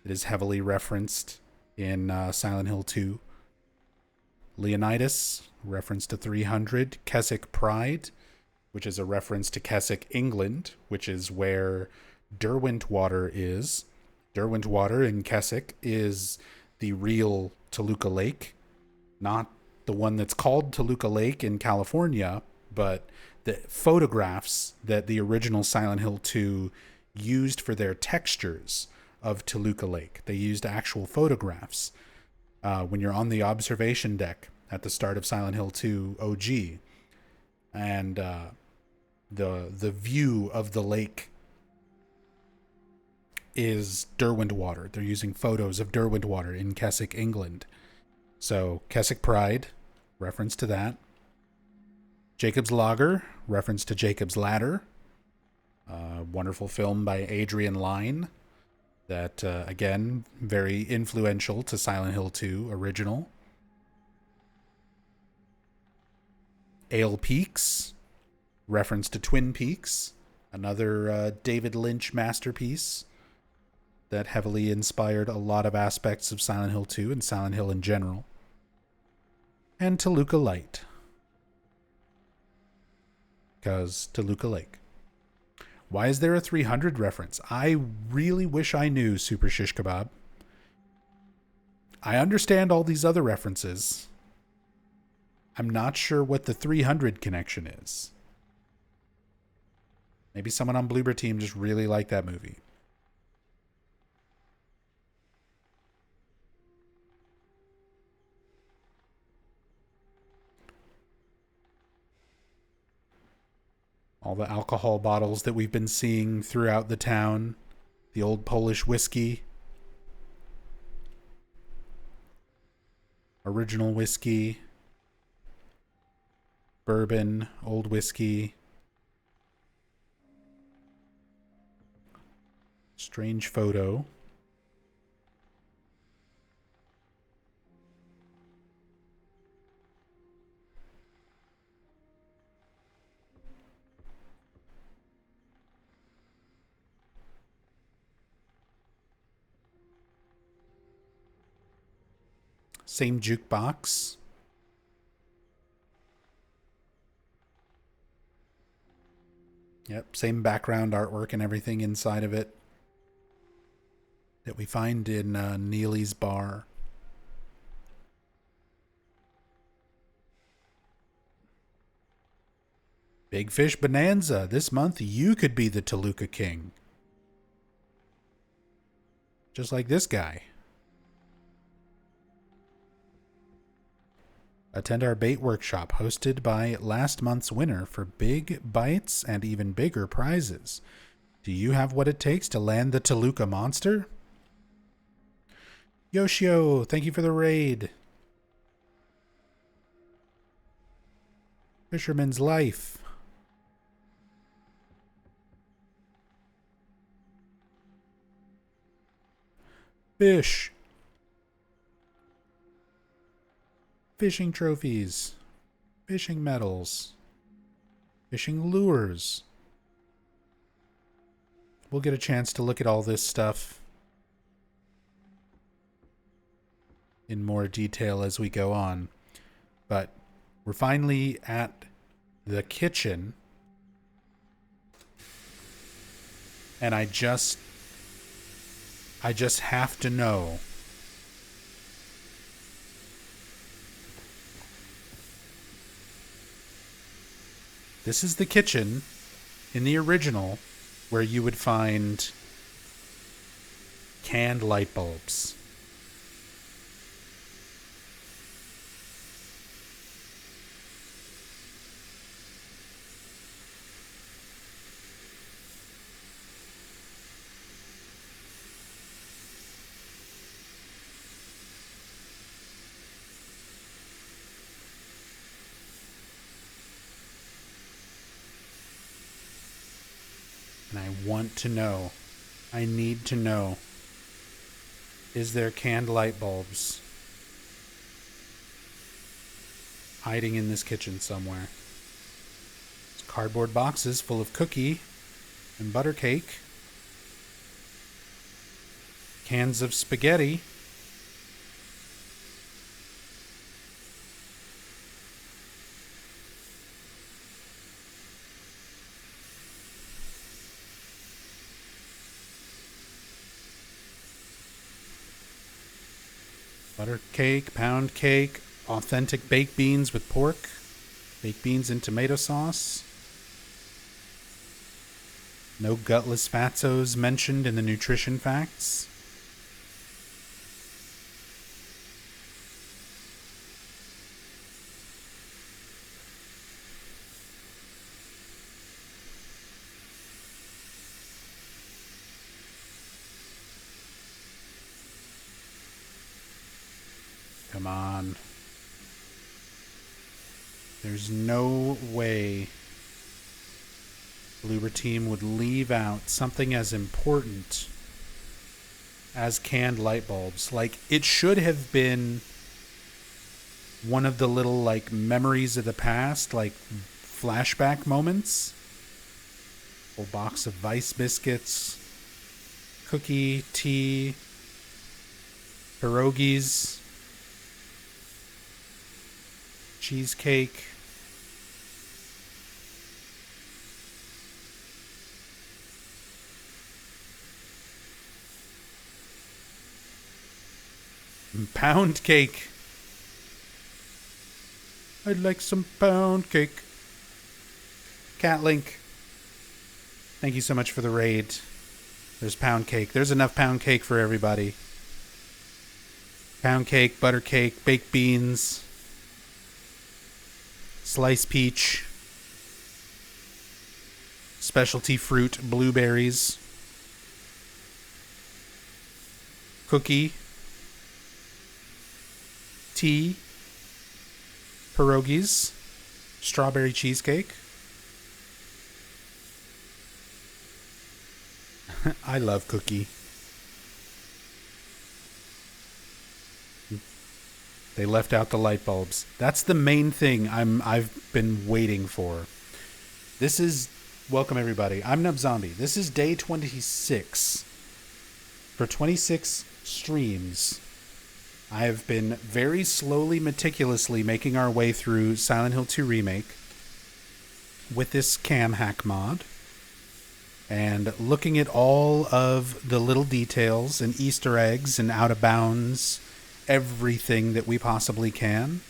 It is heavily referenced in Silent Hill 2. Leonidas, reference to 300. Keswick Pride, which is a reference to Keswick, England, which is where Derwentwater is. Derwentwater in Keswick is the real Toluca Lake, not the one that's called Toluca Lake in California, but the photographs that the original Silent Hill 2 used for their textures of Toluca Lake. They used actual photographs. When you're on the observation deck at the start of Silent Hill 2 OG, and the view of the lake is Derwentwater. They're using photos of Derwentwater in Keswick, England. So Keswick Pride, reference to that. Jacob's Lager, reference to Jacob's Ladder. Wonderful film by Adrian Lyne. That, again, very influential to Silent Hill 2 original. Ale Peaks, reference to Twin Peaks, another David Lynch masterpiece that heavily inspired a lot of aspects of Silent Hill 2 and Silent Hill in general. And Toluca Light, because Toluca Lake. Why is there a 300 reference? I really wish I knew, Super Shish Kebab. I understand all these other references. I'm not sure what the 300 connection is. Maybe someone on Bloober Team just really liked that movie. All the alcohol bottles that we've been seeing throughout the town. The old Polish whiskey. Original whiskey. Bourbon. Old whiskey. Strange photo. Same jukebox. Yep, same background artwork and everything inside of it that we find in Neely's bar. Big Fish Bonanza. This month, you could be the Toluca King. Just like this guy. Attend our bait workshop hosted by last month's winner for big bites and even bigger prizes. Do you have what it takes to land the Toluca monster? Yoshio, thank you for the raid. Fisherman's Life. Fish. Fishing trophies. Fishing medals. Fishing lures. We'll get a chance to look at all this stuff in more detail as we go on. But we're finally at the kitchen. And I just have to know. This is the kitchen in the original where you would find canned light bulbs. And I want to know. I need to know. Is there canned light bulbs hiding in this kitchen somewhere? There's cardboard boxes full of cookie and butter cake. Cans of spaghetti. Butter cake, pound cake, authentic baked beans with pork, baked beans and tomato sauce. No gutless fatzos mentioned in the nutrition facts. Come on. There's no way Bloober Team would leave out something as important as canned light bulbs. Like, it should have been one of the little, like, memories of the past, like, flashback moments. Whole box of Vice biscuits, cookie, tea, pierogies, cheesecake. Pound cake. I'd like some pound cake. Cat Link, thank you so much for the raid. There's pound cake. There's enough pound cake for everybody. Pound cake, butter cake, baked beans, sliced peach, specialty fruit, blueberries, cookie, tea, pierogies, strawberry cheesecake. I love cookie. They left out the light bulbs. That's the main thing I've been waiting for. This is... Welcome, everybody. I'm Nub Zombie. This is day 26. For 26 streams, I have been very slowly, meticulously making our way through Silent Hill 2 Remake with this cam hack mod and looking at all of the little details and Easter eggs and out of bounds, everything that we possibly can.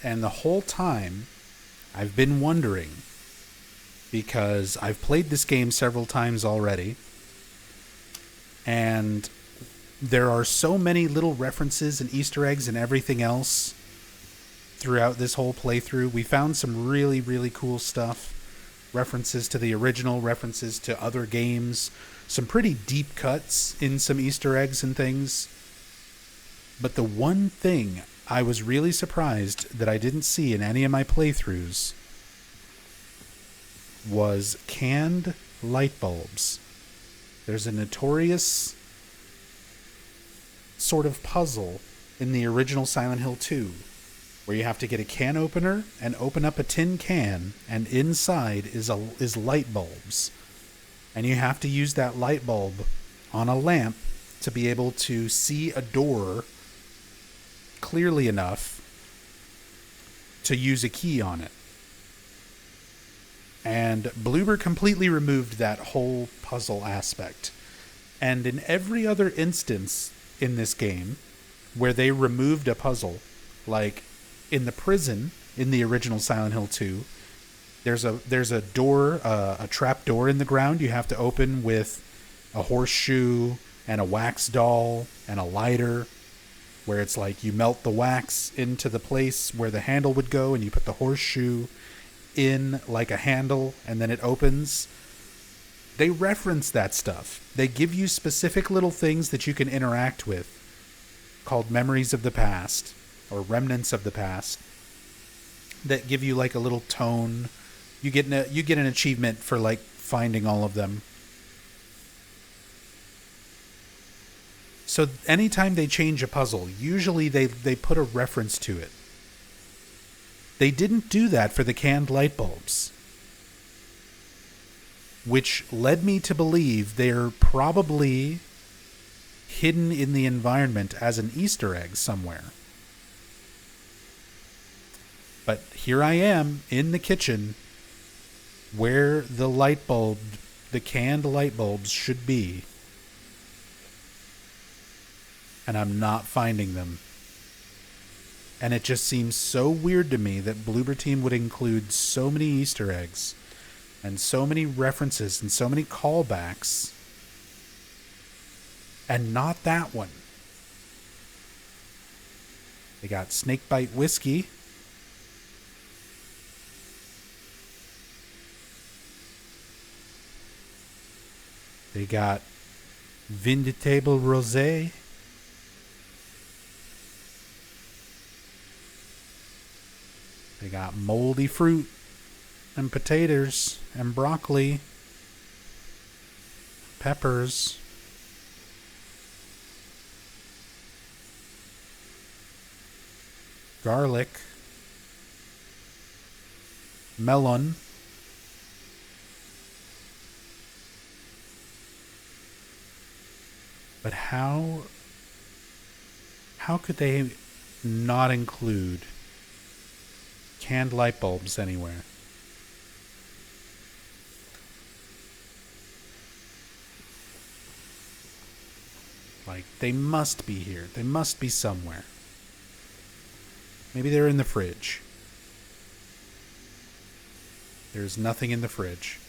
And the whole time, I've been wondering, because I've played this game several times already, and there are so many little references and Easter eggs and everything else throughout this whole playthrough. We found some really, really cool stuff. References to the original, references to other games, some pretty deep cuts in some Easter eggs and things. But the one thing I was really surprised that I didn't see in any of my playthroughs was canned light bulbs. There's a notorious sort of puzzle in the original Silent Hill 2 where you have to get a can opener and open up a tin can, and inside is light bulbs. And you have to use that light bulb on a lamp to be able to see a door clearly enough to use a key on it. And Bloober completely removed that whole puzzle aspect. And in every other instance in this game where they removed a puzzle, like in the prison in the original Silent Hill 2, there's a door, a trap door in the ground you have to open with a horseshoe and a wax doll and a lighter, where it's like you melt the wax into the place where the handle would go and you put the horseshoe in like a handle and then it opens. They reference that stuff. They give you specific little things that you can interact with called memories of the past or remnants of the past that give you like a little tone. You get an achievement for like finding all of them. So anytime they change a puzzle, usually they put a reference to it. They didn't do that for the canned light bulbs, which led me to believe they're probably hidden in the environment as an Easter egg somewhere. But here I am in the kitchen where the canned light bulbs should be, and I'm not finding them. And it just seems so weird to me that Bloober Team would include so many Easter eggs and so many references and so many callbacks and not that one. They got Snakebite Whiskey. They got Vin de Table Rosé. They got moldy fruit and potatoes and broccoli, peppers. Garlic, melon, but how could they not include canned light bulbs anywhere? Like, they must be here. They must be somewhere. Maybe they're in the fridge. There's nothing in the fridge.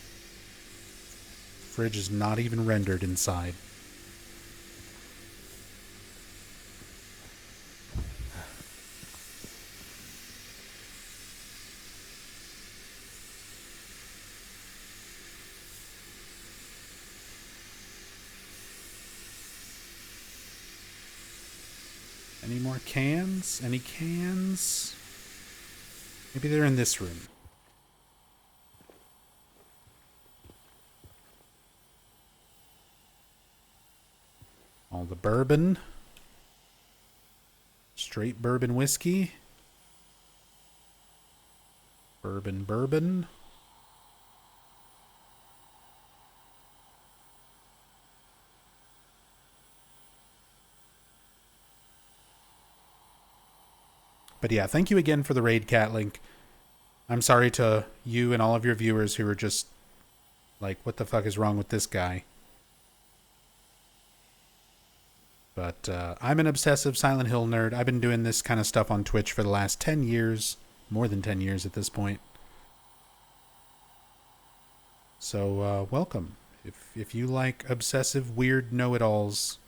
The fridge is not even rendered inside. Any more cans? Any cans? Maybe they're in this room. All the bourbon. Straight bourbon whiskey. Bourbon. But yeah, thank you again for the raid, Catlink. I'm sorry to you and all of your viewers who are just like, what the fuck is wrong with this guy? But I'm an obsessive Silent Hill nerd. I've been doing this kind of stuff on Twitch for the last 10 years. More than 10 years at this point. So welcome. If you like obsessive, weird know-it-alls,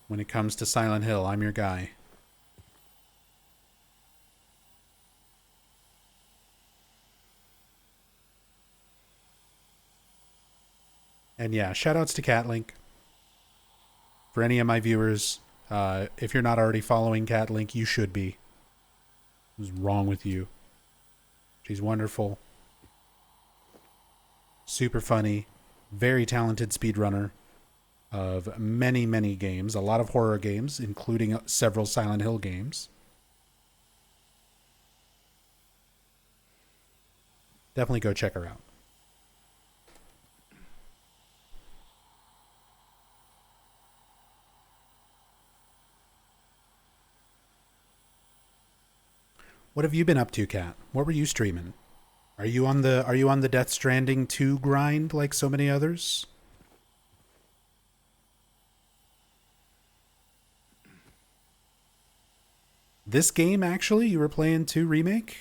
when it comes to Silent Hill, I'm your guy. And yeah, shoutouts to Catlink. For any of my viewers, if you're not already following Catlink, you should be. What's wrong with you? She's wonderful. Super funny. Very talented speedrunner of many, many games. A lot of horror games, including several Silent Hill games. Definitely go check her out. What have you been up to, Kat? What were you streaming? Are you on the Death Stranding 2 grind like so many others? This game, actually, you were playing 2 Remake?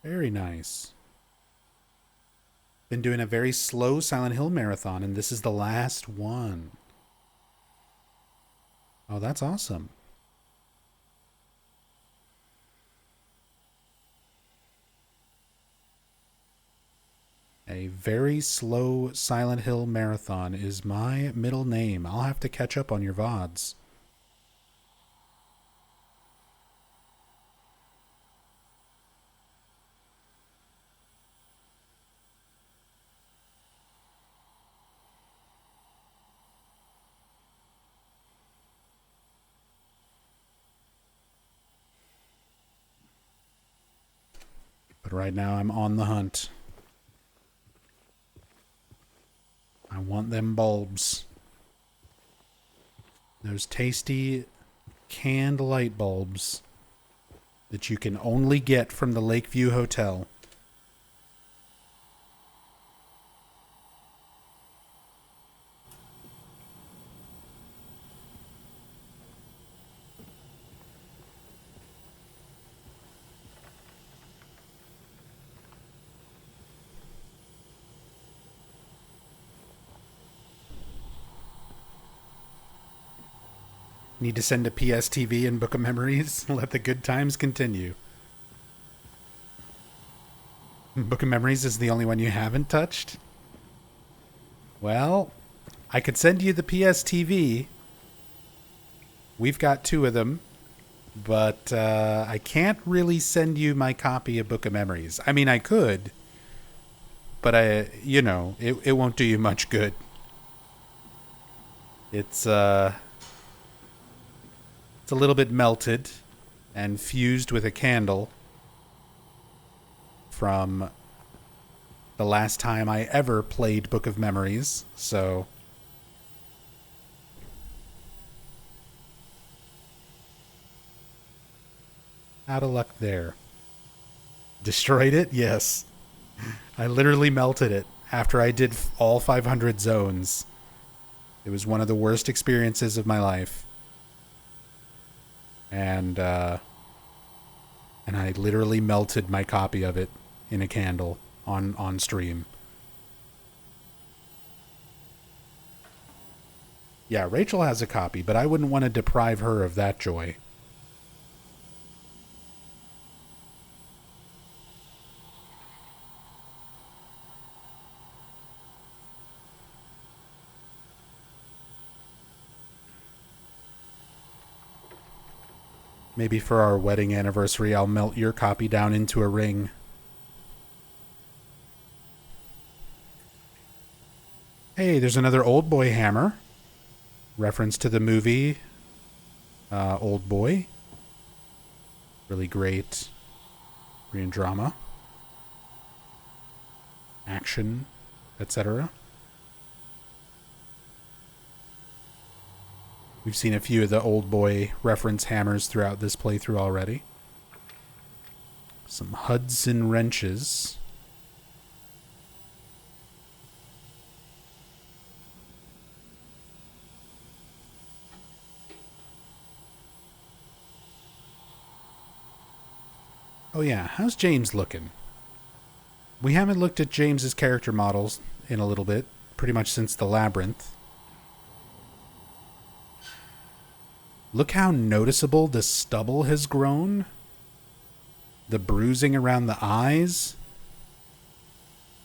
Very nice. Been doing a very slow Silent Hill marathon, and this is the last one. Oh, that's awesome. A very slow Silent Hill marathon is my middle name. I'll have to catch up on your VODs. But right now I'm on the hunt. I want them bulbs. Those tasty canned light bulbs that you can only get from the Lakeview Hotel. Need to send a PSTV and Book of Memories. Let the good times continue. Book of Memories is the only one you haven't touched? Well, I could send you the PSTV. We've got 2 of them. But I can't really send you my copy of Book of Memories. I mean, I could. But it won't do you much good. It's a little bit melted and fused with a candle from the last time I ever played Book of Memories, so out of luck there. Destroyed it? Yes. I literally melted it after I did all 500 zones. It was one of the worst experiences of my life. And I literally melted my copy of it in a candle on stream. Yeah, Rachel has a copy, but I wouldn't want to deprive her of that joy. Maybe for our wedding anniversary, I'll melt your copy down into a ring. Hey, there's another Old Boy hammer. Reference to the movie Old Boy. Really great Korean drama. Action, etc. We've seen a few of the Old Boy reference hammers throughout this playthrough already. Some Hudson wrenches. Oh yeah, how's James looking? We haven't looked at James's character models in a little bit, pretty much since the Labyrinth. Look how noticeable the stubble has grown. The bruising around the eyes.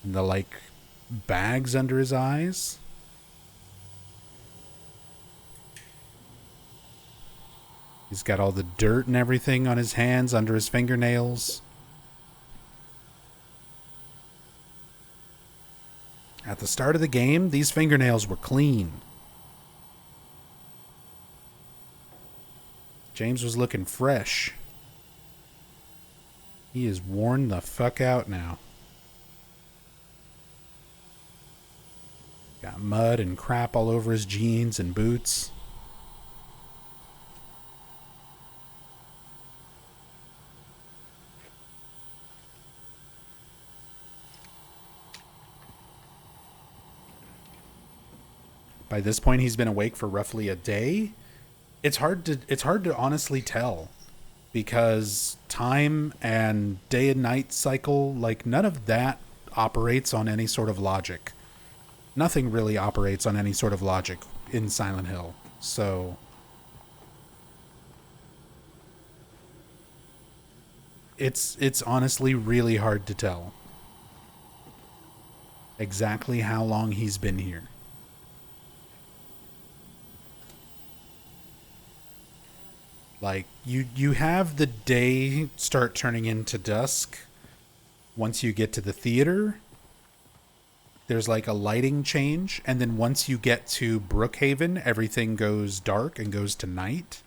And the, like, bags under his eyes. He's got all the dirt and everything on his hands, under his fingernails. At the start of the game, these fingernails were clean. James was looking fresh. He is worn the fuck out now. Got mud and crap all over his jeans and boots. By this point, he's been awake for roughly a day. It's hard to honestly tell, because time and day and night cycle, like, none of that operates on any sort of logic. Nothing really operates on any sort of logic in Silent Hill. So it's honestly really hard to tell exactly how long he's been here. Like, you have the day start turning into dusk once you get to the theater. There's like a lighting change, and then once you get to Brookhaven, everything goes dark and goes to night.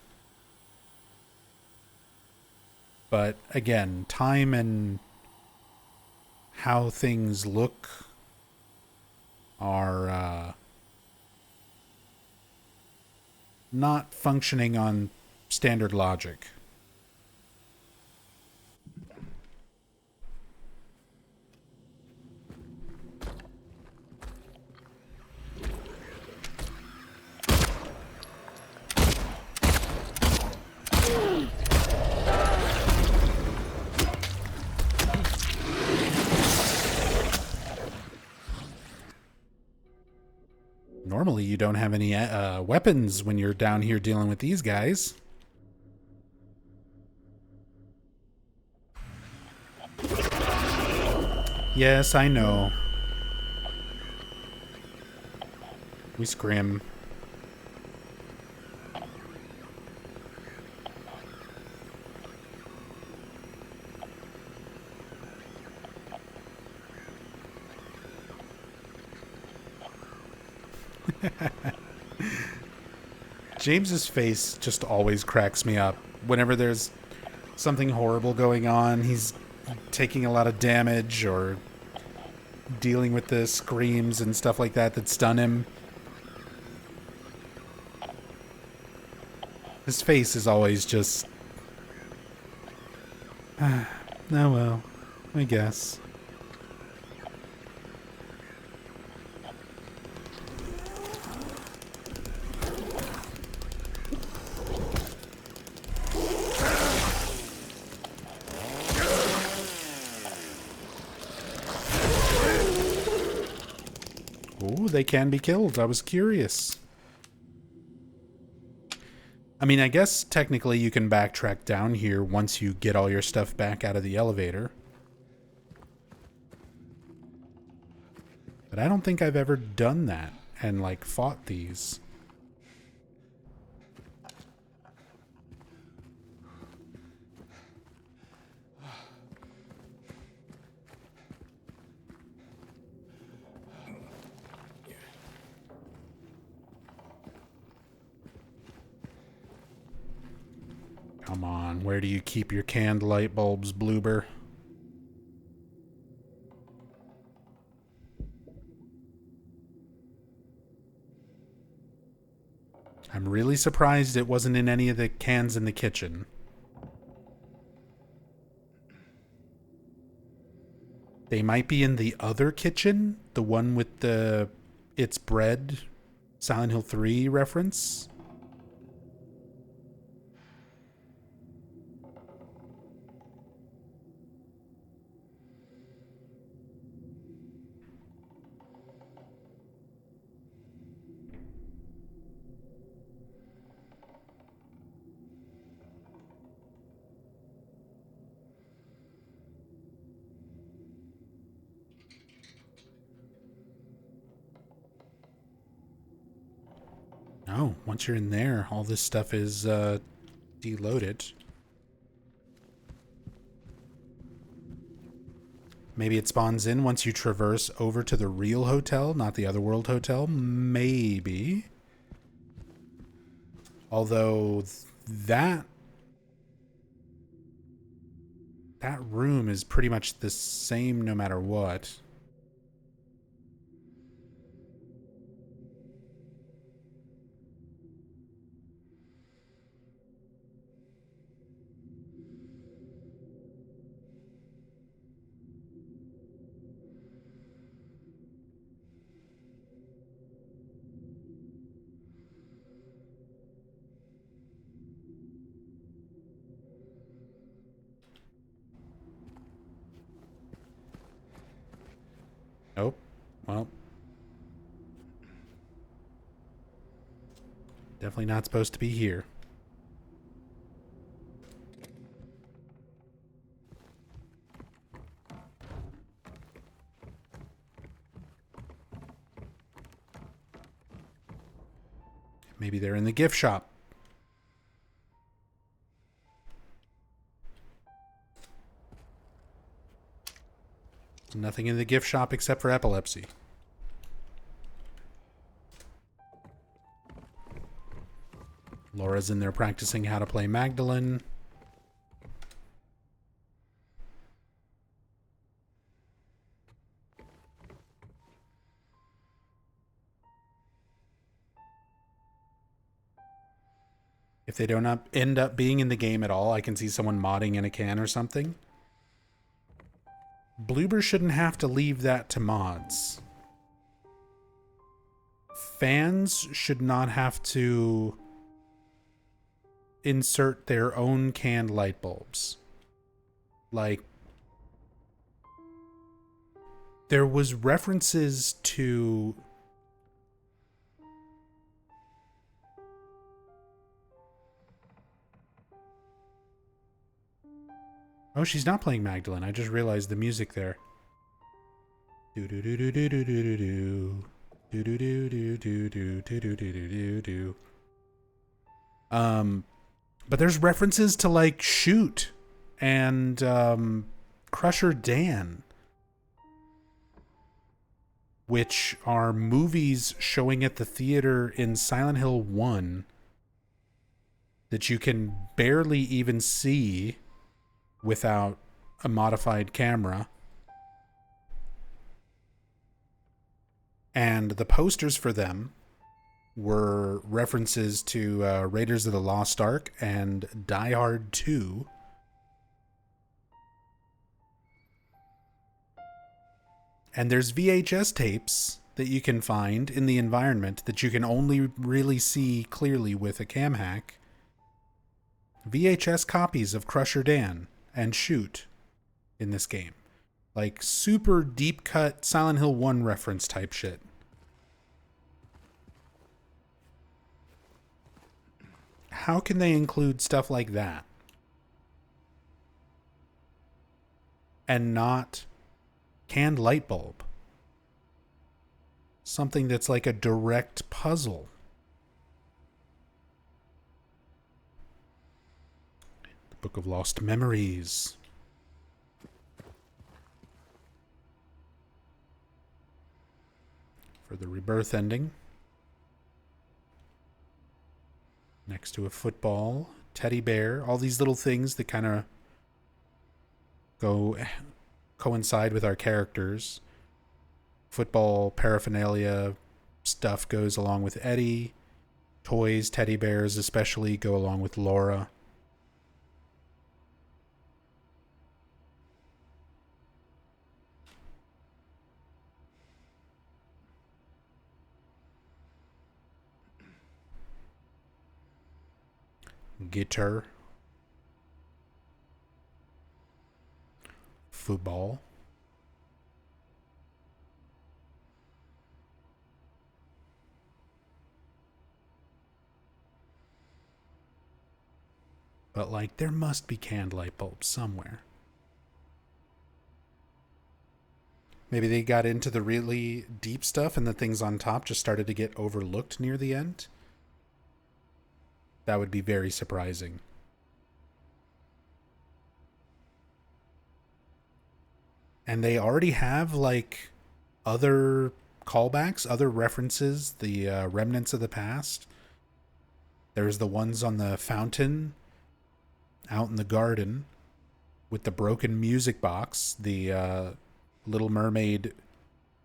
But again, time and how things look are not functioning on standard logic. Normally, you don't have any weapons when you're down here dealing with these guys. Yes, I know. We scrim. James's face just always cracks me up. Whenever there's something horrible going on, he's taking a lot of damage or dealing with the screams and stuff like that that stun him. His face is always just... oh well, I guess. Ooh, they can be killed. I was curious. I mean, I guess technically you can backtrack down here once you get all your stuff back out of the elevator. But I don't think I've ever done that and, like, fought these. Come on, where do you keep your canned light bulbs, Bloober? I'm really surprised it wasn't in any of the cans in the kitchen. They might be in the other kitchen, the one with the It's Bread Silent Hill 3 reference. no. Once you're in there, all this stuff is deloaded. Maybe it spawns in once you traverse over to the real hotel, not the Otherworld hotel. Maybe. Although that room is pretty much the same no matter what. Nope. Well, definitely not supposed to be here. Maybe they're in the gift shop. Nothing in the gift shop except for epilepsy. Laura's in there practicing how to play Magdalene. If they don't end up being in the game at all, I can see someone modding in a can or something. Bloober shouldn't have to leave that to mods. Fans should not have to insert their own canned light bulbs. Like, there was references to oh, she's not playing Magdalene. I just realized the music there. Do do do do do do do do do do do do do do do do do do. But there's references to like Shoot and Crusher Dan, which are movies showing at the theater in Silent Hill 1 that you can barely even see without a modified camera. And the posters for them were references to Raiders of the Lost Ark and Die Hard 2. And there's VHS tapes that you can find in the environment that you can only really see clearly with a cam hack. VHS copies of Crusher Dan and Shoot in this game. Like super deep cut Silent Hill 1 reference type shit. How can they include stuff like that and not canned light bulb? Something that's like a direct puzzle. The Book of Lost Memories. For the rebirth ending. Next to a football, teddy bear, all these little things that kind of coincide with our characters. Football paraphernalia stuff goes along with Eddie. Toys, teddy bears especially, go along with Laura. Guitar. Football. But like, there must be canned light bulbs somewhere. Maybe they got into the really deep stuff and the things on top just started to get overlooked near the end. That would be very surprising. And they already have like other callbacks, other references, the remnants of the past. There's the ones on the fountain out in the garden with the broken music box, the Little Mermaid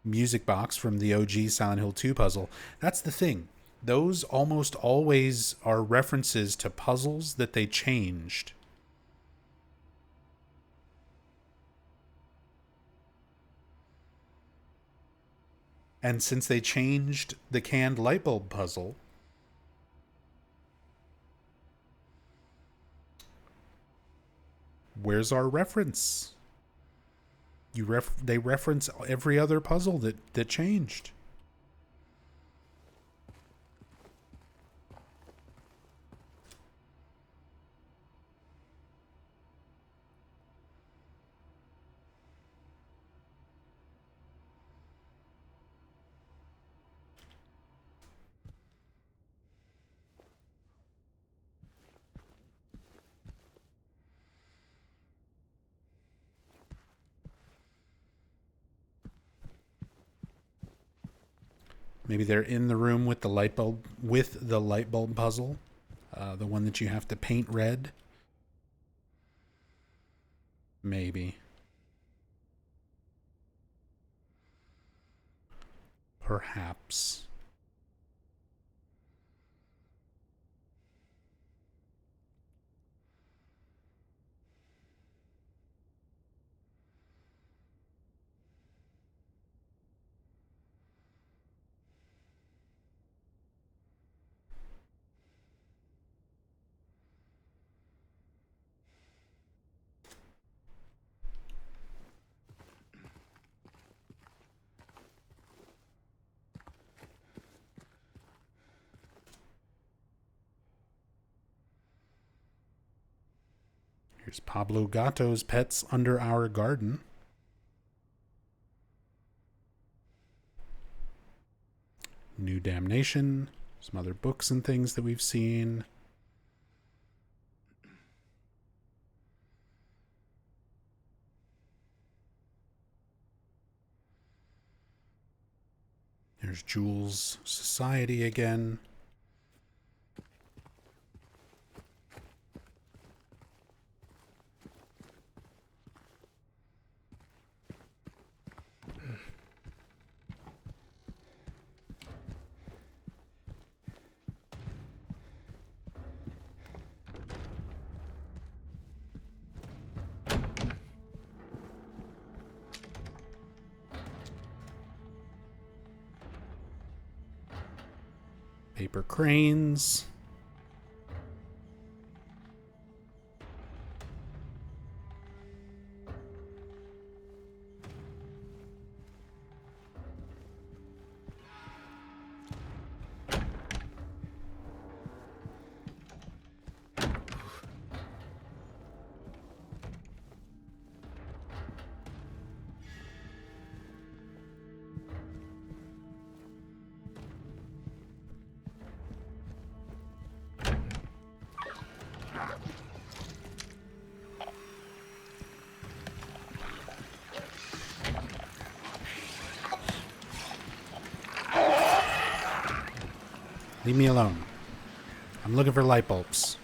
music box from the OG Silent Hill 2 puzzle. That's the thing. Those almost always are references to puzzles that they changed. And since they changed the canned light bulb puzzle, where's our reference? They reference every other puzzle that changed. Maybe they're in the room with the light bulb puzzle, the one that you have to paint red. Maybe. Perhaps. Here's Pablo Gatto's Pets Under Our Garden. New Damnation. Some other books and things that we've seen. There's Jules' Society again. Paper cranes. Leave me alone. I'm looking for light bulbs.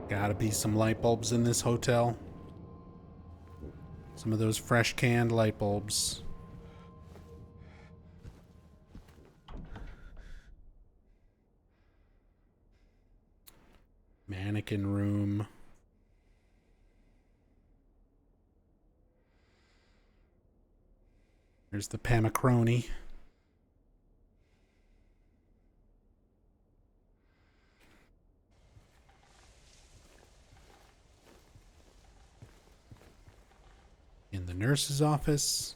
Gotta be some light bulbs in this hotel. Some of those fresh canned light bulbs. Mannequin room. There's the Pamacroni. In the nurse's office.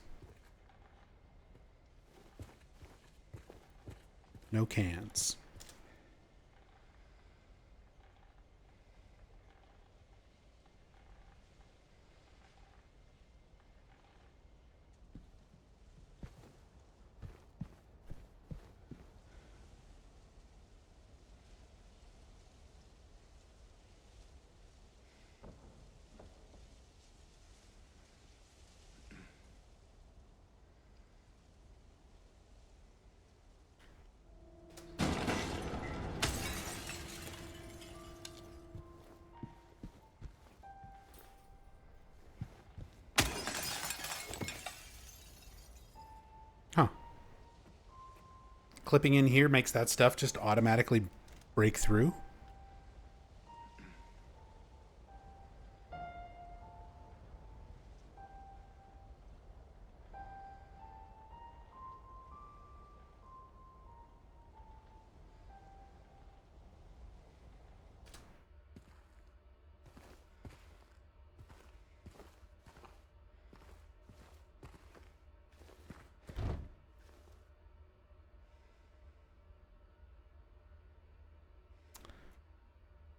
No cans. Huh. Clipping in here makes that stuff just automatically break through?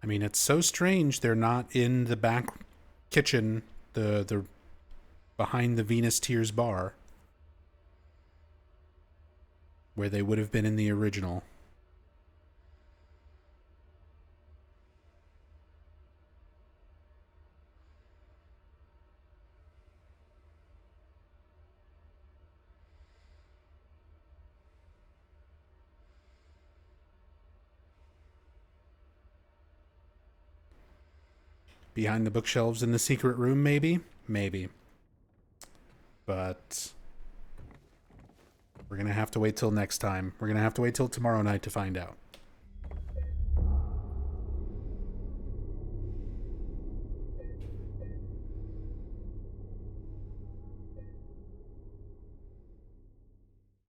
I mean, it's so strange they're not in the back kitchen, the behind the Venus Tears bar, where they would have been in the original. Behind the bookshelves in the secret room, maybe? Maybe. But we're going to have to wait till next time. We're going to have to wait till tomorrow night to find out.